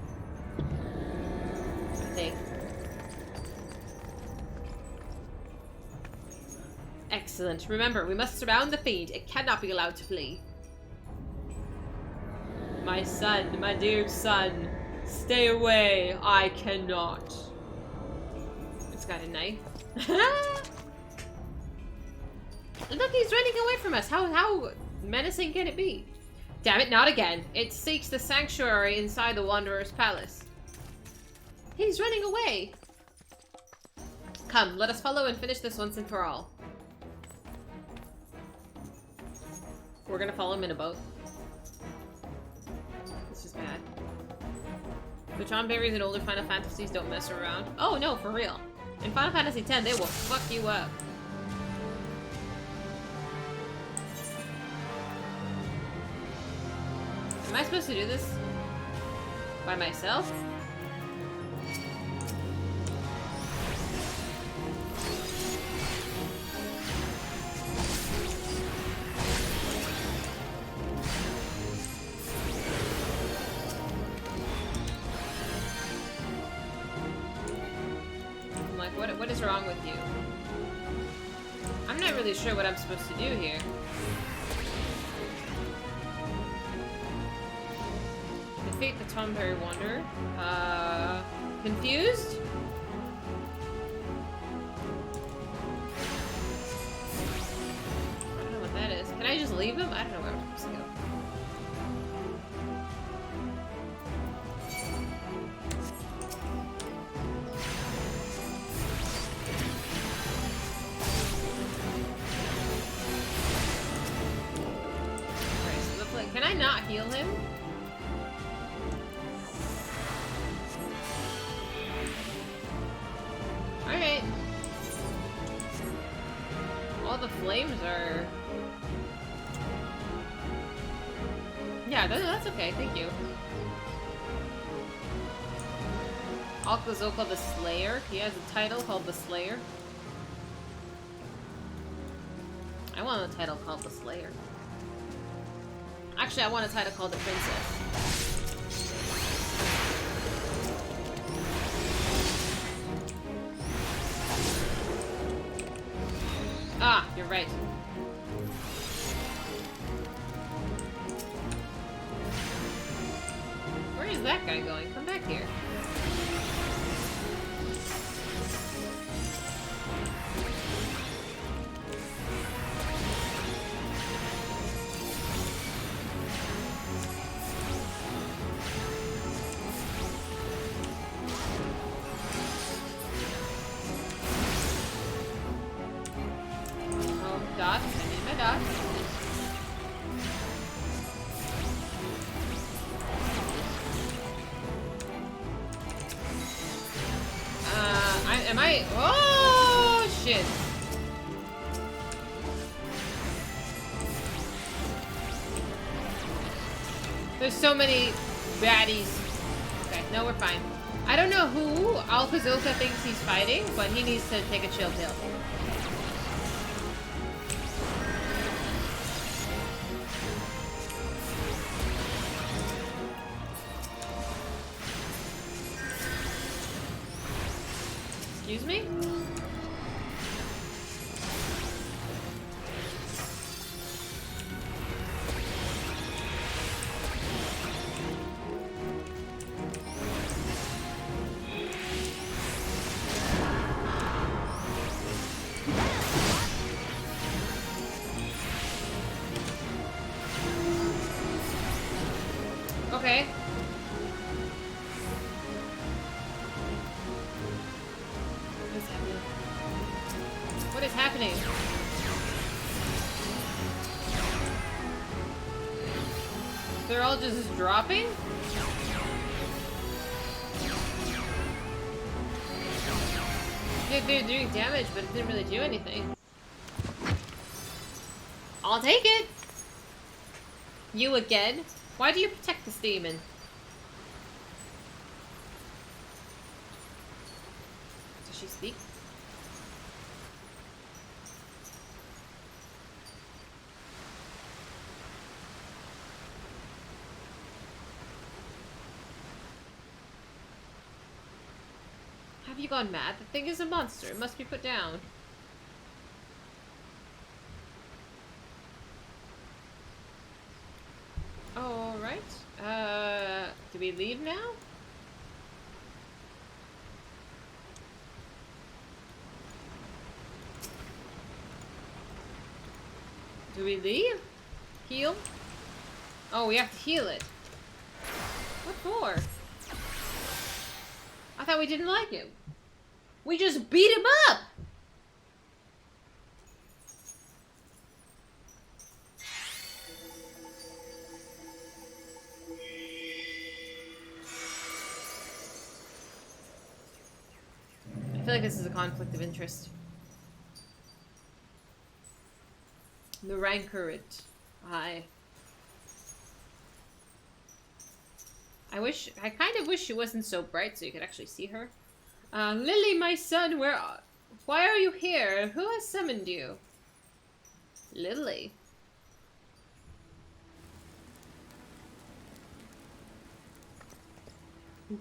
[SPEAKER 1] I think. Excellent. Remember, we must surround the fiend. It cannot be allowed to flee. My son, my dear son, stay away. I cannot. It's got a knife. Look, he's running away from us. How menacing can it be? Damn it, not again. It seeks the sanctuary inside the Wanderer's Palace. He's running away. Come, let us follow and finish this once and for all. We're gonna follow him in a boat. This is bad. The Tonberries in older Final Fantasies don't mess around. Oh no, for real. In Final Fantasy X, they will fuck you up. Am I supposed to do this by myself? I'm like, what is wrong with you? I'm not really sure what I'm supposed to do here. Defeat the Tonberry Wanderer. Confused? I don't know what that is. Can I just leave him? I don't know where I'm supposed to go. Okay, so look like, can I not heal him? Alright. All the flames are... Yeah, that's okay, thank you. Alkazoka the Slayer. He has a title called the Slayer. I want a title called the Slayer. Actually, I want a title called the Princess. Ah, you're right. Where is that guy going? Come back here. dots. I need my dots. Am I? Oh shit! There's so many baddies. Okay, no, we're fine. I don't know who Alkazoka thinks he's fighting, but he needs to take a chill pill. Excuse me? Okay. What is happening? They're all just dropping? Yeah, they're doing damage, but it didn't really do anything. I'll take it! You again? Why do you protect this demon? Does she speak? Have you gone mad? The thing is a monster. It must be put down. Alright. Do we leave now? Do we leave? Heal? Oh, we have to heal it. What for? I thought we didn't like him. We just beat him up! I feel like this is a conflict of interest. The Rancorate. I kind of wish she wasn't so bright so you could actually see her. Lily, my son, why are you here? Who has summoned you? Lily.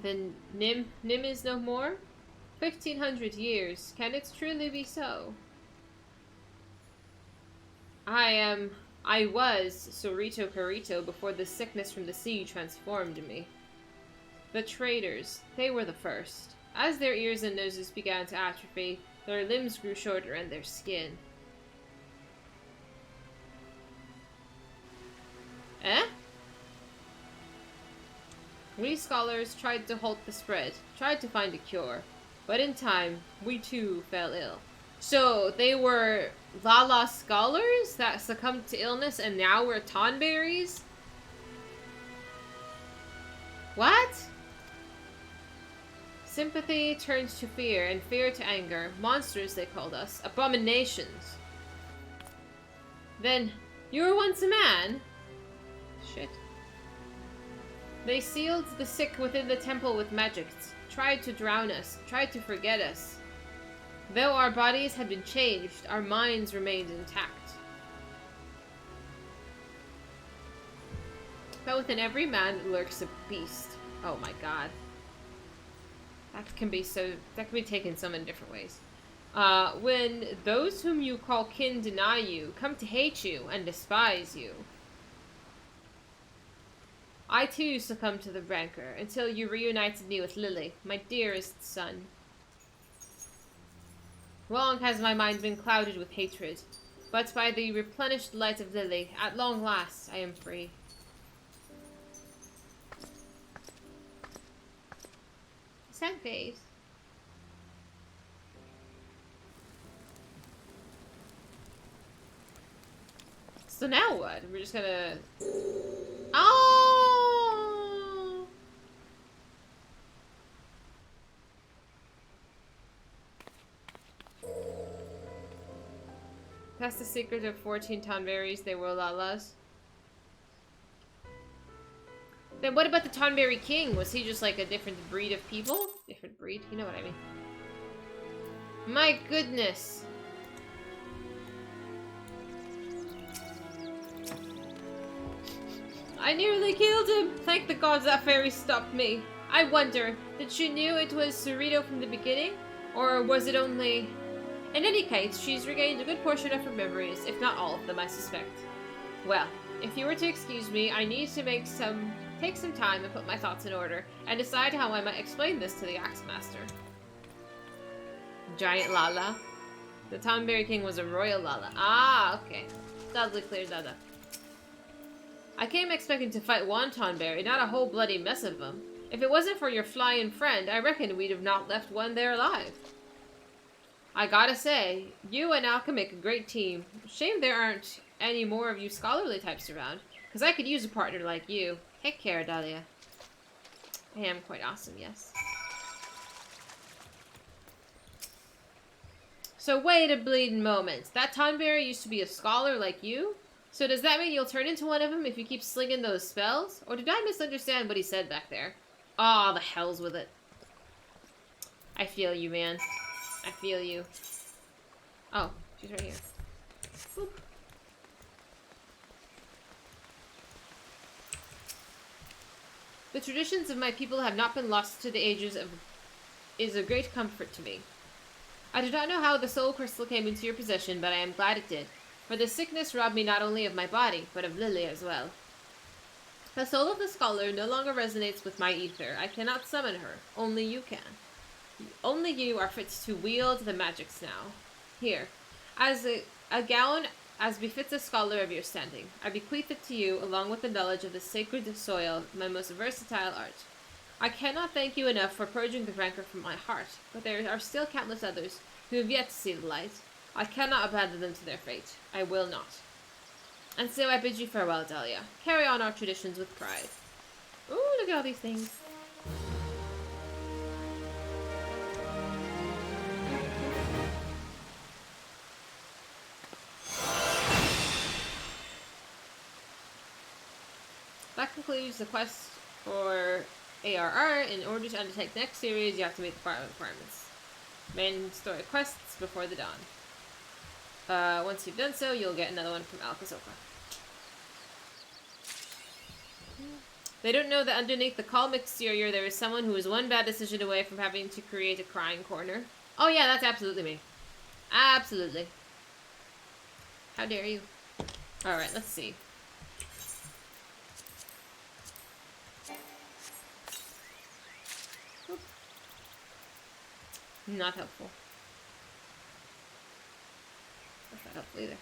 [SPEAKER 1] Then Nim is no more? 1500 years. Can it truly be so? I was Sorito Carito before the sickness from the sea transformed me. The traders, they were the first. As their ears and noses began to atrophy, their limbs grew shorter and their skin. Eh? We scholars tried to halt the spread, tried to find a cure, but in time, we too fell ill. So, they were Lala scholars that succumbed to illness and now we're Tonberries? What? Sympathy turned to fear, and fear to anger. Monsters, they called us. Abominations. Then, you were once a man? Shit. They sealed the sick within the temple with magics, tried to drown us, tried to forget us. Though our bodies had been changed, our minds remained intact. But within every man lurks a beast. Oh my god. That can be taken so many different ways. When those whom you call kin deny you, come to hate you and despise you. I too succumbed to the rancor until you reunited me with Lily, my dearest son. Long has my mind been clouded with hatred, but by the replenished light of Lily, at long last, I am free. Sad face. So now what? We're just gonna... Oh! That's the secret of 14 Tonberries. They were Lalas. Then what about the Tonberry King? Was he just like a different breed of people? Different breed? You know what I mean. My goodness. I nearly killed him. Thank the gods that fairy stopped me. I wonder, did she knew it was Cerrito from the beginning? Or was it only... In any case, she's regained a good portion of her memories, if not all of them, I suspect. Well, if you were to excuse me, I need to take some time and put my thoughts in order, and decide how I might explain this to the Axemaster. Giant Lala. The Tonberry King was a royal Lala. Ah, okay. Dudley clears that up. I came expecting to fight one Tonberry, not a whole bloody mess of them. If it wasn't for your flying friend, I reckon we'd have not left one there alive. I gotta say, you and Al can make a great team. Shame there aren't any more of you scholarly types around, because I could use a partner like you. Take care, Dahlia. I am quite awesome, yes. So wait a bleeding moment. That Tonberry used to be a scholar like you? So does that mean you'll turn into one of them if you keep slinging those spells? Or did I misunderstand what he said back there? Aw, the hell's with it. I feel you, man. I feel you. Oh, she's right here. Boop. The traditions of my people have not been lost to the ages of... is a great comfort to me. I do not know how the soul crystal came into your possession, but I am glad it did. For the sickness robbed me not only of my body, but of Lily as well. The soul of the scholar no longer resonates with my ether. I cannot summon her. Only you can. Only you are fit to wield the magics now. Here, as a gown as befits a scholar of your standing, I bequeath it to you, along with the knowledge of the sacred soil, my most versatile art. I cannot thank you enough for purging the rancor from my heart, but there are still countless others who have yet to see the light. I cannot abandon them to their fate. I will not. And so I bid you farewell, Dahlia. Carry on our traditions with pride. Ooh, look at all these things. That concludes the quest for ARR. In order to undertake the next series, you have to meet the following requirements. Main story quests before the dawn. Once you've done so, you'll get another one from Alcasoka. They don't know that underneath the calm exterior there is someone who is one bad decision away from having to create a crying corner. Oh yeah, that's absolutely me. Absolutely. How dare you. Alright, let's see. Oop. Not helpful. That's not helpful either.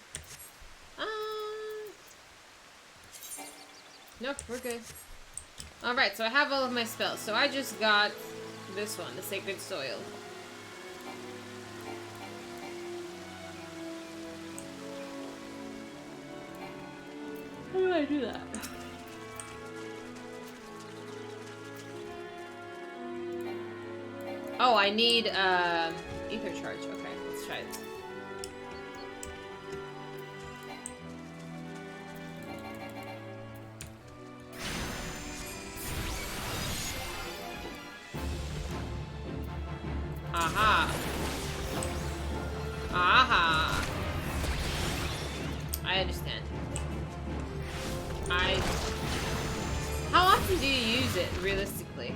[SPEAKER 1] Nope, we're good. Alright, so I have all of my spells. So I just got this one, the Sacred Soil. How do I do that? Oh, I need ether charge. Okay, let's try this. Aha. Aha. I understand. How often do you use it, realistically?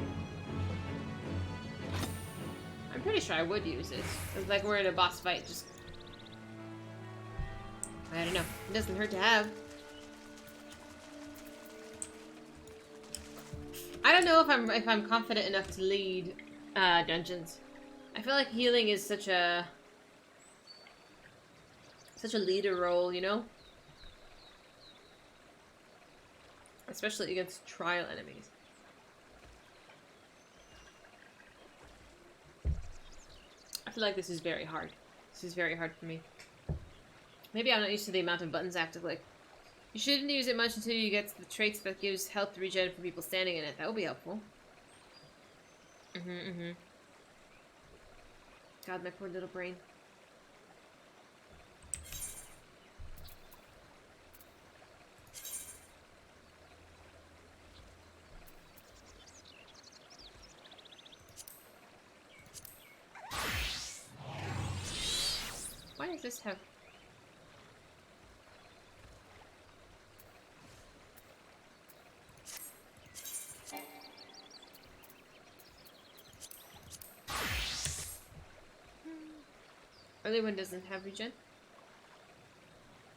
[SPEAKER 1] I'm pretty sure I would use it. It's like we're in a boss fight, just... I don't know. It doesn't hurt to have. I don't know if I'm confident enough to lead dungeons. I feel like healing is such a leader role, you know? Especially against trial enemies. I feel like this is very hard. This is very hard for me. Maybe I'm not used to the amount of buttons I have to click. You shouldn't use it much until you get the traits that gives health regen for people standing in it. That will be helpful. God, my poor little brain. Why does this have... Early one doesn't have regen.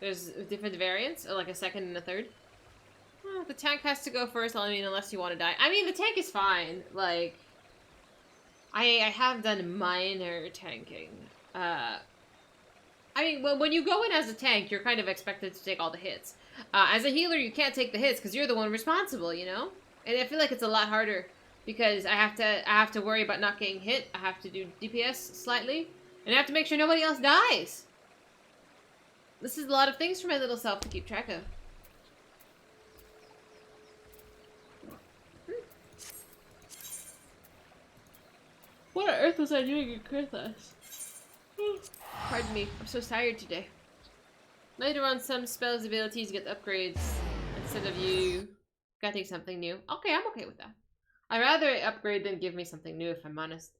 [SPEAKER 1] There's different variants, or like a second and a third. Oh, the tank has to go first, I mean, unless you want to die. I mean, the tank is fine. Like, I have done minor tanking. I mean, well, when you go in as a tank, you're kind of expected to take all the hits. As a healer, you can't take the hits because you're the one responsible, you know? And I feel like it's a lot harder because I have to worry about not getting hit. I have to do DPS slightly. And I have to make sure nobody else dies. This is a lot of things for my little self to keep track of. What on earth was I doing in Kurthas? Pardon me, I'm so tired today. Later on, some spells' abilities get upgrades instead of you getting something new. Okay, I'm okay with that. I'd rather upgrade than give me something new, if I'm honest.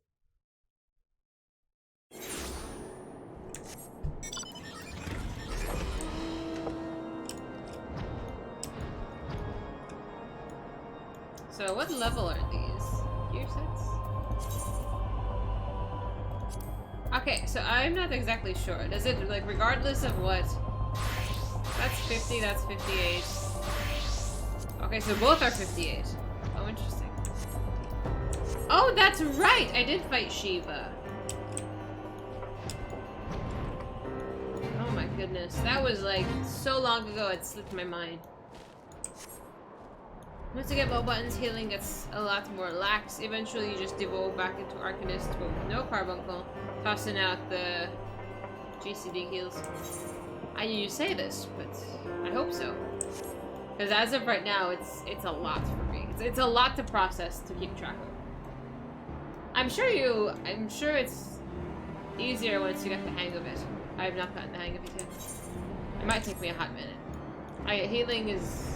[SPEAKER 1] So, what level are these? Gear sets? Okay, so I'm not exactly sure. Does it, like, regardless of what? That's 50, that's 58. Okay, so both are 58. Oh, interesting. Oh, that's right! I did fight Shiva. Oh my goodness. That was, like, so long ago it slipped my mind. Once you get bow buttons, healing gets a lot more lax. Eventually, you just devolve back into Arcanist with no carbuncle, tossing out the GCD heals. You say this, but I hope so. Because as of right now, it's a lot for me. It's a lot to process to keep track of. I'm sure it's easier once you get the hang of it. I have not gotten the hang of it yet. It might take me a hot minute. Healing is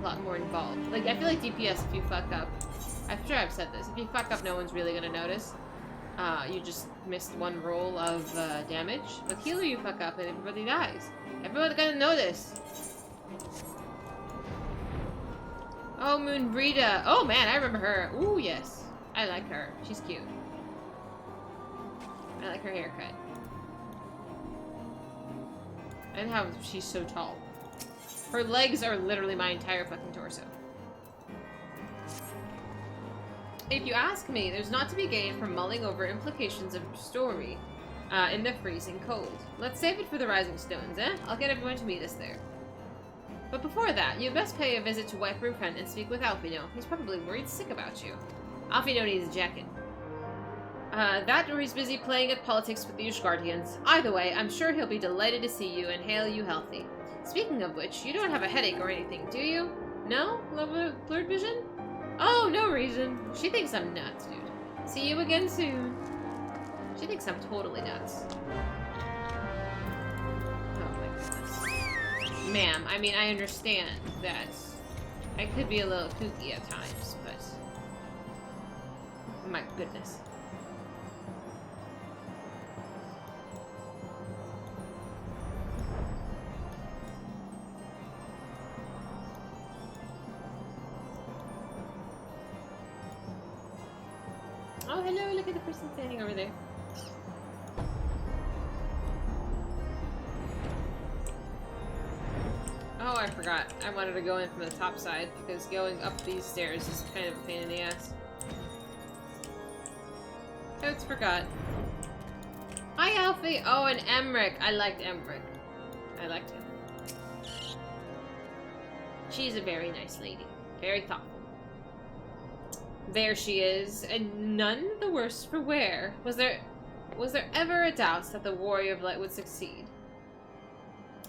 [SPEAKER 1] a lot more involved. Like, I feel like DPS, if you fuck up, I'm sure I've said this, if you fuck up, no one's really gonna notice. You just missed one roll of damage. With healer, you fuck up and everybody dies. Everyone's gonna notice. Oh, Moonbrita. Oh man, I remember her. Ooh, yes. I like her. She's cute. I like her haircut. And how she's so tall. Her legs are literally my entire fucking torso. If you ask me, there's not to be gained from mulling over implications of story in the freezing cold. Let's save it for the Rising Stones, eh? I'll get everyone to meet us there. But before that, you'd best pay a visit to White Broomfen and speak with Alfino. He's probably worried sick about you. Alfino needs a jacket. That or he's busy playing at politics with the Guardians. Either way, I'm sure he'll be delighted to see you and hail you healthy. Speaking of which, you don't have a headache or anything, do you? No? Blurred vision? Oh, no reason. She thinks I'm nuts, dude. See you again soon. She thinks I'm totally nuts. Oh my goodness. Ma'am, I mean, I understand that I could be a little kooky at times, but... oh my goodness. Oh, hello, look at the person standing over there. Oh, I forgot. I wanted to go in from the top side, because going up these stairs is kind of a pain in the ass. Totes forgot. Hi, Alfie! Oh, and Emmerich. I liked Emmerich. I liked him. She's a very nice lady. Very thoughtful. There she is, and none the worse for wear. Was there ever a doubt that the Warrior of Light would succeed?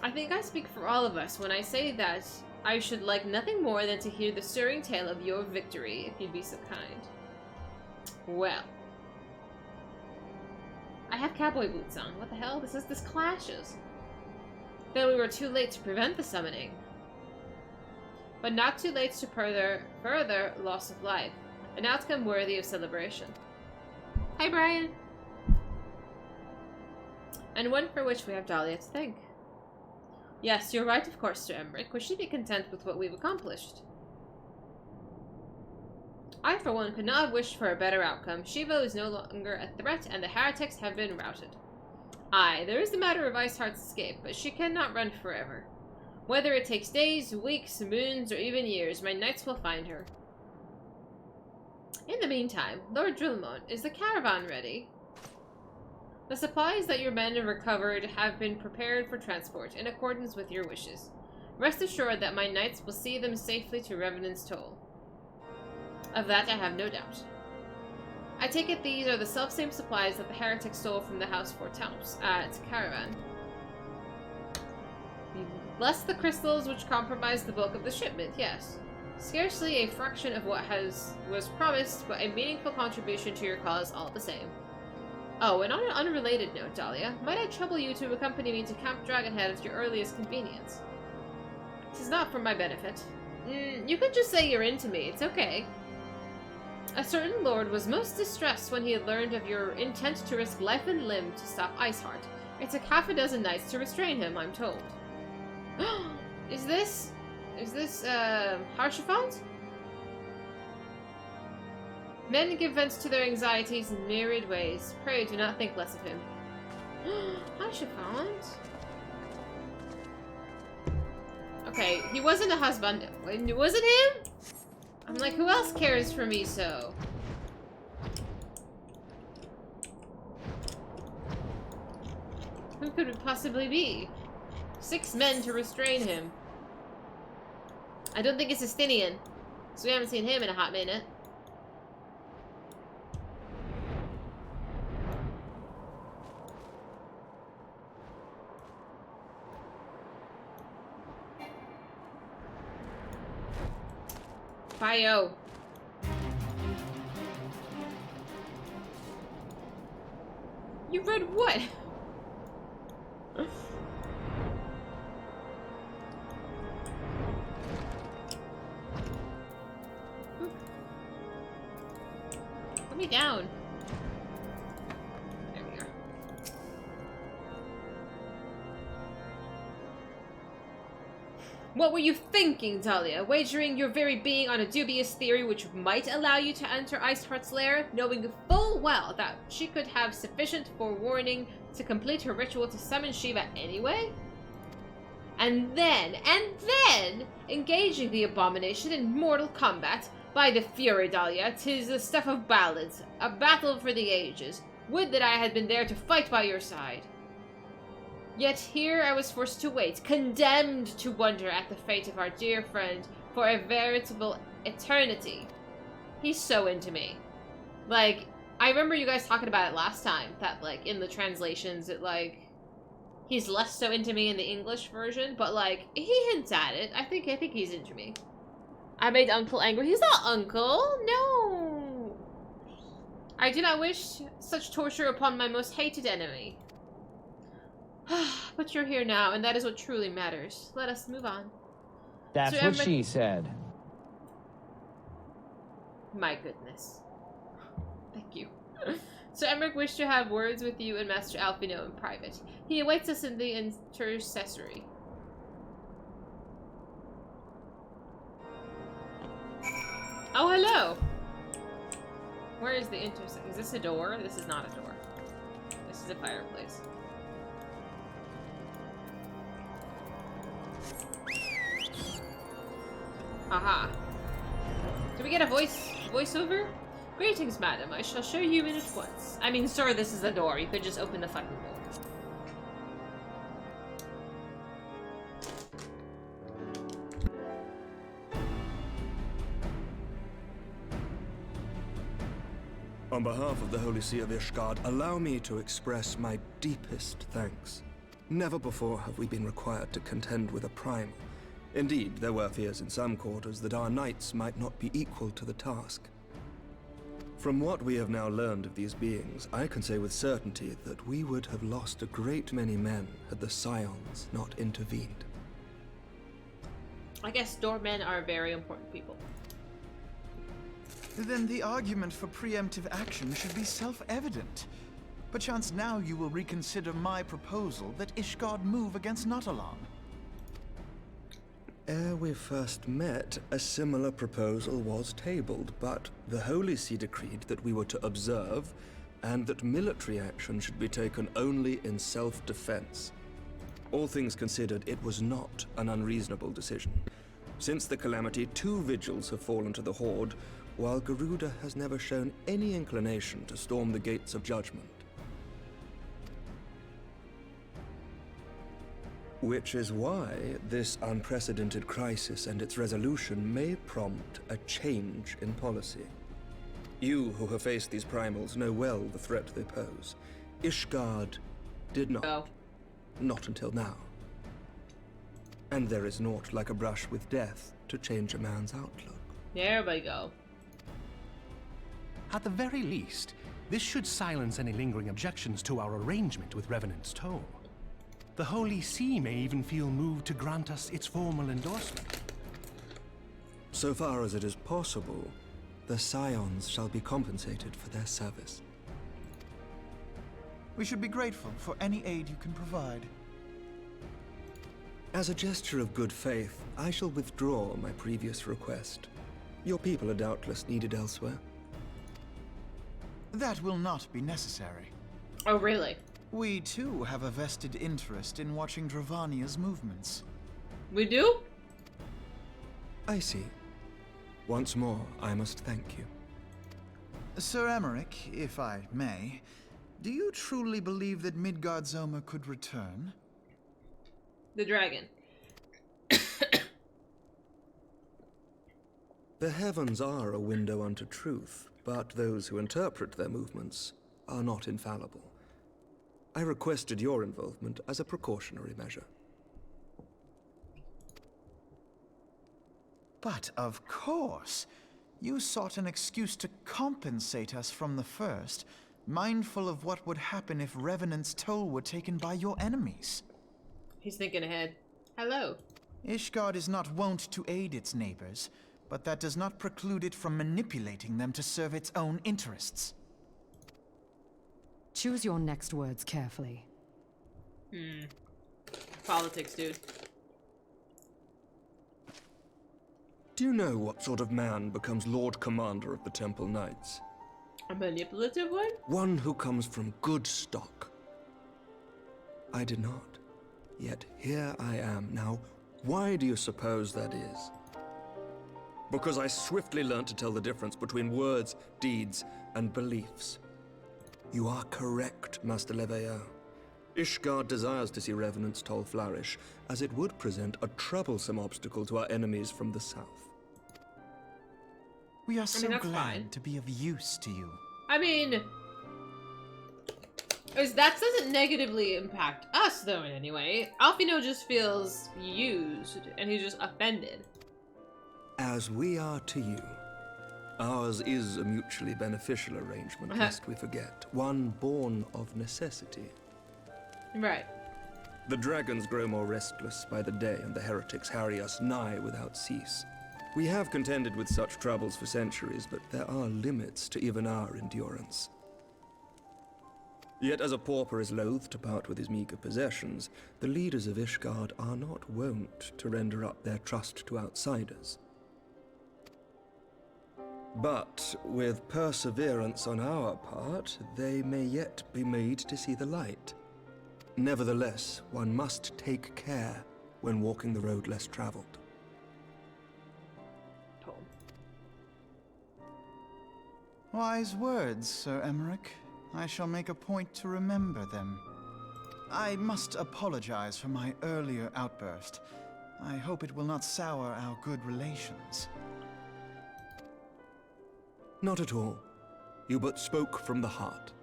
[SPEAKER 1] I think I speak for all of us when I say that I should like nothing more than to hear the stirring tale of your victory, if you'd be so kind. Well. I have cowboy boots on. What the hell? This clashes. Then we were too late to prevent the summoning. But not too late to further loss of life. An outcome worthy of celebration. Hi, Brian. And one for which we have Dahlia to thank. Yes, you're right, of course, Sir Emmerich. We should be content with what we've accomplished. I, for one, could not have wished for a better outcome. Shivo is no longer a threat, and the heretics have been routed. Aye, there is the matter of Iceheart's escape, but she cannot run forever. Whether it takes days, weeks, moons, or even years, my knights will find her. In the meantime, Lord Drillmont, is the caravan ready? The supplies that your men have recovered have been prepared for transport, in accordance with your wishes. Rest assured that my knights will see them safely to Revenant's Toll. Of that I have no doubt. I take it these are the selfsame supplies that the heretics stole from the House Fort Towns at Caravan. Less the crystals which compromised the bulk of the shipment, yes. Scarcely a fraction of what was promised, but a meaningful contribution to your cause all the same. Oh, and on an unrelated note, Dahlia, might I trouble you to accompany me to Camp Dragonhead at your earliest convenience? This is not for my benefit. You could just say you're into me, it's okay. A certain lord was most distressed when he had learned of your intent to risk life and limb to stop Iceheart. It took half a dozen knights to restrain him, I'm told. Is this Haurchefant? Men give vent to their anxieties in myriad ways. Pray do not think less of him. Haurchefant? Okay, he wasn't a husband. Was it him? I'm like, who else cares for me so? Who could it possibly be? 6 men to restrain him. I don't think it's Estinian, so we haven't seen him in a hot minute. Bio. You read what? Put me down. There we are. What were you thinking, Dahlia? Wagering your very being on a dubious theory which might allow you to enter Iceheart's lair, knowing full well that she could have sufficient forewarning to complete her ritual to summon Shiva anyway? And then, engaging the abomination in mortal combat. By the fury, Dahlia, 'tis the stuff of ballads, a battle for the ages. Would that I had been there to fight by your side. Yet here I was forced to wait, condemned to wonder at the fate of our dear friend for a veritable eternity. He's so into me. Like, I remember you guys talking about it last time, that, like, in the translations, it, like, he's less so into me in the English version, but, like, he hints at it. I think he's into me. I made Uncle angry. He's not Uncle! No! I do not wish such torture upon my most hated enemy. But you're here now, and that is what truly matters. Let us move on.
[SPEAKER 2] That's what she said.
[SPEAKER 1] My goodness. Thank you. Sir Emmerich wished to have words with you and Master Alfino in private. He awaits us in the intercessory. Oh, hello! Where is the intercessory? Is this a door? This is not a door. This is a fireplace. Aha. Do we get a voiceover? Greetings, madam. I shall show you in at once. I mean, sir, this is the door. You could just open the fucking door.
[SPEAKER 3] On behalf of the Holy See of Ishgard, allow me to express my deepest thanks. Never before have we been required to contend with a primal. Indeed, there were fears in some quarters that our knights might not be equal to the task. From what we have now learned of these beings, I can say with certainty that we would have lost a great many men had the Scions not intervened.
[SPEAKER 1] I guess doormen are very important people.
[SPEAKER 4] Then the argument for preemptive action should be self-evident. Perchance now you will reconsider my proposal that Ishgard move against Nautalon.
[SPEAKER 3] Ere we first met, a similar proposal was tabled, but the Holy See decreed that we were to observe, and that military action should be taken only in self-defense. All things considered, it was not an unreasonable decision. Since the calamity, 2 vigils have fallen to the Horde, while Garuda has never shown any inclination to storm the gates of judgment. Which is why this unprecedented crisis and its resolution may prompt a change in policy. You who have faced these primals know well the threat they pose. Ishgard did not.
[SPEAKER 1] Oh.
[SPEAKER 3] Not until now. And there is naught like a brush with death to change a man's outlook.
[SPEAKER 1] There we go.
[SPEAKER 5] At the very least, this should silence any lingering objections to our arrangement with Revenant's Toll. The Holy See may even feel moved to grant us its formal endorsement.
[SPEAKER 3] So far as it is possible, the Scions shall be compensated for their service.
[SPEAKER 4] We should be grateful for any aid you can provide.
[SPEAKER 3] As a gesture of good faith, I shall withdraw my previous request. Your people are doubtless needed elsewhere.
[SPEAKER 4] That will not be necessary.
[SPEAKER 1] Oh, really?
[SPEAKER 4] We too have a vested interest in watching Dravania's movements.
[SPEAKER 1] We do?
[SPEAKER 3] I see. Once more, I must thank you.
[SPEAKER 4] Sir Emmerich, if I may, do you truly believe that Midgardsormr could return?
[SPEAKER 1] The dragon.
[SPEAKER 3] The heavens are a window unto truth, but those who interpret their movements are not infallible. I requested your involvement as a precautionary measure.
[SPEAKER 4] But of course, you sought an excuse to compensate us from the first, mindful of what would happen if Revenant's Toll were taken by your enemies.
[SPEAKER 1] He's thinking ahead. Hello.
[SPEAKER 4] Ishgard is not wont to aid its neighbors, but that does not preclude it from manipulating them to serve its own interests.
[SPEAKER 6] Choose your next words carefully.
[SPEAKER 1] Politics, dude.
[SPEAKER 3] Do you know what sort of man becomes Lord Commander of the Temple Knights?
[SPEAKER 1] A manipulative one?
[SPEAKER 3] One who comes from good stock. I did not. Yet here I am. Now, why do you suppose that is? Because I swiftly learned to tell the difference between words, deeds, and beliefs. You are correct, Master Leveilleur. Ishgard desires to see Revenant's Toll flourish, as it would present a troublesome obstacle to our enemies from the south.
[SPEAKER 4] We are so
[SPEAKER 1] that's
[SPEAKER 4] glad
[SPEAKER 1] fine.
[SPEAKER 4] to be of use to you.
[SPEAKER 1] I mean, that doesn't negatively impact us, though, in any way. Alfino just feels used, and he's just offended.
[SPEAKER 3] As we are to you. Ours is a mutually beneficial arrangement, lest we forget. One born of necessity.
[SPEAKER 1] Right.
[SPEAKER 3] The dragons grow more restless by the day, and the heretics harry us nigh without cease. We have contended with such troubles for centuries, but there are limits to even our endurance. Yet as a pauper is loath to part with his meager possessions, the leaders of Ishgard are not wont to render up their trust to outsiders. But with perseverance on our part, they may yet be made to see the light. Nevertheless, one must take care when walking the road less traveled.
[SPEAKER 1] Tom.
[SPEAKER 4] Wise words, Sir Emmerich. I shall make a point to remember them. I must apologize for my earlier outburst. I hope it will not sour our good relations.
[SPEAKER 3] Not at all. You but spoke from the heart.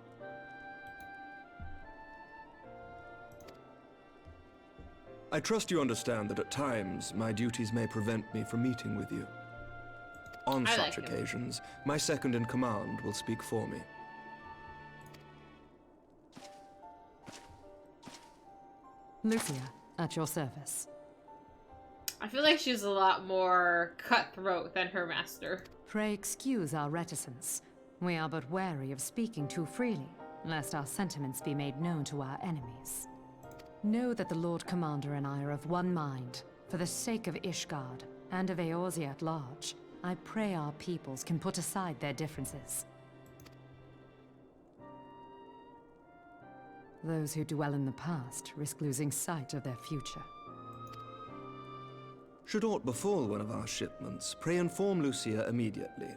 [SPEAKER 3] I trust you understand that at times my duties may prevent me from meeting with you. On such occasions, my second in command will speak for me.
[SPEAKER 6] Lucia, at your service.
[SPEAKER 1] I feel like she's a lot more cutthroat than her master.
[SPEAKER 6] Pray excuse our reticence. We are but wary of speaking too freely, lest our sentiments be made known to our enemies. Know that the Lord Commander and I are of one mind. For the sake of Ishgard, and of Eorzea at large, I pray our peoples can put aside their differences. Those who dwell in the past risk losing sight of their future.
[SPEAKER 3] Should aught befall one of our shipments, pray inform Lucia immediately.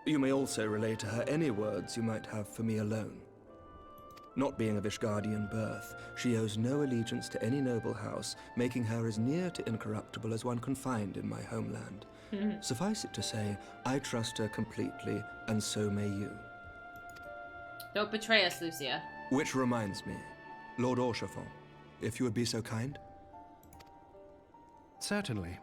[SPEAKER 3] You may also relay to her any words you might have for me alone. Not being of Ishgardian birth, she owes no allegiance to any noble house, making her as near to incorruptible as one can find in my homeland. Suffice it to say, I trust her completely, and so may you.
[SPEAKER 1] Don't betray us, Lucia.
[SPEAKER 3] Which reminds me, Lord Orchefort, if you would be so kind?
[SPEAKER 5] Certainly.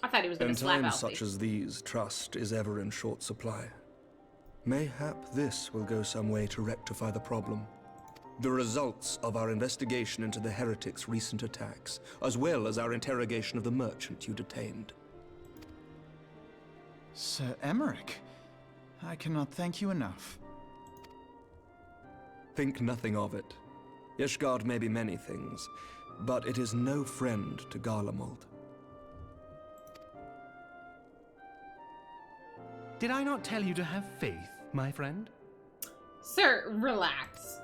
[SPEAKER 1] I thought he was going to slap
[SPEAKER 3] In
[SPEAKER 1] Alfie.
[SPEAKER 3] times such as these, trust is ever in short supply. Mayhap this will go some way to rectify the problem. The results of our investigation into the heretics' recent attacks, as well as our interrogation of the merchant you detained.
[SPEAKER 4] Sir Emmerich, I cannot thank you enough.
[SPEAKER 3] Think nothing of it. Ishgard may be many things, but it is no friend to Garlemald.
[SPEAKER 5] Did I not tell you to have faith, my friend?
[SPEAKER 1] Sir, relax.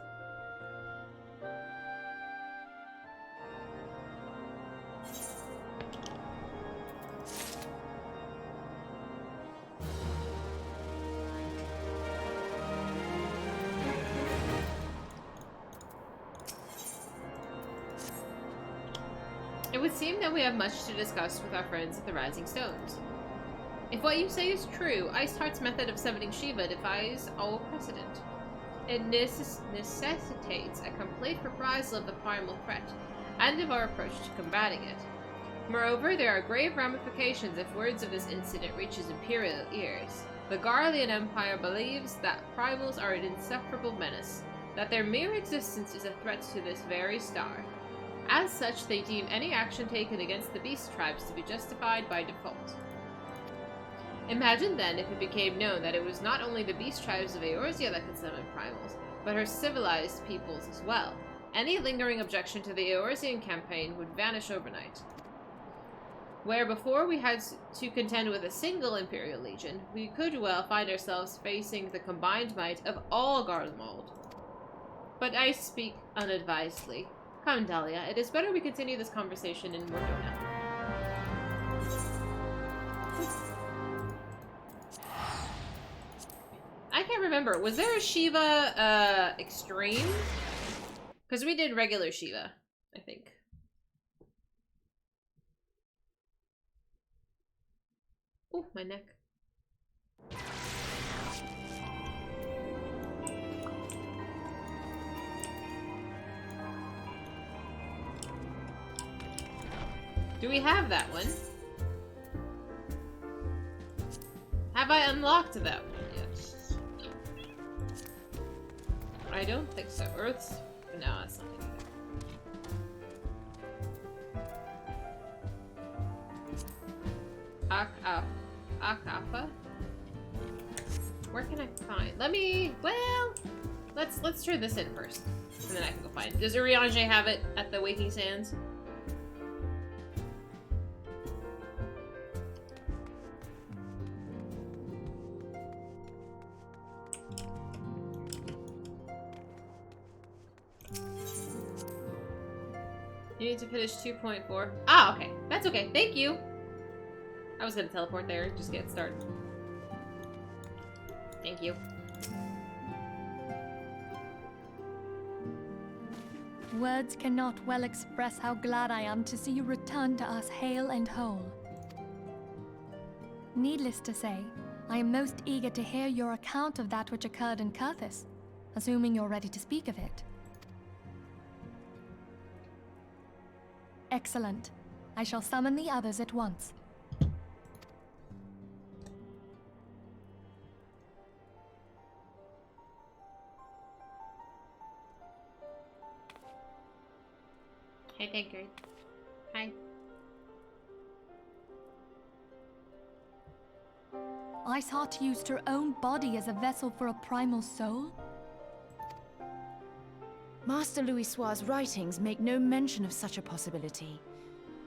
[SPEAKER 1] It would seem that we have much to discuss with our friends at the Rising Stones. If what you say is true, Iceheart's method of summoning Shiva defies all precedent. It necessitates a complete reprisal of the primal threat, and of our approach to combating it. Moreover, there are grave ramifications if words of this incident reaches Imperial ears. The Garlean Empire believes that primals are an insufferable menace, that their mere existence is a threat to this very star. As such, they deem any action taken against the beast tribes to be justified by default. Imagine then if it became known that it was not only the beast tribes of Eorzea that could summon primals, but her civilized peoples as well. Any lingering objection to the Eorzean campaign would vanish overnight. Where before we had to contend with a single Imperial Legion, we could well find ourselves facing the combined might of all Garlemald. But I speak unadvisedly. Come, Dahlia, it is better we continue this conversation in Mordona. I can't remember. Was there a Shiva extreme? Because we did regular Shiva, I think. Oh, my neck. Do we have that one? Have I unlocked that one yet? I don't think so. Earth's... No, that's not it. Akafa? Where can I find? Let me... Well... Let's turn this in first. And then I can go find it. Does Urianger have it at the Waking Sands? You need to finish 2.4. Ah, okay. That's okay. Thank you. I was gonna teleport there. Just get started. Thank you.
[SPEAKER 7] Words cannot well express how glad I am to see you return to us hale and whole. Needless to say, I am most eager to hear your account of that which occurred in Kurthis. assuming you're ready to speak of it. Excellent. I shall summon the others at once.
[SPEAKER 1] Hi, Tankard. Hi.
[SPEAKER 7] Iceheart used her own body as a vessel for a primal soul?
[SPEAKER 8] Master Louisoix's writings make no mention of such a possibility.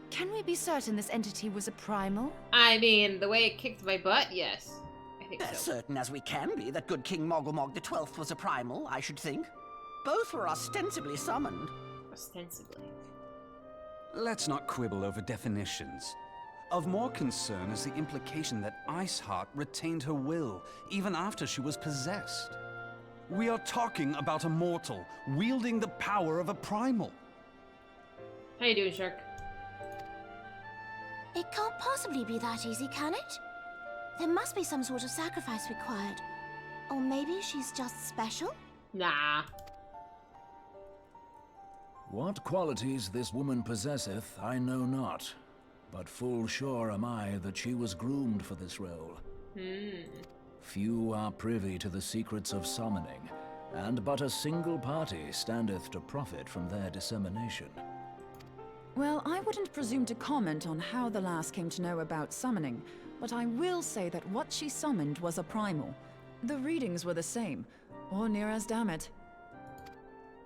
[SPEAKER 8] Can we be certain this entity was a primal?
[SPEAKER 1] I mean, the way it kicked my butt, yes. I think
[SPEAKER 9] As
[SPEAKER 1] so.
[SPEAKER 9] certain as we can be that good King Mogglmog the 12th was a primal, I should think. Both were ostensibly summoned.
[SPEAKER 1] Ostensibly.
[SPEAKER 10] Let's not quibble over definitions. Of more concern is the implication that Iceheart retained her will, even after she was possessed. We are talking about a mortal, wielding the power of a primal.
[SPEAKER 1] How you doing, Shark?
[SPEAKER 11] It can't possibly be that easy, can it? There must be some sort of sacrifice required. Or maybe she's just special?
[SPEAKER 1] Nah.
[SPEAKER 12] What qualities this woman possesseth, I know not. But full sure am I that she was groomed for this role. Few are privy to the secrets of summoning, and but a single party standeth to profit from their dissemination.
[SPEAKER 8] Well, I wouldn't presume to comment on how the lass came to know about summoning, but I will say that what she summoned was a primal. The readings were the same, or near as damn it.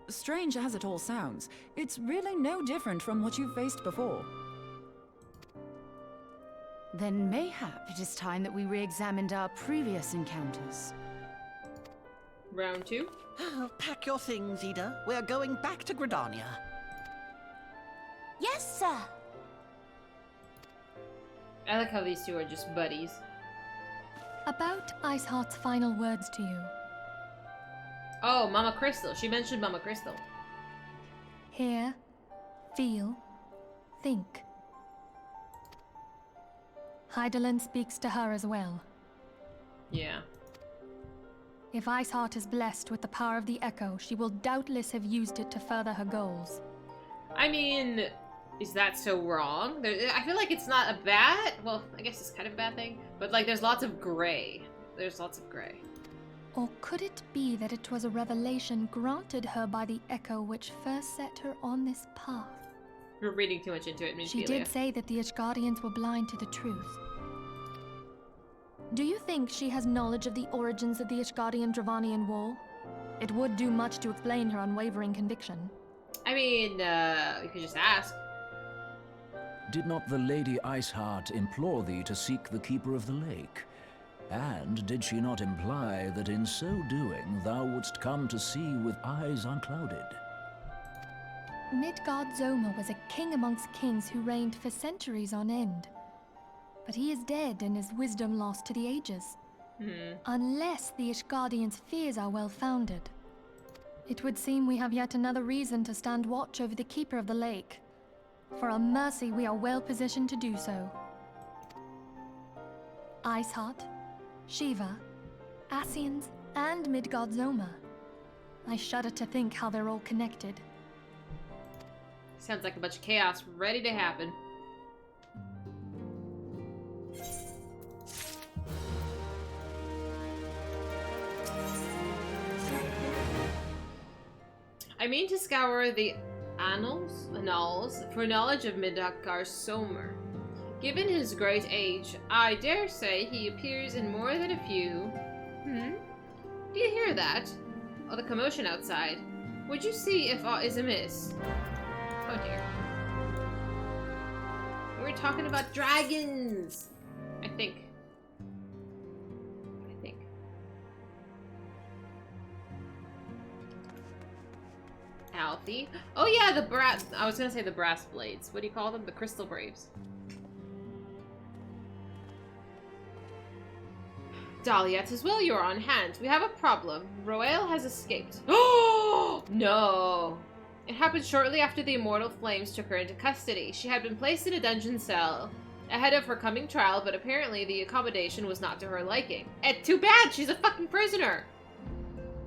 [SPEAKER 8] Strange as it all sounds, it's really no different from what you've faced before.
[SPEAKER 6] Then mayhap it is time that we re-examined our previous encounters.
[SPEAKER 1] Round 2.
[SPEAKER 9] Oh, pack your things, Ida. We're going back to Gridania.
[SPEAKER 11] Yes, sir.
[SPEAKER 1] I like how these two are just buddies.
[SPEAKER 7] About Iceheart's final words to you.
[SPEAKER 1] Oh, Mama Crystal. She mentioned Mama Crystal.
[SPEAKER 7] Hear, feel, think. Hydaelyn speaks to her as well.
[SPEAKER 1] Yeah.
[SPEAKER 7] If Iceheart is blessed with the power of the Echo, she will doubtless have used it to further her goals.
[SPEAKER 1] I mean, is that so wrong? I feel like it's not a bad... Well, I guess it's kind of a bad thing. But, like, there's lots of gray. There's lots of gray.
[SPEAKER 7] Or could it be that it was a revelation granted her by the Echo which first set her on this path?
[SPEAKER 1] We're reading too much into it, Miss
[SPEAKER 7] She
[SPEAKER 1] Ophelia.
[SPEAKER 7] did say that the Ishgardians were blind to the truth. Do you think she has knowledge of the origins of the Ishgardian-Dravanian War? It would do much to explain her unwavering conviction.
[SPEAKER 1] I mean, you could just ask.
[SPEAKER 12] Did not the Lady Iceheart implore thee to seek the Keeper of the Lake? And did she not imply that in so doing thou wouldst come to see with eyes unclouded?
[SPEAKER 7] Midgard-Zoma was a king amongst kings who reigned for centuries on end. But he is dead and his wisdom lost to the ages. Unless the Ishgardians' fears are well-founded. It would seem we have yet another reason to stand watch over the Keeper of the Lake. For a mercy, we are well positioned to do so. Iceheart, Shiva, Ascians, and Midgard-Zoma. I shudder to think how they're all connected.
[SPEAKER 1] Sounds like a bunch of chaos ready to happen. I mean to scour the annals for knowledge of Midgard-Somer. Given his great age, I dare say he appears in more than a few. Do you hear that? Oh, the commotion outside. Would you see if aught is amiss? Oh dear. We're talking about dragons! I think. Alfie. Oh yeah, the brass. I was gonna say the brass blades. What do you call them? The crystal braves. Dahlia, 'tis well you are on hand. We have a problem. Roel has escaped. Oh no! It happened shortly after the immortal flames took her into custody. She had been placed in a dungeon cell ahead of her coming trial, but apparently the accommodation was not to her liking. And too bad! She's a fucking prisoner!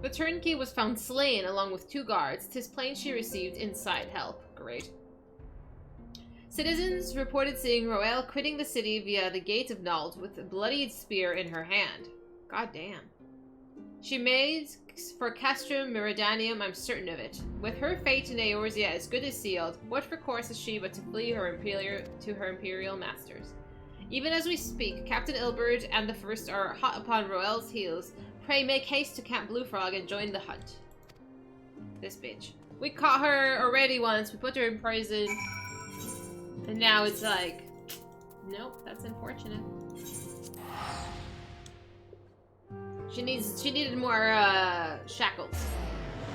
[SPEAKER 1] The turnkey was found slain along with 2 guards. 'Tis plain she received inside help. Great. Citizens reported seeing Roelle quitting the city via the Gate of Nald with a bloodied spear in her hand. God damn. She made for Castrum Meridianium, I'm certain of it. With her fate in Eorzea as good as sealed, what recourse has she but to flee her imperial masters? Even as we speak, Captain Ilberd and the First are hot upon Roelle's heels. Pray make haste to Camp Bluefrog and join the hunt. This bitch. We caught her already once, we put her in prison. And now it's like, nope, that's unfortunate. She needed more shackles.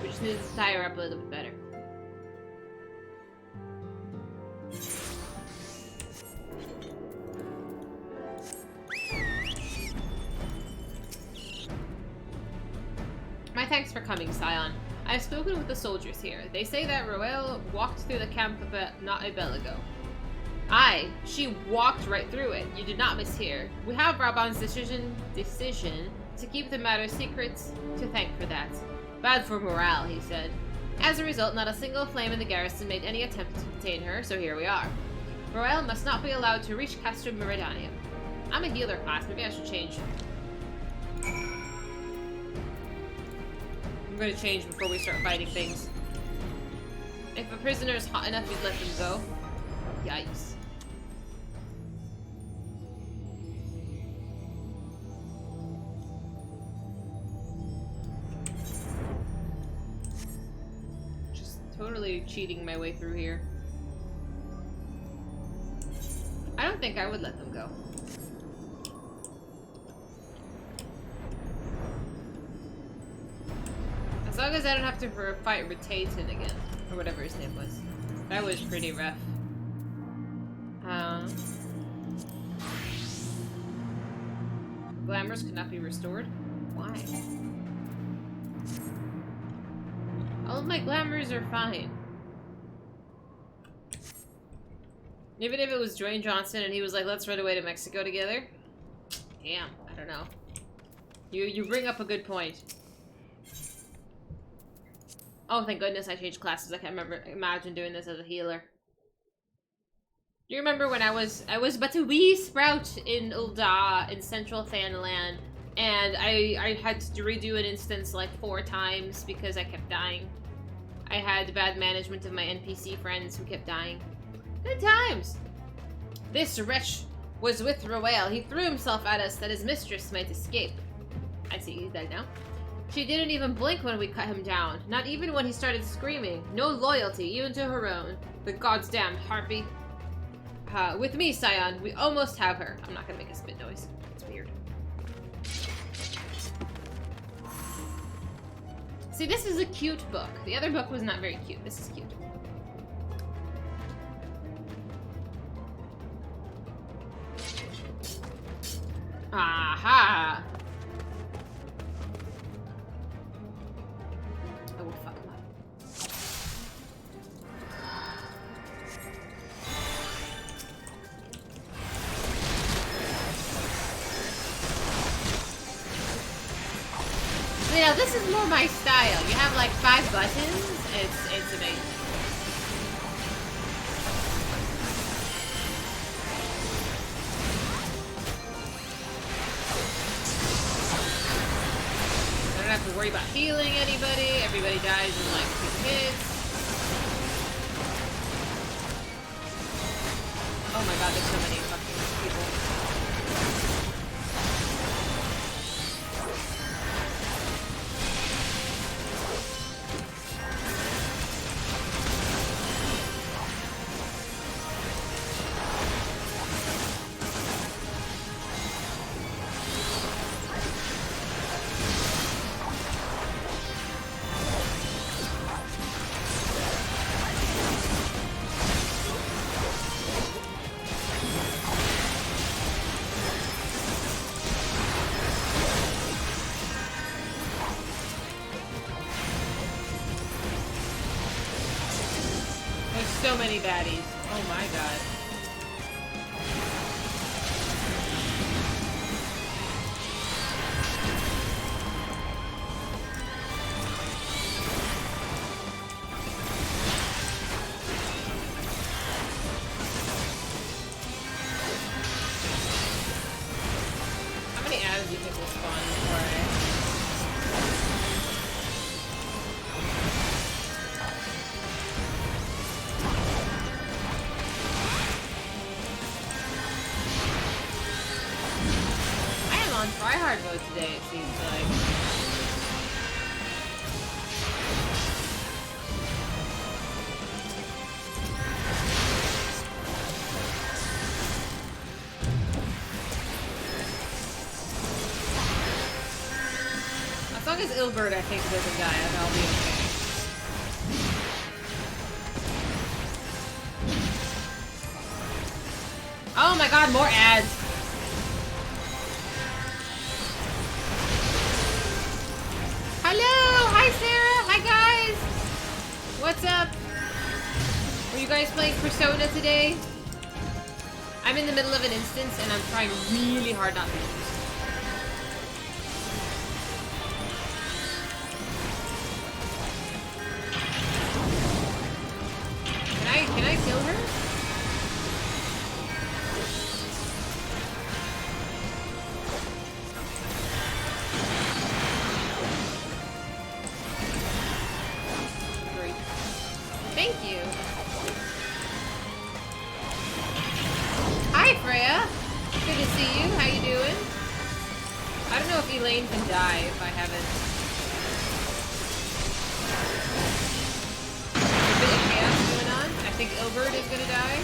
[SPEAKER 1] We just needed to tie her up a little bit better. My thanks for coming, Scion. I have spoken with the soldiers here. They say that Roelle walked through the camp not a bell ago. Aye, she walked right through it. You did not mishear. We have Raban's decision to keep the matter secret to thank for that. Bad for morale, he said. As a result, not a single flame in the garrison made any attempt to detain her, so here we are. Roelle must not be allowed to reach Castrum Meridianium. I'm a healer class, maybe I should change. I'm gonna change before we start fighting things. If a prisoner is hot enough, you'd let them go. Yikes. Totally cheating my way through here. I don't think I would let them go. As long as I don't have to fight Retaten again, or whatever his name was. That was pretty rough. Glamours could not be restored? Why? All of my glamours are fine. Even if it was Dwayne Johnson and he was like, let's run away to Mexico together. Damn, I don't know. You bring up a good point. Oh, thank goodness I changed classes. I can't imagine doing this as a healer. Do you remember when I was but a wee sprout in Ul'dah in Central Thanalan, and I had to redo an instance like 4 times because I kept dying. I had bad management of my NPC friends who kept dying. Good times! This wretch was with Roelle. He threw himself at us that his mistress might escape. I see, he's dead now. She didn't even blink when we cut him down. Not even when he started screaming. No loyalty, even to her own. The goddamned harpy. With me, Scion, we almost have her. I'm not gonna make a spit noise. It's weird. See, this is a cute book. The other book was not very cute. This is cute. Aha! I will fuck him up. So yeah, this is more my style. You have like 5 buttons. It's amazing. I don't have to worry about healing anybody. Everybody dies in like 2 hits. Oh my god, there's so many fucking people. So many baddies. Oh my god. tryhard mode today, it seems like. As long as Ilbert, I think, doesn't die, then I'll be okay. Oh my god, more ads! Hello! Hi Sarah! Hi guys! What's up? Were you guys playing Persona today? I'm in the middle of an instance and I'm trying really hard not to lose. Can I kill her? Great. Thank you. Hi Freya. Good to see you. How you doing? I don't know if Elaine can die if I haven't. I think Ilbert is gonna die.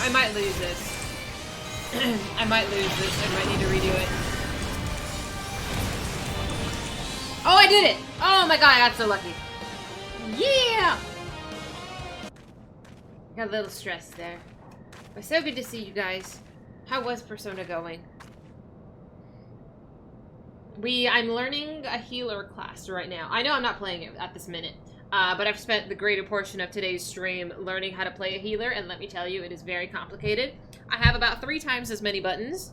[SPEAKER 1] I might lose this. I might lose this. I might need to redo it. Oh, I did it! Oh my god, I got so lucky. Yeah! Got a little stressed there. But so good to see you guys. How was Persona going? I'm learning a healer class right now. I know I'm not playing it at this minute, but I've spent the greater portion of today's stream learning how to play a healer, and let me tell you, it is very complicated. I have about 3 times as many buttons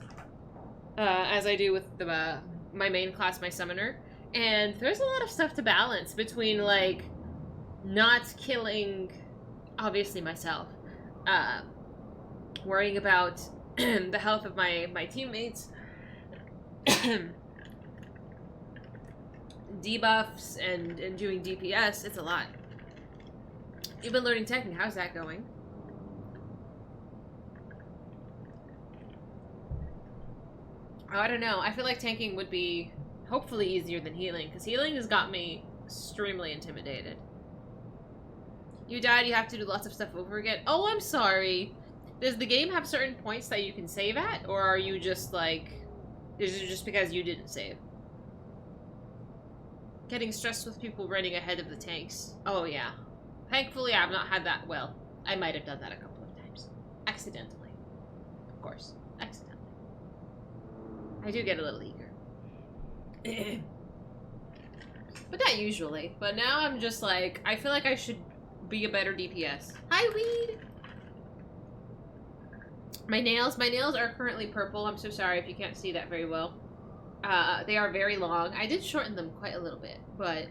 [SPEAKER 1] as I do with my main class, my summoner, and there's a lot of stuff to balance between, like, not killing, obviously, myself, worrying about the health of my teammates, debuffs and doing DPS. It's a lot. You've been learning Tekken. How's that going? Oh, I don't know. I feel like tanking would be hopefully easier than healing, because healing has got me extremely intimidated. You died, you have to do lots of stuff over again. Oh, I'm sorry. Does the game have certain points that you can save at, or are you just like, is it just because you didn't save? Getting stressed with people running ahead of the tanks. Oh, yeah. Thankfully, I've not had that. Well, I might have done that a couple of times. Accidentally. Of course. Accidentally. I do get a little eager. But not usually. But now I'm just like, I feel like I should be a better DPS. Hi, Weed! My nails are currently purple. I'm so sorry if you can't see that very well. They are very long. I did shorten them quite a little bit, but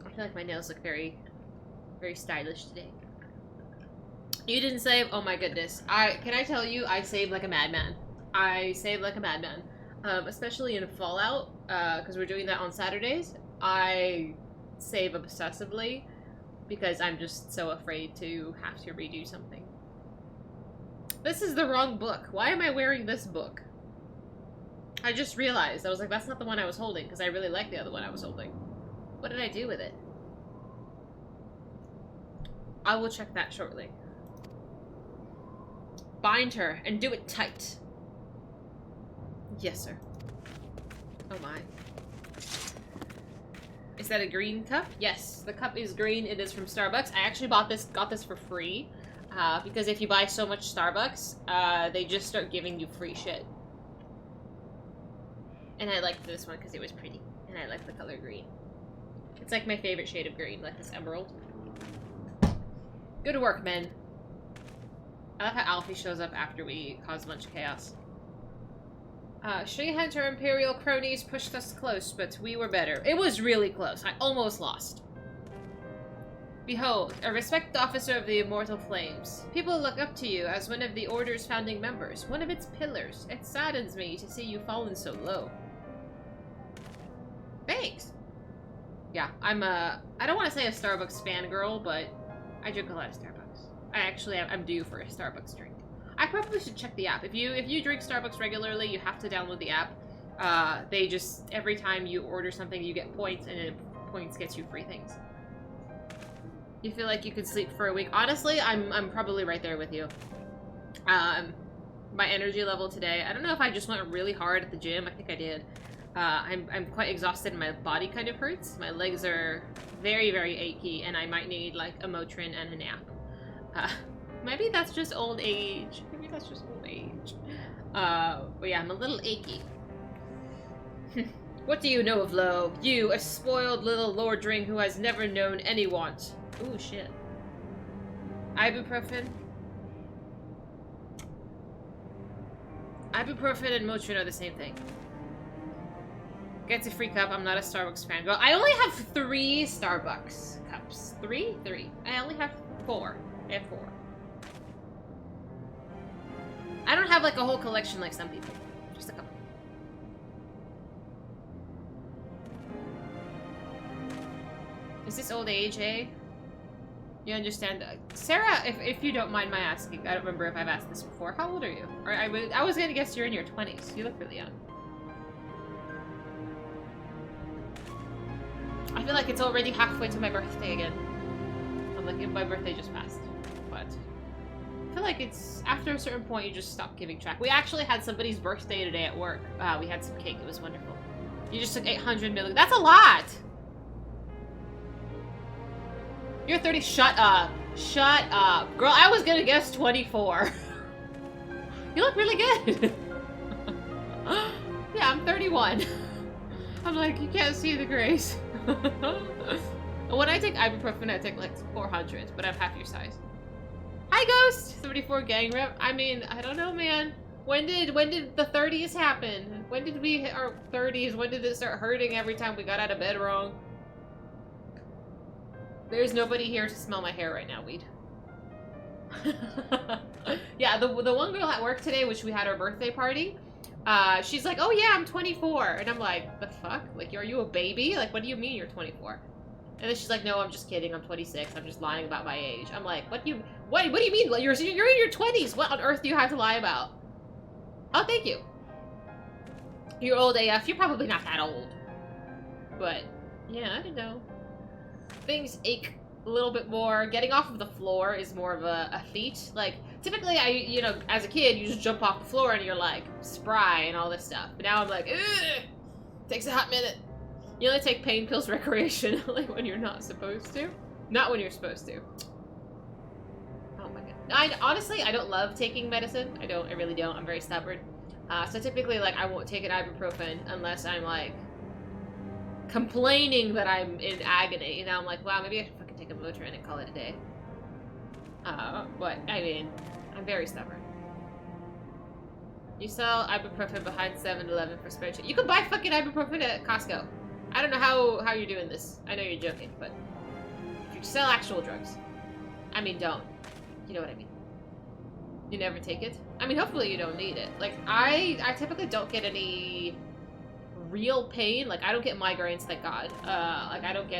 [SPEAKER 1] I feel like my nails look very, very stylish today. You didn't save? Oh my goodness. Can I tell you, I save like a madman. I save like a madman. Especially in Fallout, because we're doing that on Saturdays. I save obsessively because I'm just so afraid to have to redo something. This is the wrong book. Why am I wearing this book? I just realized. I was like, that's not the one I was holding, because I really like the other one I was holding. What did I do with it? I will check that shortly. Bind her, and do it tight. Yes, sir. Oh my. Is that a green cup? Yes, the cup is green. It is from Starbucks. I actually got this for free, because if you buy so much Starbucks, they just start giving you free shit. And I liked this one because it was pretty. And I like the color green. It's like my favorite shade of green, like this emerald. Good work, men. I love how Alfie shows up after we cause a bunch of chaos. She and her Imperial cronies pushed us close, but we were better. It was really close. I almost lost. Behold, a respected officer of the Immortal Flames. People look up to you as one of the Order's founding members, one of its pillars. It saddens me to see you fallen so low. Thanks! Yeah, I don't want to say a Starbucks fangirl, but I drink a lot of Starbucks. I'm due for a Starbucks drink. I probably should check the app. If you drink Starbucks regularly, you have to download the app. They just, every time you order something, you get points, and then points gets you free things. You feel like you could sleep for a week? Honestly, I'm probably right there with you. My energy level today, I don't know if I just went really hard at the gym. I think I did. I'm quite exhausted and my body kind of hurts. My legs are very, very achy, and I might need like a Motrin and a nap. Maybe that's just old age. Maybe that's just old age. But yeah, I'm a little achy. What do you know of love? You, a spoiled little lordring who has never known any want. Ooh, shit. Ibuprofen? Ibuprofen and Motrin are the same thing. Gets a free cup. I'm not a Starbucks fan. Well, I only have 3 Starbucks cups. 3? 3. I only have 4. I have 4. I don't have like a whole collection like some people. Just a couple. Is this old age, eh? You understand? Sarah, if you don't mind my asking, I don't remember if I've asked this before. How old are you? Or I was gonna guess you're in your 20s. You look really young. I feel like it's already halfway to my birthday again. I'm like, my birthday just passed. But I feel like it's, after a certain point, you just stop keeping track. We actually had somebody's birthday today at work. We had some cake. It was wonderful. You just took 800 milligrams. That's a lot! You're 30. Shut up. Shut up. Girl, I was gonna guess 24. You look really good. Yeah, I'm 31. I'm like, you can't see the grace. When I take ibuprofen, I take like 400, but I'm half your size. Hi, Ghost! 34 gang rep. I mean, I don't know, man. When did the 30s happen? When did we hit our 30s? When did it start hurting every time we got out of bed wrong? There's nobody here to smell my hair right now, weed. Yeah, the one girl at work today, which we had our birthday party, she's like, oh yeah, I'm 24. And I'm like, the fuck? Like, are you a baby? Like, what do you mean you're 24? And then she's like, no, I'm just kidding. I'm 26. I'm just lying about my age. I'm like, what do you mean? You're in your 20s. What on earth do you have to lie about? Oh, thank you. You're old AF. You're probably not that old. But, yeah, I don't know. Things ache a little bit more. Getting off of the floor is more of a feat. Like, typically, you know, as a kid, you just jump off the floor and you're like, spry and all this stuff. But now I'm like, ugh! Takes a hot minute. You only take pain pills recreationally when you're not supposed to. Not when you're supposed to. Oh my god. Honestly, I don't love taking medicine. I really don't. I'm very stubborn. So typically, like, I won't take an ibuprofen unless I'm, like, complaining that I'm in agony. And I'm like, wow, maybe I should fucking take a Motrin and call it a day. But, I mean, I'm very stubborn. You sell ibuprofen behind 7-Eleven for spare change. You can buy fucking ibuprofen at Costco. I don't know how you're doing this. I know you're joking, but if you sell actual drugs, I mean, don't. You know what I mean. You never take it? I mean, hopefully you don't need it. Like, I typically don't get any real pain. Like, I don't get migraines, thank God. Like, I don't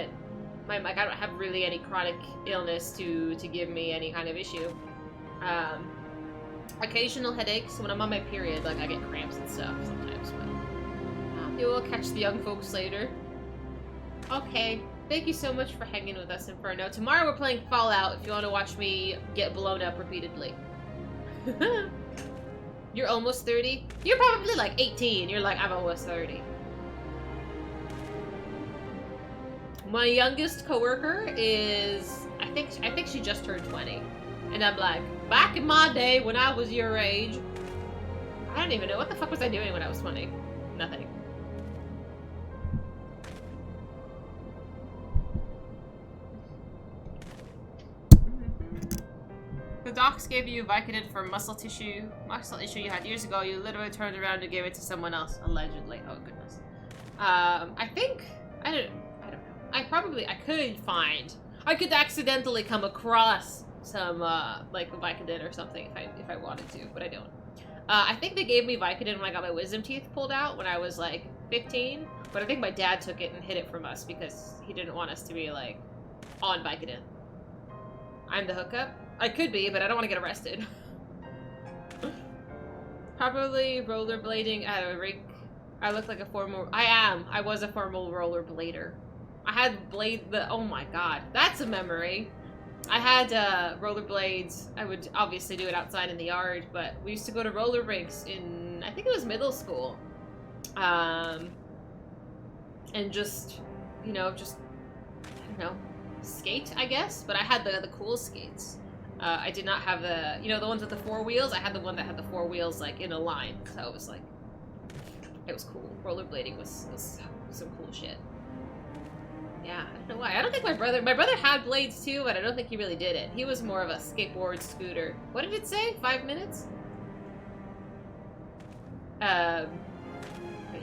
[SPEAKER 1] have really any chronic illness to give me any kind of issue. Occasional headaches when I'm on my period, like, I get cramps and stuff sometimes, but you will catch the young folks later. Okay, thank you so much for hanging with us, Inferno. Tomorrow we're playing Fallout if you want to watch me get blown up repeatedly. You're almost 30? You're probably like 18. You're like, I'm almost 30. My youngest coworker is, I think she just turned 20. And I'm like, back in my day when I was your age, I don't even know, what the fuck was I doing when I was 20? Nothing. The docs gave you Vicodin for muscle issue you had years ago. You literally turned around and gave it to someone else, allegedly. Oh goodness. I don't know. I could accidentally come across some like Vicodin or something if I wanted to, but I don't. I think they gave me Vicodin when I got my wisdom teeth pulled out when I was like 15, but I think my dad took it and hid it from us because he didn't want us to be like on Vicodin. I'm the hookup? I could be, but I don't want to get arrested. Probably rollerblading at a rink. I look like a formal... I was a formal rollerblader. I had oh my god. That's a memory. I had rollerblades. I would obviously do it outside in the yard, but we used to go to roller rinks in, I think it was middle school. And just, I don't know, skate, I guess? But I had the cool skates. I did not have the, the ones with the 4 wheels. I had the one that had the 4 wheels, like, in a line. So it was like, it was cool. Rollerblading was some cool shit. Yeah, I don't know why. I don't think my brother had blades too, but I don't think he really did it. He was more of a skateboard scooter. What did it say? 5 minutes? But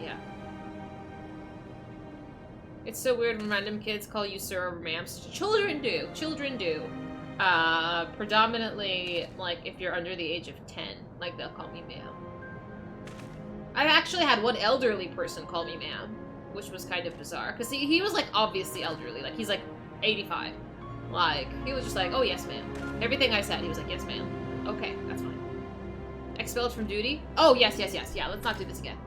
[SPEAKER 1] yeah. It's so weird when random kids call you sir or ma'am. Children do. Children do. Predominantly, like, if you're under the age of 10, like, they'll call me ma'am. I actually had one elderly person call me ma'am, which was kind of bizarre, because he was, like, obviously elderly. Like, he's, like, 85. Like, he was just like, oh, yes, ma'am. Everything I said, he was like, yes, ma'am. Okay, that's fine. Expelled from duty? Oh, yes. Yeah, let's not do this again.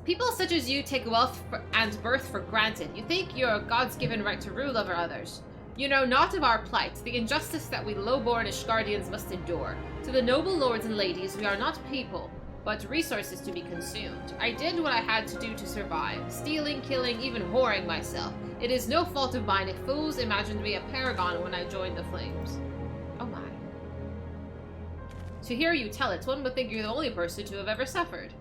[SPEAKER 1] People such as you take wealth and birth for granted. You think you're God's given right to rule over others. You know not of our plight, the injustice that we low-born Ishgardians must endure. To the noble lords and ladies, we are not people, but resources to be consumed. I did what I had to do to survive, stealing, killing, even whoring myself. It is no fault of mine if fools imagined me a paragon when I joined the flames. Oh my. To hear you tell it, one would think you're the only person to have ever suffered.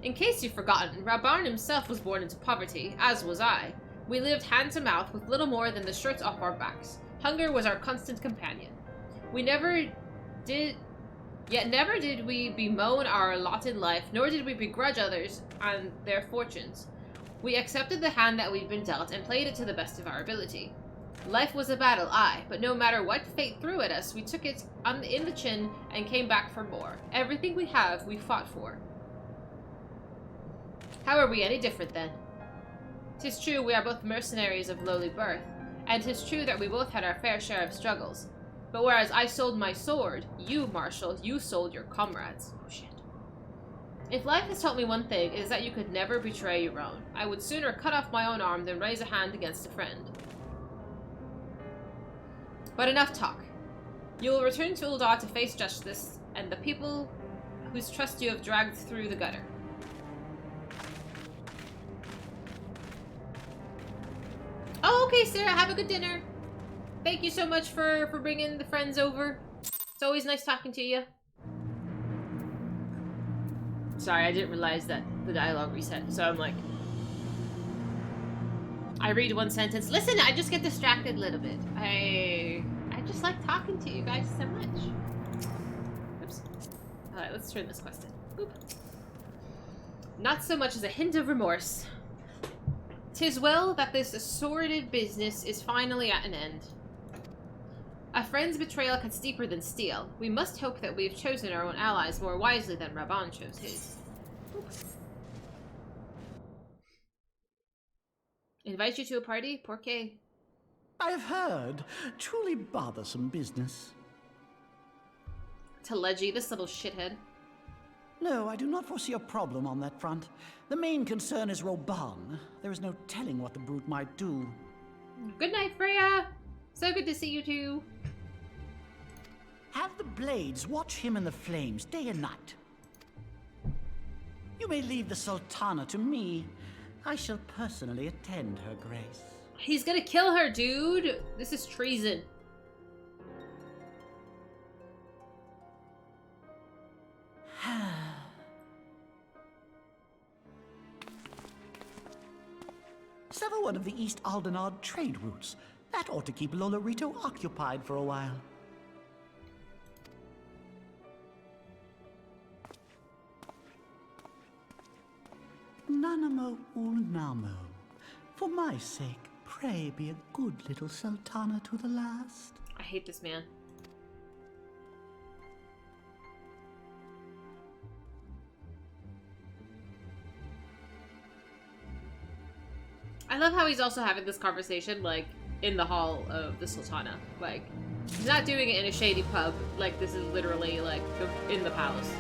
[SPEAKER 1] In case you've forgotten, Reborn himself was born into poverty, as was I. We lived hand to mouth with little more than the shirts off our backs. Hunger was our constant companion. Yet never did we bemoan our lot in life, nor did we begrudge others and their fortunes. We accepted the hand that we'd been dealt and played it to the best of our ability. Life was a battle, aye, but no matter what fate threw at us, we took it in the chin and came back for more. Everything we have, we fought for. How are we any different then? 'Tis true we are both mercenaries of lowly birth, and 'tis true that we both had our fair share of struggles. But whereas I sold my sword, you, Marshal, you sold your comrades. Oh shit. If life has taught me one thing, it is that you could never betray your own. I would sooner cut off my own arm than raise a hand against a friend. But enough talk. You will return to Ul'dah to face justice, and the people whose trust you have dragged through the gutter. Oh, okay, Sarah, have a good dinner. Thank you so much for bringing the friends over. It's always nice talking to you. Sorry, I didn't realize that the dialogue reset, so I'm like... I read one sentence. Listen, I just get distracted a little bit. I just like talking to you guys so much. Oops. Alright, let's turn this quest in. Boop. Not so much as a hint of remorse. 'Tis well that this sordid business is finally at an end. A friend's betrayal cuts deeper than steel. We must hope that we've chosen our own allies more wisely than Reborn chose his. Oops. Invite you to a party? Por qué?
[SPEAKER 13] I've heard. Truly bothersome business.
[SPEAKER 1] Telegy, this little shithead.
[SPEAKER 13] No, I do not foresee a problem on that front. The main concern is Reborn. There is no telling what the brute might do.
[SPEAKER 1] Good night, Freya! So good to see you too.
[SPEAKER 13] Have the Blades watch him in the flames day and night. You may leave the Sultana to me. I shall personally attend her grace.
[SPEAKER 1] He's gonna kill her, dude! This is treason.
[SPEAKER 13] Sever one of the East Aldenard trade routes. That ought to keep Lolorito occupied for a while. Nanamo Ulnamo. For my sake, pray be a good little Sultana to the last.
[SPEAKER 1] I hate this man. I love how he's also having this conversation, like, in the hall of the Sultana. Like, he's not doing it in a shady pub. Like, this is literally, like, in the palace.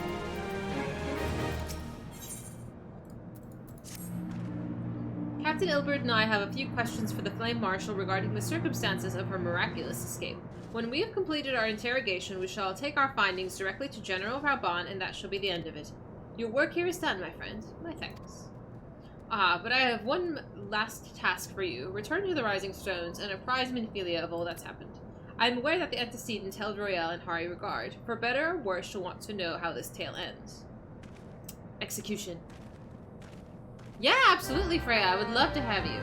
[SPEAKER 1] Captain Ilbert and I have a few questions for the Flame Marshal regarding the circumstances of her miraculous escape. When we have completed our interrogation, we shall take our findings directly to General Reborn, and that shall be the end of it. Your work here is done, my friend. My thanks. But I have one last task for you. Return to the Rising Stones and apprise Minfilia of all that's happened. I am aware that the antecedents held Royale in high regard. For better or worse, she'll want to know how this tale ends. Execution. Yeah, absolutely, Freya. I would love to have you.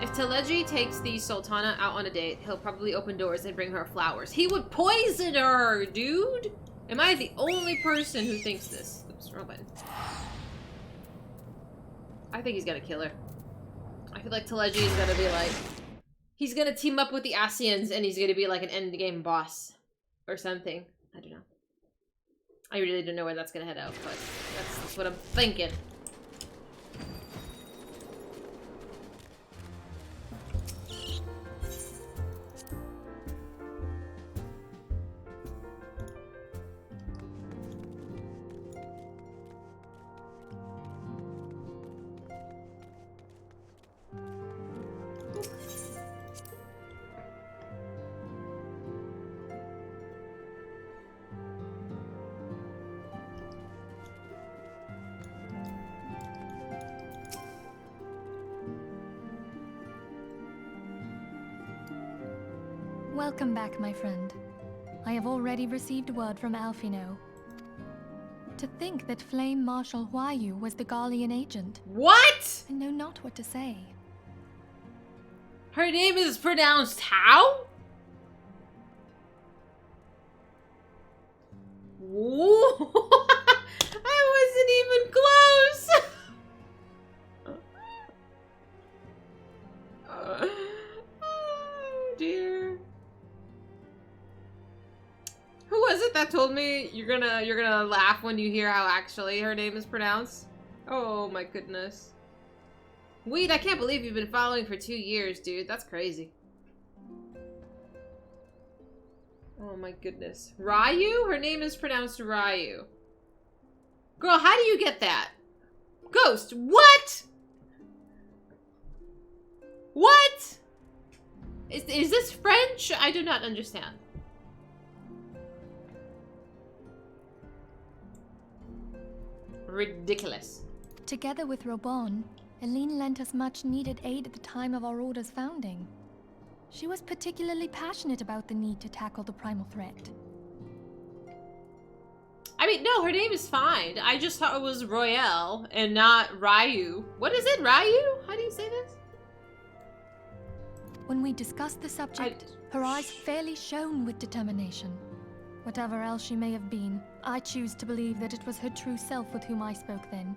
[SPEAKER 1] If Teleji takes the Sultana out on a date, he'll probably open doors and bring her flowers. He would poison her, dude! Am I the only person who thinks this? Oops, wrong button. I think he's gonna kill her. I feel like Teleji is gonna be like... He's gonna team up with the Asians and he's gonna be like an endgame boss. Or something. I don't know. I really don't know where that's gonna head out, but that's what I'm thinking.
[SPEAKER 7] Welcome back, my friend. I have already received word from Alfino. To think that Flame Marshal Huayu was the Garlean agent.
[SPEAKER 1] What?!
[SPEAKER 7] I know not what to say.
[SPEAKER 1] Her name is pronounced how? Whoa! I wasn't even close! Oh dear. Who was it that told me you're gonna laugh when you hear how actually her name is pronounced? Oh my goodness. Weed, I can't believe you've been following for 2 years, dude. That's crazy. Oh my goodness. Ryu? Her name is pronounced Ryu. Girl, how do you get that? Ghost, what? What? Is this French? I do not understand. Ridiculous.
[SPEAKER 7] Together with Reborn, Eileen lent us much needed aid at the time of our Order's founding. She was particularly passionate about the need to tackle the primal threat.
[SPEAKER 1] I mean, no, her name is fine. I just thought it was Royale and not Ryu. What is it, Ryu? How do you say this?
[SPEAKER 7] When we discussed the subject, her eyes fairly shone with determination. Whatever else she may have been, I choose to believe that it was her true self with whom I spoke then.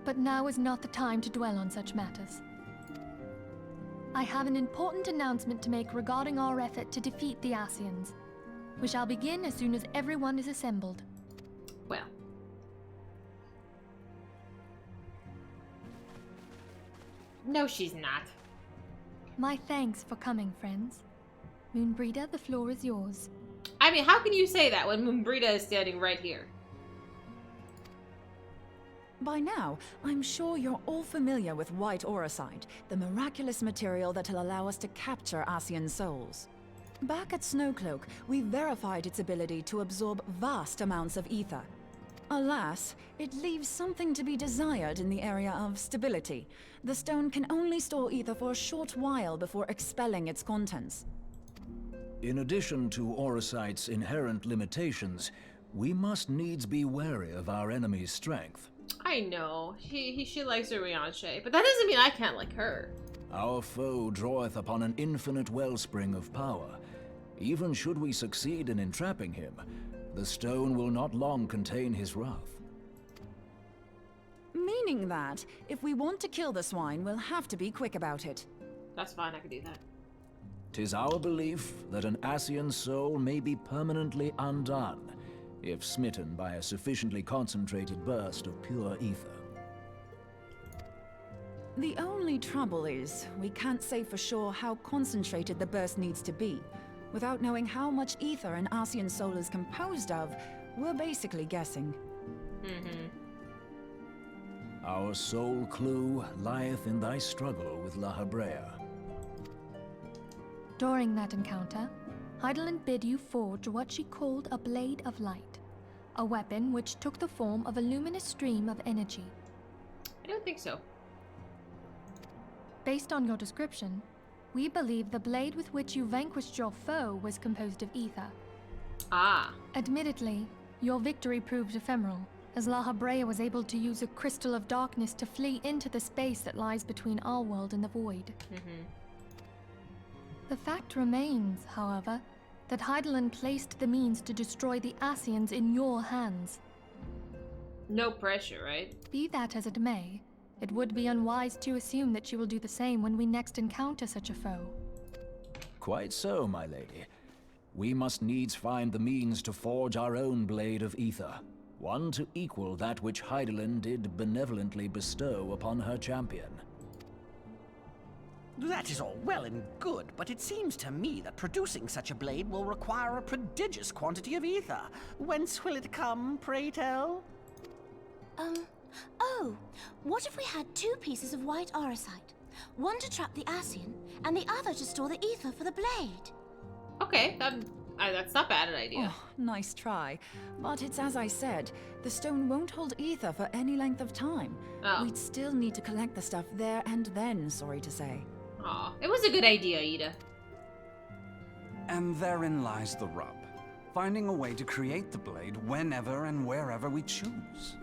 [SPEAKER 7] But now is not the time to dwell on such matters. I have an important announcement to make regarding our effort to defeat the Asians. We shall begin as soon as everyone is assembled.
[SPEAKER 1] Well. No, she's not.
[SPEAKER 7] My thanks for coming, friends. Moonbreeder, the floor is yours.
[SPEAKER 1] I mean, how can you say that when Moonbrita is standing right here?
[SPEAKER 8] By now, I'm sure you're all familiar with White Auracite, the miraculous material that'll allow us to capture Asian souls. Back at Snowcloak, we verified its ability to absorb vast amounts of ether. Alas, it leaves something to be desired in the area of stability. The stone can only store ether for a short while before expelling its contents.
[SPEAKER 12] In addition to Auracite's inherent limitations, we must needs be wary of our enemy's strength.
[SPEAKER 1] I know. She likes Urianshe, but that doesn't mean I can't like her.
[SPEAKER 12] Our foe draweth upon an infinite wellspring of power. Even should we succeed in entrapping him, the stone will not long contain his wrath.
[SPEAKER 8] Meaning that, if we want to kill the swine, we'll have to be quick about it.
[SPEAKER 1] That's fine, I can do that.
[SPEAKER 12] 'Tis our belief that an Asian soul may be permanently undone, if smitten by a sufficiently concentrated burst of pure ether.
[SPEAKER 8] The only trouble is, we can't say for sure how concentrated the burst needs to be. Without knowing how much ether an Asian soul is composed of, we're basically guessing.
[SPEAKER 12] Our sole clue lieth in thy struggle with La Habrea.
[SPEAKER 7] During that encounter, Heidelin bid you forge what she called a Blade of Light, a weapon which took the form of a luminous stream of energy.
[SPEAKER 1] I don't think so.
[SPEAKER 7] Based on your description, we believe the blade with which you vanquished your foe was composed of ether.
[SPEAKER 1] Ah.
[SPEAKER 7] Admittedly, your victory proved ephemeral, as La Habrea was able to use a crystal of darkness to flee into the space that lies between our world and the void. The fact remains, however, that Heidelin placed the means to destroy the Ascians in your hands.
[SPEAKER 1] No pressure, right?
[SPEAKER 7] Be that as it may, it would be unwise to assume that she will do the same when we next encounter such a foe.
[SPEAKER 12] Quite so, my lady. We must needs find the means to forge our own blade of ether, one to equal that which Heidelin did benevolently bestow upon her champion.
[SPEAKER 9] That is all well and good, but it seems to me that producing such a blade will require a prodigious quantity of ether. Whence will it come, pray tell?
[SPEAKER 11] Oh, what if we had 2 pieces of white auricite? One to trap the Ascian, and the other to store the ether for the blade.
[SPEAKER 1] Okay, that's not bad an idea.
[SPEAKER 8] Oh, nice try. But it's as I said, the stone won't hold ether for any length of time.
[SPEAKER 1] Oh.
[SPEAKER 8] We'd still need to collect the stuff there and then, sorry to say.
[SPEAKER 1] Aw, it was a good idea, Ida.
[SPEAKER 10] And therein lies the rub. Finding a way to create the blade whenever and wherever we choose.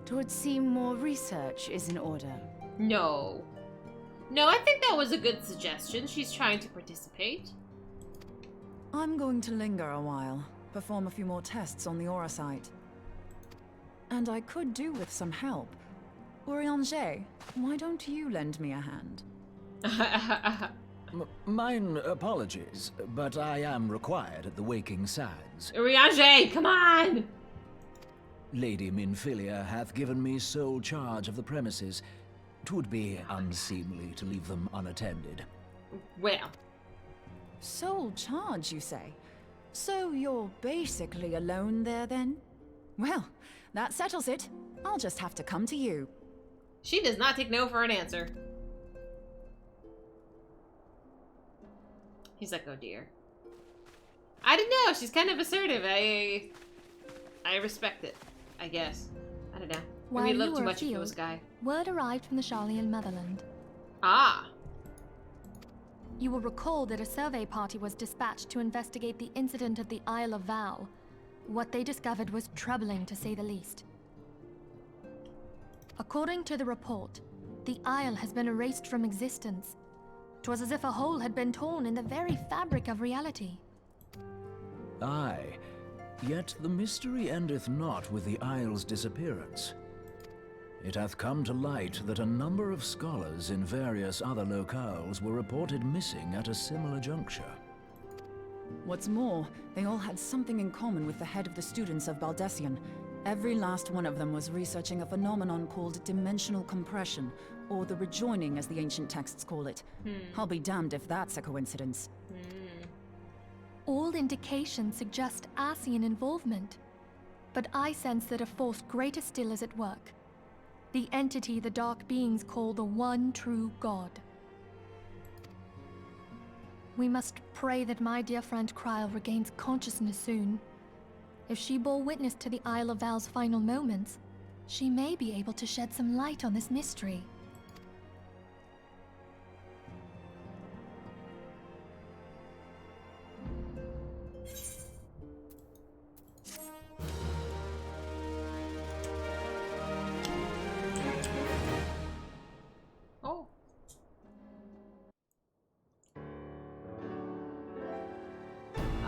[SPEAKER 14] It would seem more research is in order.
[SPEAKER 1] No. No, I think that was a good suggestion. She's trying to participate.
[SPEAKER 8] I'm going to linger a while, perform a few more tests on the auricite. And I could do with some help. Urianger, why don't you lend me a hand?
[SPEAKER 12] Mine apologies, but I am required at the Waking Sands.
[SPEAKER 1] Urianger, come on!
[SPEAKER 12] Lady Minfilia hath given me sole charge of the premises. 'Twould be unseemly to leave them unattended.
[SPEAKER 1] Well.
[SPEAKER 8] Sole charge, you say? So you're basically alone there, then? Well, that settles it. I'll just have to come to you.
[SPEAKER 1] She does not take no for an answer. He's like, oh dear. I don't know, she's kind of assertive. I respect it, I guess. I don't know.
[SPEAKER 7] While
[SPEAKER 1] Maybe
[SPEAKER 7] you
[SPEAKER 1] love too
[SPEAKER 7] were
[SPEAKER 1] much if it
[SPEAKER 7] afield,
[SPEAKER 1] was a guy.
[SPEAKER 7] word arrived from the Charlian motherland.
[SPEAKER 1] Ah.
[SPEAKER 7] You will recall that a survey party was dispatched to investigate the incident at the Isle of Val. What they discovered was troubling, to say the least. According to the report, the Isle has been erased from existence. 'Twas as if a hole had been torn in the very fabric of reality.
[SPEAKER 12] Aye, yet the mystery endeth not with the Isle's disappearance. It hath come to light that a number of scholars in various other locales were reported missing at a similar juncture.
[SPEAKER 8] What's more, they all had something in common with the head of the students of Baldessian. Every last one of them was researching a phenomenon called dimensional compression, or the rejoining as the ancient texts call it. I'll be damned if that's a coincidence.
[SPEAKER 7] All indications suggest Ascian involvement, but I sense that a force greater still is at work. The entity the Dark Beings call the One True God. We must pray that my dear friend Kryl regains consciousness soon. If she bore witness to the Isle of Val's final moments, she may be able to shed some light on this mystery.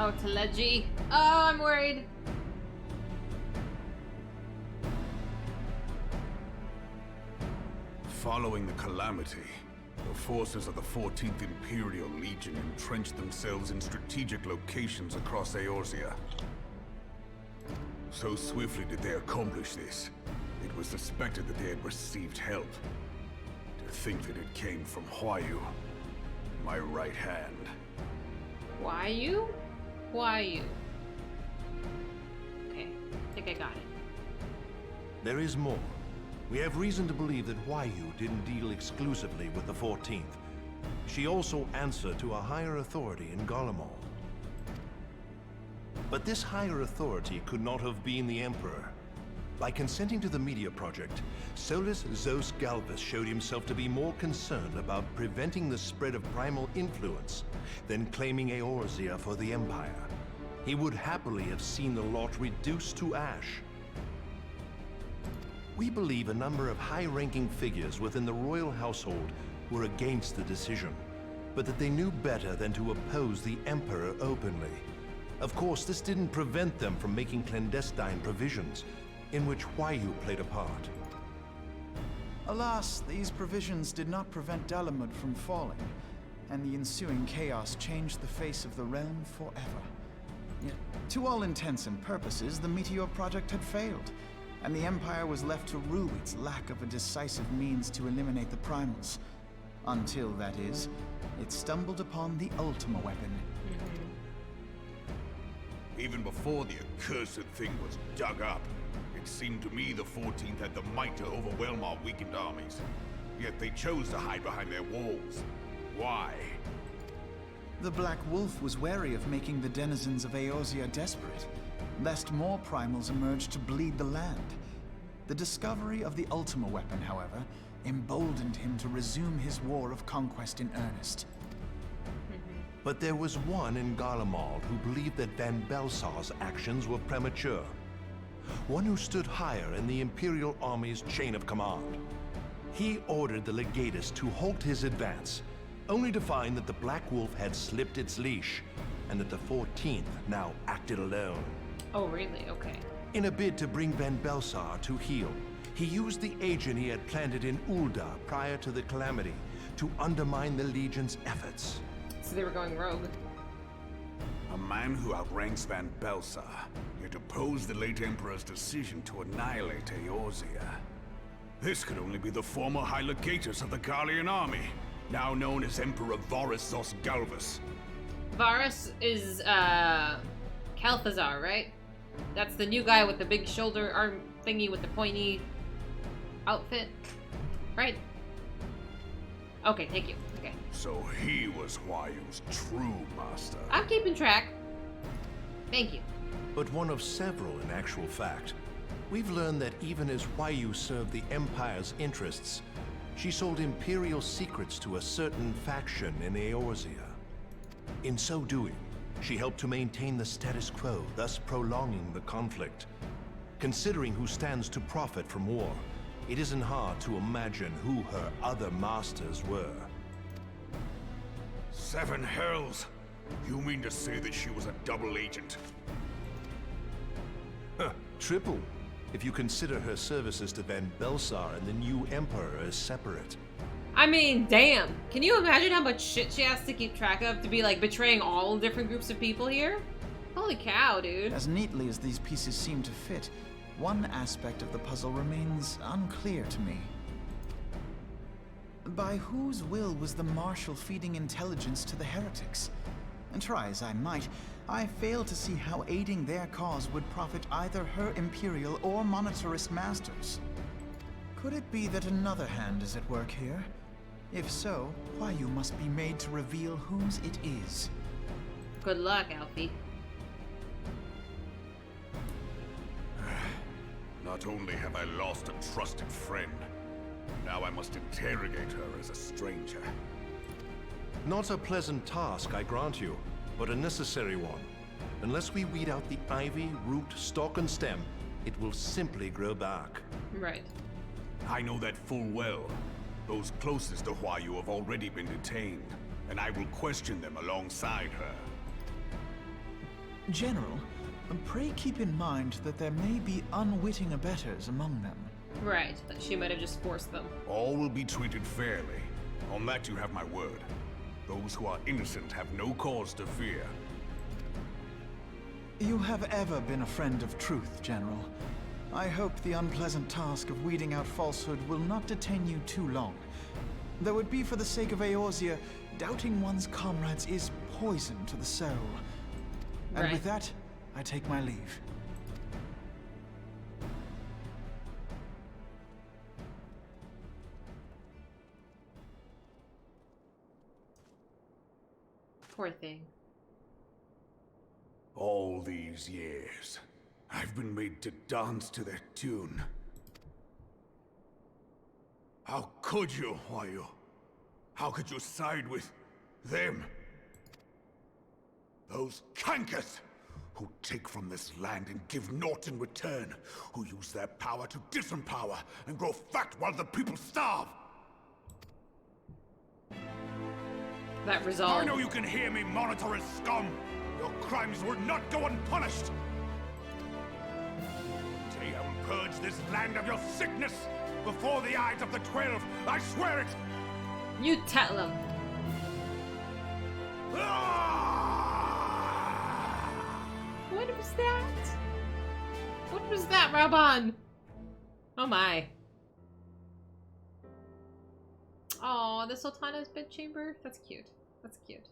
[SPEAKER 1] Oh, Teleji. Oh, I'm worried.
[SPEAKER 15] Following the calamity, the forces of the 14th Imperial Legion entrenched themselves in strategic locations across Eorzea. So swiftly did they accomplish this, it was suspected that they had received help. To think that it came from Huayu, my right hand.
[SPEAKER 1] Huayu? Huayu. Okay, I think I got it.
[SPEAKER 16] There is more. We have reason to believe that Huayu didn't deal exclusively with the 14th. She also answered to a higher authority in Garlemald. But this higher authority could not have been the Emperor. By consenting to the media project, Solus Zos Galvus showed himself to be more concerned about preventing the spread of primal influence than claiming Eorzea for the Empire. He would happily have seen the lot reduced to ash. We believe a number of high-ranking figures within the royal household were against the decision, but that they knew better than to oppose the Emperor openly. Of course, this didn't prevent them from making clandestine provisions, in which Huayu played a part.
[SPEAKER 4] Alas, these provisions did not prevent Dalamud from falling, and the ensuing chaos changed the face of the realm forever. Yet, to all intents and purposes, the Meteor Project had failed, and the Empire was left to rue its lack of a decisive means to eliminate the primals. Until, that is, it stumbled upon the Ultima weapon.
[SPEAKER 15] Even before the accursed thing was dug up, it seemed to me the 14th had the might to overwhelm our weakened armies. Yet they chose to hide behind their walls. Why?
[SPEAKER 4] The Black Wolf was wary of making the denizens of Eorzea desperate, lest more primals emerge to bleed the land. The discovery of the Ultima weapon, however, emboldened him to resume his war of conquest in earnest.
[SPEAKER 16] But there was one in Garlemald who believed that Van Belsar's actions were premature. One who stood higher in the Imperial Army's chain of command. He ordered the Legatus to halt his advance, only to find that the Black Wolf had slipped its leash, and that the 14th now acted alone.
[SPEAKER 1] Oh, really? Okay.
[SPEAKER 16] In a bid to bring Van Belsar to heel, he used the agent he had planted in Ul'dah prior to the Calamity to undermine the Legion's efforts.
[SPEAKER 1] So they were going rogue.
[SPEAKER 15] A man who outranks Van Belsar, yet opposed the late Emperor's decision to annihilate Eorzea. This could only be the former High Legatus of the Garlean army, now known as Emperor Varus Zos Galvus.
[SPEAKER 1] Varus is, Calthazar, right? That's the new guy with the big shoulder arm thingy with the pointy outfit, right? Okay, thank you. Okay.
[SPEAKER 15] So he was Huayu's true master.
[SPEAKER 1] I'm keeping track. Thank you.
[SPEAKER 16] But one of several in actual fact. We've learned that even as Huayu served the Empire's interests, she sold Imperial secrets to a certain faction in Eorzea. In so doing, she helped to maintain the status quo, thus prolonging the conflict. Considering who stands to profit from war, it isn't hard to imagine who her other masters were.
[SPEAKER 15] Seven hells! You mean to say that she was a double agent?
[SPEAKER 16] Huh, triple, if you consider her services to Van Belsar and the new Emperor as separate.
[SPEAKER 1] I mean, damn. Can you imagine how much shit she has to keep track of to be, like, betraying all different groups of people here? Holy cow, dude.
[SPEAKER 4] As neatly as these pieces seem to fit, one aspect of the puzzle remains unclear to me. By whose will was the Marshal feeding intelligence to the heretics? And try as I might, I fail to see how aiding their cause would profit either her Imperial or Monetarist masters. Could it be that another hand is at work here? If so, Huayu must be made to reveal whose it is.
[SPEAKER 1] Good luck, Alfie.
[SPEAKER 15] Not only have I lost a trusted friend, now I must interrogate her as a stranger.
[SPEAKER 16] Not a pleasant task, I grant you, but a necessary one. Unless we weed out the ivy, root, stalk, and stem, it will simply grow back.
[SPEAKER 1] Right.
[SPEAKER 15] I know that full well. Those closest to Huayu have already been detained, and I will question them alongside her.
[SPEAKER 4] General, pray keep in mind that there may be unwitting abettors among them.
[SPEAKER 1] Right, that she might have just forced them.
[SPEAKER 15] All will be treated fairly. On that you have my word. Those who are innocent have no cause to fear.
[SPEAKER 4] You have ever been a friend of truth, General. I hope the unpleasant task of weeding out falsehood will not detain you too long. Though it be for the sake of Eorzea, doubting one's comrades is poison to the soul. And with that, I take my leave.
[SPEAKER 1] Poor thing.
[SPEAKER 15] All these years, I've been made to dance to their tune. How could you, Wayu? How could you side with them? Those cankers who take from this land and give naught in return, who use their power to disempower and grow fat while the people starve.
[SPEAKER 1] That resolve.
[SPEAKER 15] I know you can hear me, monitorous scum. Your crimes will not go unpunished. Tayum, purge this land of your sickness before the eyes of the 12. I swear it.
[SPEAKER 1] You tell them. What was that? What was that, Raban? Oh my. Oh, the Sultana's bedchamber? That's cute. That's cute.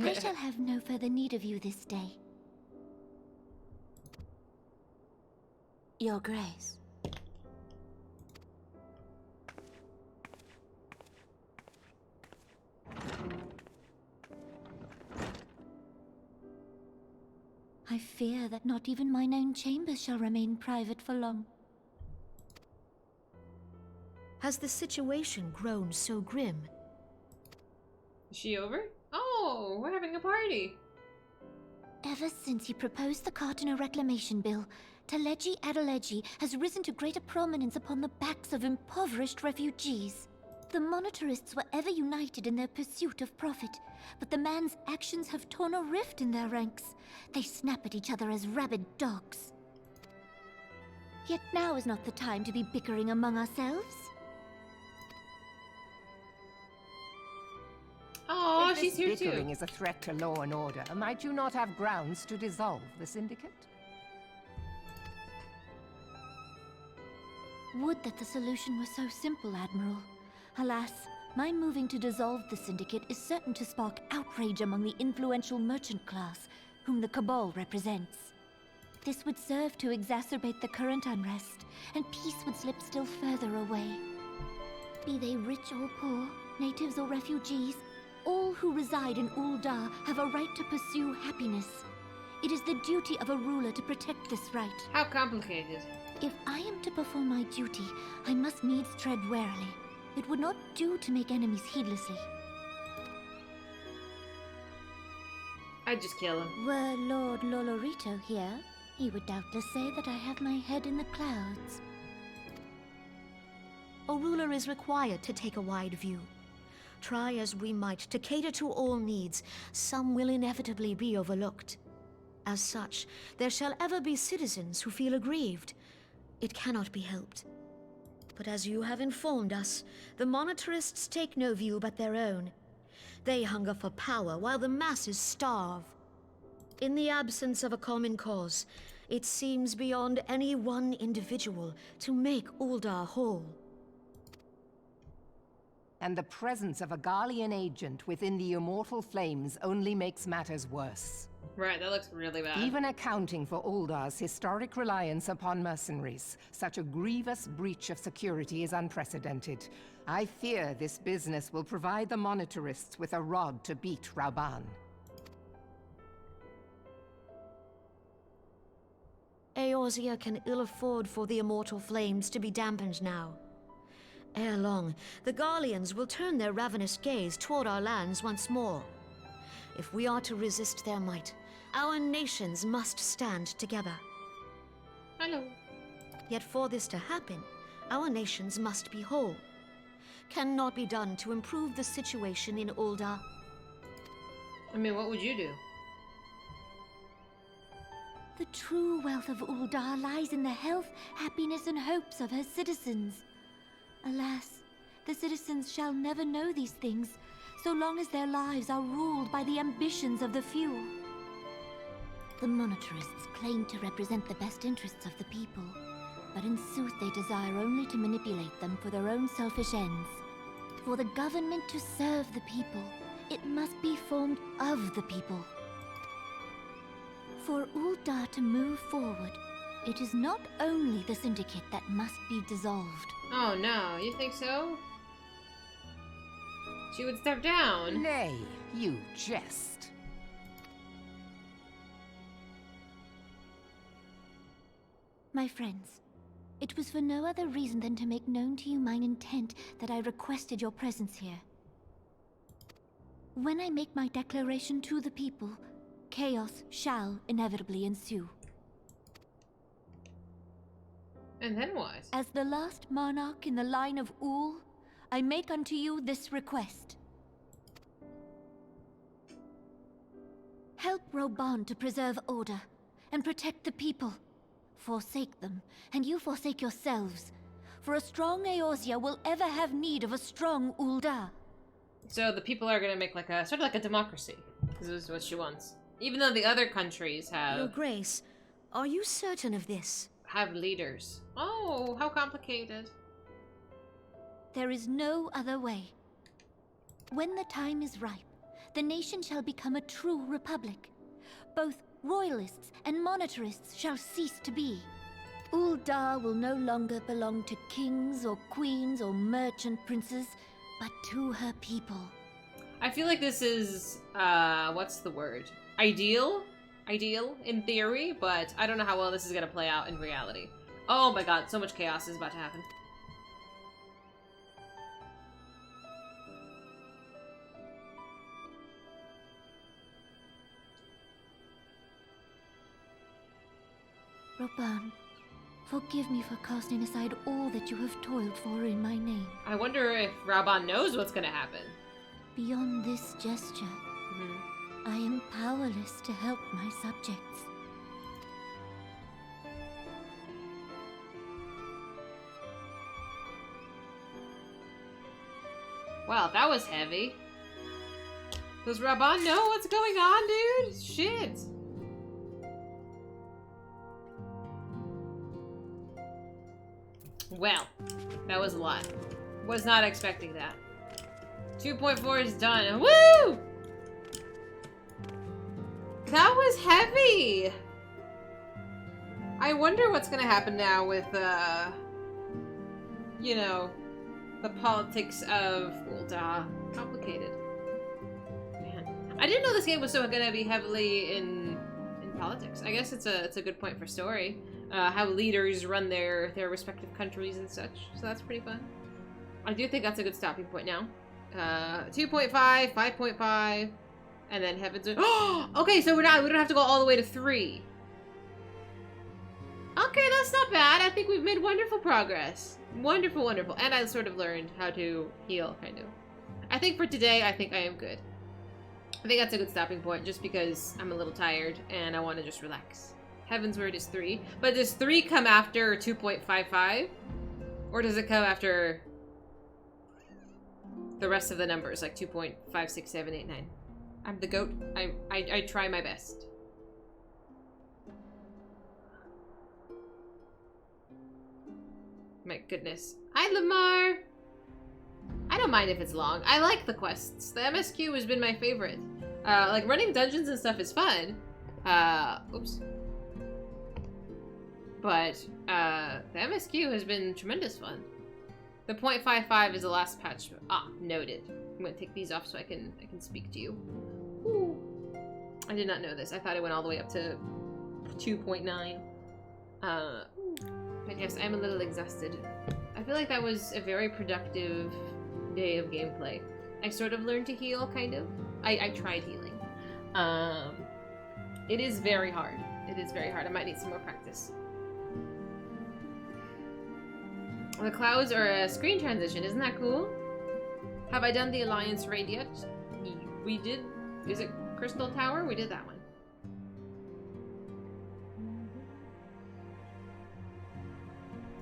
[SPEAKER 11] I shall have no further need of you this day. Your Grace. I fear that not even mine own chambers shall remain private for long.
[SPEAKER 17] Has the situation grown so grim?
[SPEAKER 1] Is she over? Oh, we're having a party.
[SPEAKER 11] Ever since he proposed the Cardinal Reclamation Bill, Taleji Adeleji has risen to greater prominence upon the backs of impoverished refugees. The monetarists were ever united in their pursuit of profit, but the man's actions have torn a rift in their ranks. They snap at each other as rabid dogs. Yet now is not the time to be bickering among ourselves.
[SPEAKER 1] Oh,
[SPEAKER 18] if
[SPEAKER 1] she's
[SPEAKER 18] this
[SPEAKER 1] here too.
[SPEAKER 18] bickering is a threat to law and order, might you not have grounds to dissolve the syndicate?
[SPEAKER 11] Would that the solution were so simple, Admiral. Alas, my moving to dissolve the syndicate is certain to spark outrage among the influential merchant class, whom the Cabal represents. This would serve to exacerbate the current unrest, and peace would slip still further away. Be they rich or poor, natives or refugees, all who reside in Ul'dah have a right to pursue happiness. It is the duty of a ruler to protect this right.
[SPEAKER 1] How complicated?
[SPEAKER 11] If I am to perform my duty, I must needs tread warily. It would not do to make enemies heedlessly.
[SPEAKER 1] I'd just kill him.
[SPEAKER 11] Were Lord Lolorito here, he would doubtless say that I have my head in the clouds.
[SPEAKER 17] A ruler is required to take a wide view. Try as we might to cater to all needs, some will inevitably be overlooked. As such, there shall ever be citizens who feel aggrieved. It cannot be helped. But as you have informed us, the monetarists take no view but their own. They hunger for power while the masses starve. In the absence of a common cause, it seems beyond any one individual to make Ul'dah whole.
[SPEAKER 18] And the presence of a Garlean agent within the Immortal Flames only makes matters worse.
[SPEAKER 1] Right, that looks really bad.
[SPEAKER 18] Even accounting for Ul'dah's historic reliance upon mercenaries, such a grievous breach of security is unprecedented. I fear this business will provide the monetarists with a rod to beat Raban.
[SPEAKER 17] Eorzea can ill afford for the Immortal Flames to be dampened now. Ere long, the Garleans will turn their ravenous gaze toward our lands once more. If we are to resist their might, our nations must stand together.
[SPEAKER 1] Hello.
[SPEAKER 17] Yet for this to happen, our nations must be whole. Cannot be done to improve the situation in Ul'dah.
[SPEAKER 1] I mean, what would you do?
[SPEAKER 11] The true wealth of Ul'dah lies in the health, happiness, and hopes of her citizens. Alas, the citizens shall never know these things, so long as their lives are ruled by the ambitions of the few. The monetarists claim to represent the best interests of the people, but in sooth they desire only to manipulate them for their own selfish ends. For the government to serve the people, it must be formed of the people. For Ul'dah to move forward, it is not only the syndicate that must be dissolved.
[SPEAKER 1] Oh no, you think so? She would step down.
[SPEAKER 18] Nay, You jest.
[SPEAKER 11] My friends, it was for no other reason than to make known to you mine intent that I requested your presence here. When I make my declaration to the people, chaos shall inevitably ensue.
[SPEAKER 1] And then what?
[SPEAKER 11] As the last monarch in the line of Ul, I make unto you this request. Help Reborn to preserve order and protect the people. Forsake them, and you forsake yourselves. For a strong Eorzea will ever have need of a strong Ul'dah.
[SPEAKER 1] So the people are gonna make like a sort of like a democracy. This is what she wants. Even though the other countries have...
[SPEAKER 17] Your Grace, are you certain of this?
[SPEAKER 1] Have leaders. Oh, how complicated.
[SPEAKER 11] There is no other way. When the time is ripe, the nation shall become a true republic. Both royalists and monetarists shall cease to be. Ul'dah will no longer belong to kings or queens or merchant princes, but to her people.
[SPEAKER 1] I feel like this is, what's the word? Ideal? Ideal in theory, but I don't know how well this is gonna play out in reality. Oh my god, so much chaos is about to happen.
[SPEAKER 11] Reborn, forgive me for casting aside all that you have toiled for in my name.
[SPEAKER 1] I wonder if Reborn knows what's gonna happen.
[SPEAKER 11] Beyond this gesture, I am powerless to help my subjects.
[SPEAKER 1] Wow, that was heavy. Does Reborn know what's going on, dude? Shit. Well, that was a lot. Was not expecting that. 2.4 is done. Woo! That was heavy! I wonder what's gonna happen now with, you know, the politics of Ul'dah. Complicated. Man. I didn't know this game was so gonna be heavily in politics. I guess it's a good point for story. How leaders run their respective countries and such. So that's pretty fun. I do think that's a good stopping point now. 2.5, 5.5, and then Heavens. Oh, okay, so we don't have to go all the way to 3. Okay, that's not bad. I think we've made wonderful progress. Wonderful, wonderful. And I sort of learned how to heal, kind of. I think for today, I think I am good. I think that's a good stopping point, just because I'm a little tired and I want to just relax. Heaven's Word is 3. But does 3 come after 2.55? Or does it come after the rest of the numbers, like 2.5, 6, 7, 8, 9? I'm the goat. I try my best. My goodness. Hi, Lamar! I don't mind if it's long. I like the quests. The MSQ has been my favorite. Like, running dungeons and stuff is fun. Oops. But, the MSQ has been tremendous fun. The 0.55 is the last patch. Ah, noted. I'm gonna take these off so I can speak to you. Ooh. I did not know this. I thought it went all the way up to 2.9. But yes, I'm a little exhausted. I feel like that was a very productive day of gameplay. I sort of learned to heal, kind of. I tried healing. It is very hard. It is very hard. I might need some more practice. The clouds are a screen transition. Isn't that cool? Have I done the Alliance raid yet? We did. Is it Crystal Tower? We did that one.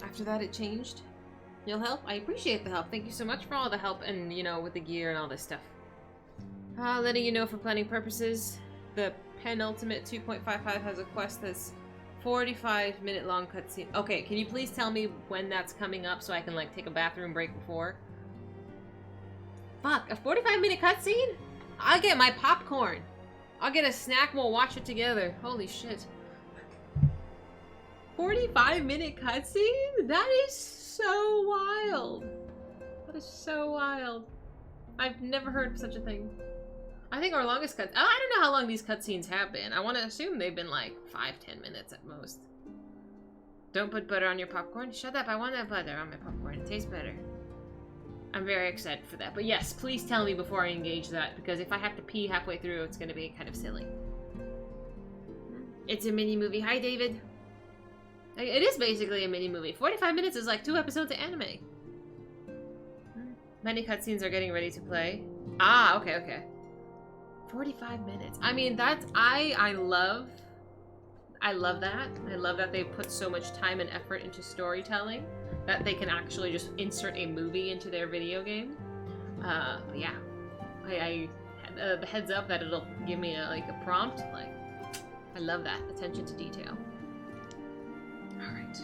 [SPEAKER 1] After that, it changed. You'll help? I appreciate the help. Thank you so much for all the help and, you know, with the gear and all this stuff. Letting you know for planning purposes, the penultimate 2.55 has a quest that's 45-minute long cutscene. Okay, can you please tell me when that's coming up so I can, like, take a bathroom break before? Fuck, a 45-minute cutscene? I'll get my popcorn. I'll get a snack and we'll watch it together. Holy shit. 45-minute cutscene? That is so wild. That is so wild. I've never heard of such a thing. I think our longest cut. I don't know how long these cutscenes have been. I want to assume they've been like 5-10 minutes at most. Don't put butter on your popcorn. Shut up! I want that butter on my popcorn. It tastes better. I'm very excited for that. But yes, please tell me before I engage that, because if I have to pee halfway through, it's going to be kind of silly. It's a mini movie. Hi, David. It is basically a mini movie. 45 minutes is like 2 episodes of anime. Many cutscenes are getting ready to play. Ah, okay, okay. 45 minutes. I mean, that's I love that. I love that they put so much time and effort into storytelling that they can actually just insert a movie into their video game. But yeah, the heads up that it'll give me a prompt. Like, I love that attention to detail. All right,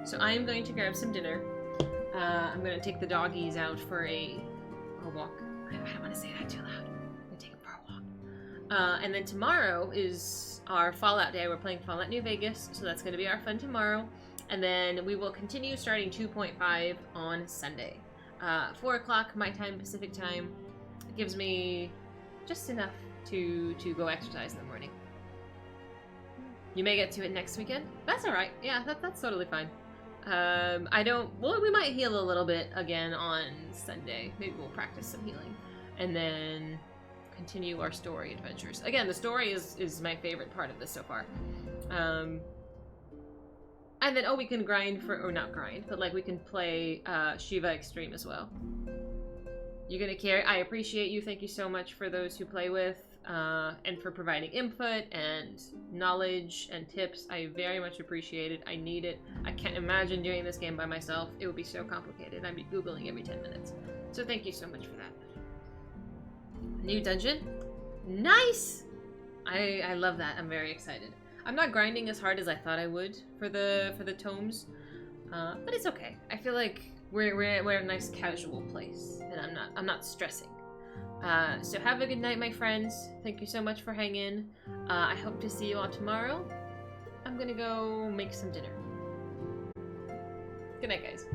[SPEAKER 1] so I am going to grab some dinner. I'm going to take the doggies out for a walk. I don't want to say that too loud. I'm going to take them for a walk. And then tomorrow is our Fallout day. We're playing Fallout New Vegas, so that's going to be our fun tomorrow. And then we will continue starting 2.5 on Sunday. 4 o'clock my time, Pacific time. It gives me just enough to go exercise in the morning. You may get to it next weekend. That's alright. Yeah, that's totally fine. We might heal a little bit again on Sunday. Maybe we'll practice some healing. And then continue our story adventures. Again, the story is my favorite part of this so far. And then, we can grind or not grind, but like we can play Shiva Extreme as well. You're gonna carry. I appreciate you. Thank you so much for those who play with and for providing input and knowledge and tips. I very much appreciate it. I need it. I can't imagine doing this game by myself. It would be so complicated. I'd be Googling every 10 minutes. So thank you so much for that. New dungeon? Nice! I love that. I'm very excited. I'm not grinding as hard as I thought I would for the tomes, but it's okay. I feel like we're a nice casual place, and I'm not stressing. So have a good night, my friends. Thank you so much for hanging. I hope to see you all tomorrow. I'm gonna go make some dinner. Good night, guys.